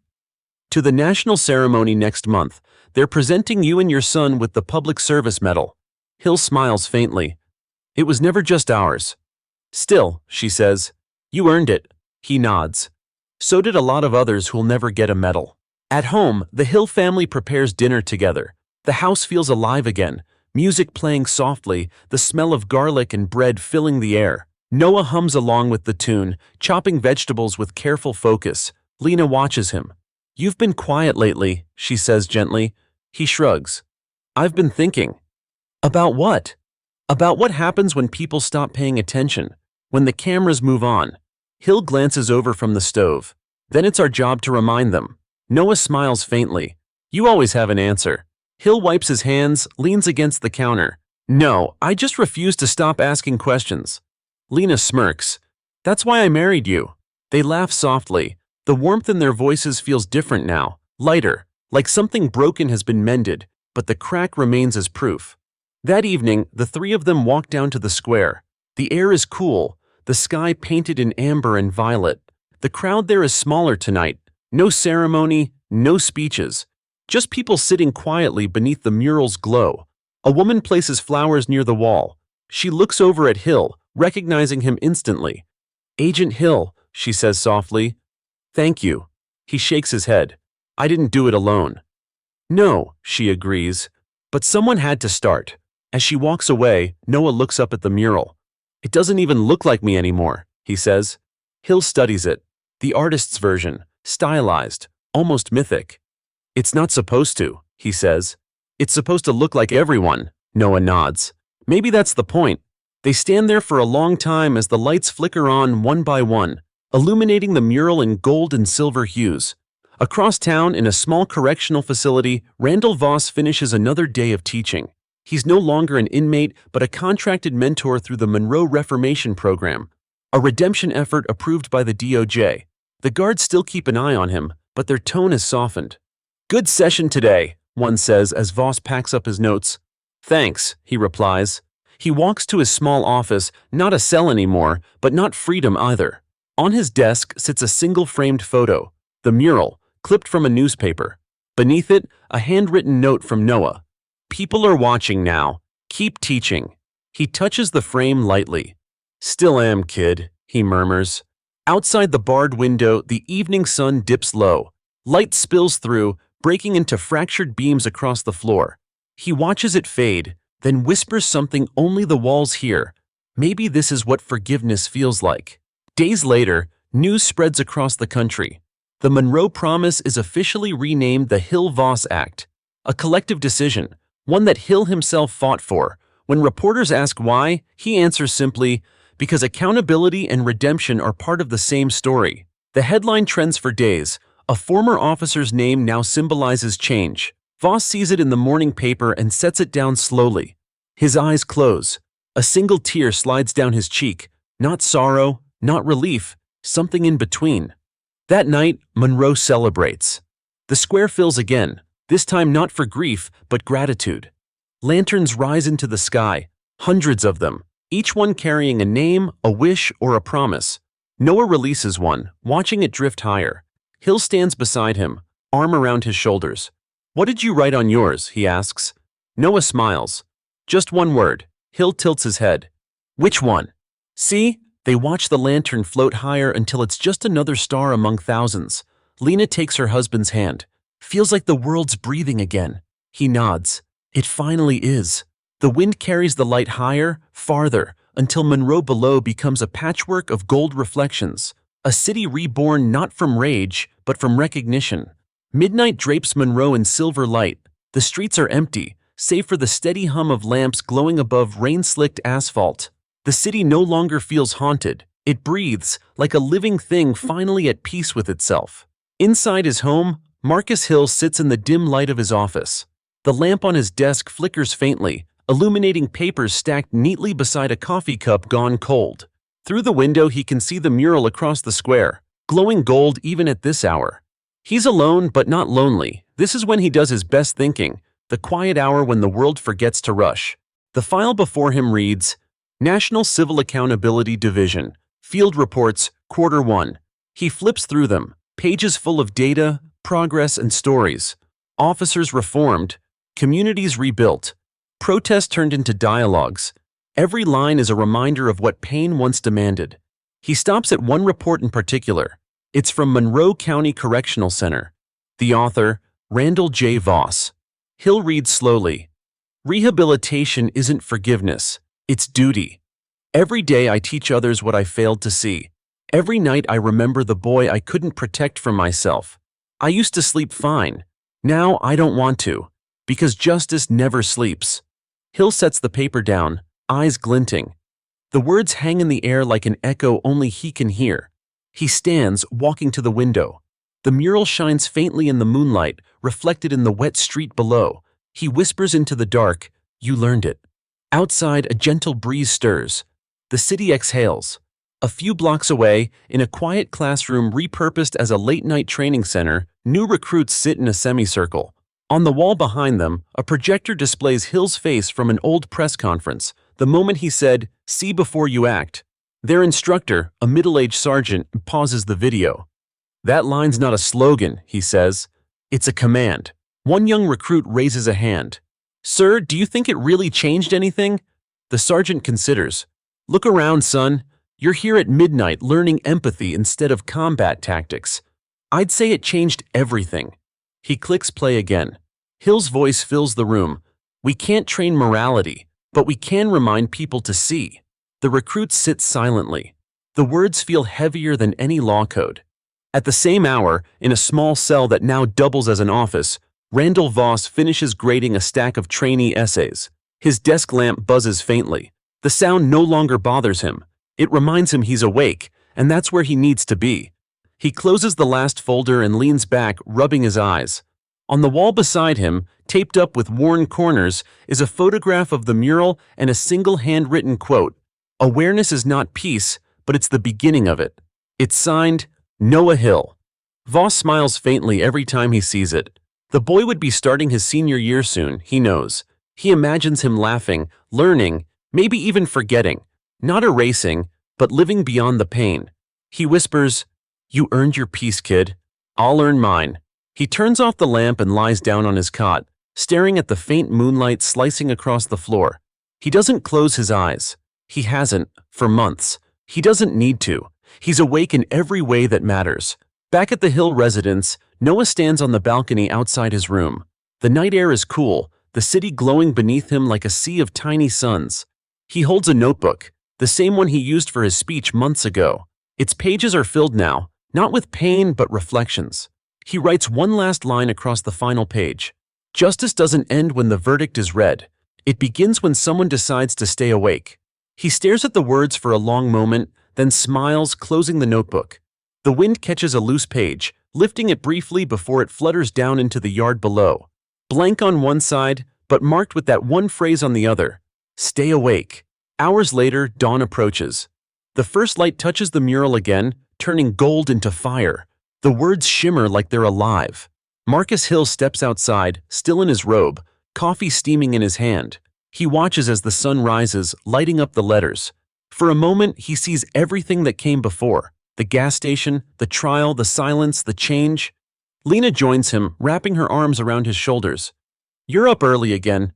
"To the national ceremony next month. They're presenting you and your son with the Public Service Medal." Hill smiles faintly. It was never just ours. Still, she says, you earned it. He nods. So did a lot of others who'll never get a medal. At home, the Hill family prepares dinner together. The house feels alive again, music playing softly, the smell of garlic and bread filling the air. Noah hums along with the tune, chopping vegetables with careful focus. Lena watches him. You've been quiet lately, she says gently. He shrugs. I've been thinking. About what? About what happens when people stop paying attention, when the cameras move on. Hill glances over from the stove. Then it's our job to remind them. Noah smiles faintly. You always have an answer. Hill wipes his hands, leans against the counter. No, I just refuse to stop asking questions. Lena smirks. That's why I married you. They laugh softly. The warmth in their voices feels different now, lighter, like something broken has been mended, but the crack remains as proof. That evening, the three of them walk down to the square. The air is cool, the sky painted in amber and violet. The crowd there is smaller tonight. No ceremony, no speeches. Just people sitting quietly beneath the mural's glow. A woman places flowers near the wall. She looks over at Hill, recognizing him instantly. Agent Hill, she says softly. Thank you. He shakes his head. I didn't do it alone. No, she agrees. But someone had to start. As she walks away, Noah looks up at the mural. It doesn't even look like me anymore, he says. Hill studies it. The artist's version, stylized, almost mythic. It's not supposed to, he says. It's supposed to look like everyone, Noah nods. Maybe that's the point. They stand there for a long time as the lights flicker on one by one, illuminating the mural in gold and silver hues. Across town, in a small correctional facility, Randall Voss finishes another day of teaching. He's no longer an inmate, but a contracted mentor through the Monroe Reformation Program, a redemption effort approved by the DOJ. The guards still keep an eye on him, but their tone has softened. Good session today, one says as Voss packs up his notes. Thanks, he replies. He walks to his small office, not a cell anymore, but not freedom either. On his desk sits a single-framed photo, the mural, clipped from a newspaper. Beneath it, a handwritten note from Noah. People are watching now. Keep teaching. He touches the frame lightly. Still am, kid, he murmurs. Outside the barred window, the evening sun dips low. Light spills through, breaking into fractured beams across the floor. He watches it fade, then whispers something only the walls hear. Maybe this is what forgiveness feels like. Days later, news spreads across the country. The Monroe Promise is officially renamed the Hill-Voss Act, a collective decision, one that Hill himself fought for. When reporters ask why, he answers simply, because accountability and redemption are part of the same story. The headline trends for days. A former officer's name now symbolizes change. Voss sees it in the morning paper and sets it down slowly. His eyes close. A single tear slides down his cheek. Not sorrow, not relief, something in between. That night, Monroe celebrates. The square fills again, this time not for grief, but gratitude. Lanterns rise into the sky, hundreds of them, each one carrying a name, a wish, or a promise. Noah releases one, watching it drift higher. Hill stands beside him, arm around his shoulders. What did you write on yours? He asks. Noah smiles. Just one word. Hill tilts his head. Which one? See? They watch the lantern float higher until it's just another star among thousands. Lena takes her husband's hand. Feels like the world's breathing again. He nods. It finally is. The wind carries the light higher, farther, until Monroe below becomes a patchwork of gold reflections. A city reborn not from rage, but from recognition. Midnight drapes Monroe in silver light. The streets are empty, save for the steady hum of lamps glowing above rain-slicked asphalt. The city no longer feels haunted. It breathes, like a living thing finally at peace with itself. Inside his home, Marcus Hill sits in the dim light of his office. The lamp on his desk flickers faintly, illuminating papers stacked neatly beside a coffee cup gone cold. Through the window he can see the mural across the square, glowing gold even at this hour. He's alone but not lonely. This is when he does his best thinking, the quiet hour when the world forgets to rush. The file before him reads, National Civil Accountability Division, Field Reports, Quarter 1. He flips through them, pages full of data, progress, and stories. Officers reformed, communities rebuilt, protests turned into dialogues. Every line is a reminder of what pain once demanded. He stops at one report in particular. It's from Monroe County Correctional Center. The author, Randall J. Voss. Hill reads slowly. Rehabilitation isn't forgiveness, it's duty. Every day I teach others what I failed to see. Every night I remember the boy I couldn't protect from myself. I used to sleep fine. Now I don't want to, because justice never sleeps. Hill sets the paper down, eyes glinting. The words hang in the air like an echo only he can hear. He stands, walking to the window. The mural shines faintly in the moonlight, reflected in the wet street below. He whispers into the dark, "You learned it." Outside, a gentle breeze stirs. The city exhales. A few blocks away, in a quiet classroom repurposed as a late-night training center, new recruits sit in a semicircle. On the wall behind them, a projector displays Hill's face from an old press conference, the moment he said, "See before you act." Their instructor, a middle-aged sergeant, pauses the video. "That line's not a slogan," he says. "It's a command." One young recruit raises a hand. "Sir, do you think it really changed anything?" The sergeant considers. "Look around, son. You're here at midnight learning empathy instead of combat tactics. I'd say it changed everything." He clicks play again. Hill's voice fills the room. "We can't train morality, but we can remind people to see." The recruits sit silently. The words feel heavier than any law code. At the same hour, in a small cell that now doubles as an office, Randall Voss finishes grading a stack of trainee essays. His desk lamp buzzes faintly. The sound no longer bothers him. It reminds him he's awake, and that's where he needs to be. He closes the last folder and leans back, rubbing his eyes. On the wall beside him, taped up with worn corners, is a photograph of the mural and a single handwritten quote. "Awareness is not peace, but it's the beginning of it." It's signed, Noah Hill. Voss smiles faintly every time he sees it. The boy would be starting his senior year soon, he knows. He imagines him laughing, learning, maybe even forgetting. Not erasing, but living beyond the pain. He whispers, "You earned your peace, kid. I'll earn mine." He turns off the lamp and lies down on his cot, staring at the faint moonlight slicing across the floor. He doesn't close his eyes. He hasn't, for months. He doesn't need to. He's awake in every way that matters. Back at the Hill residence, Noah stands on the balcony outside his room. The night air is cool, the city glowing beneath him like a sea of tiny suns. He holds a notebook, the same one he used for his speech months ago. Its pages are filled now, not with pain but reflections. He writes one last line across the final page. Justice doesn't end when the verdict is read. It begins when someone decides to stay awake. He stares at the words for a long moment, then smiles, closing the notebook. The wind catches a loose page, lifting it briefly before it flutters down into the yard below. Blank on one side, but marked with that one phrase on the other. Stay awake. Hours later, dawn approaches. The first light touches the mural again, turning gold into fire. The words shimmer like they're alive. Marcus Hill steps outside, still in his robe, coffee steaming in his hand. He watches as the sun rises, lighting up the letters. For a moment, he sees everything that came before. The gas station, the trial, the silence, the change. Lena joins him, wrapping her arms around his shoulders. "You're up early again."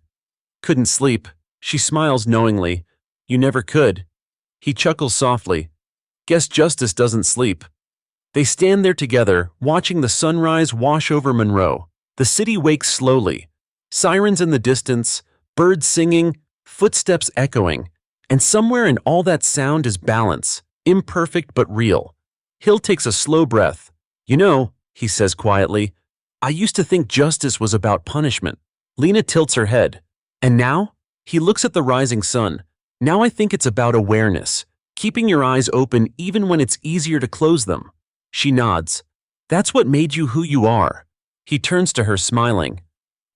"Couldn't sleep." She smiles knowingly. "You never could." He chuckles softly. "Guess justice doesn't sleep." They stand there together, watching the sunrise wash over Monroe. The city wakes slowly. Sirens in the distance, birds singing, footsteps echoing. And somewhere in all that sound is balance, imperfect but real. Hill takes a slow breath. "You know," he says quietly, "I used to think justice was about punishment." Lena tilts her head. "And now?" He looks at the rising sun. "Now I think it's about awareness, keeping your eyes open even when it's easier to close them." She nods. "That's what made you who you are." He turns to her, smiling.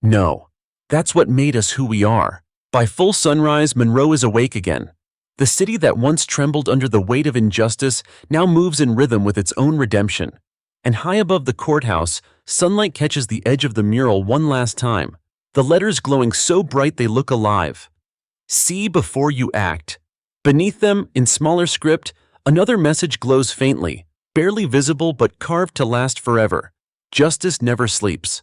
"No, that's what made us who we are." By full sunrise, Monroe is awake again. The city that once trembled under the weight of injustice now moves in rhythm with its own redemption. And high above the courthouse, sunlight catches the edge of the mural one last time, the letters glowing so bright they look alive. "See before you act." Beneath them, in smaller script, another message glows faintly, barely visible but carved to last forever. Justice never sleeps.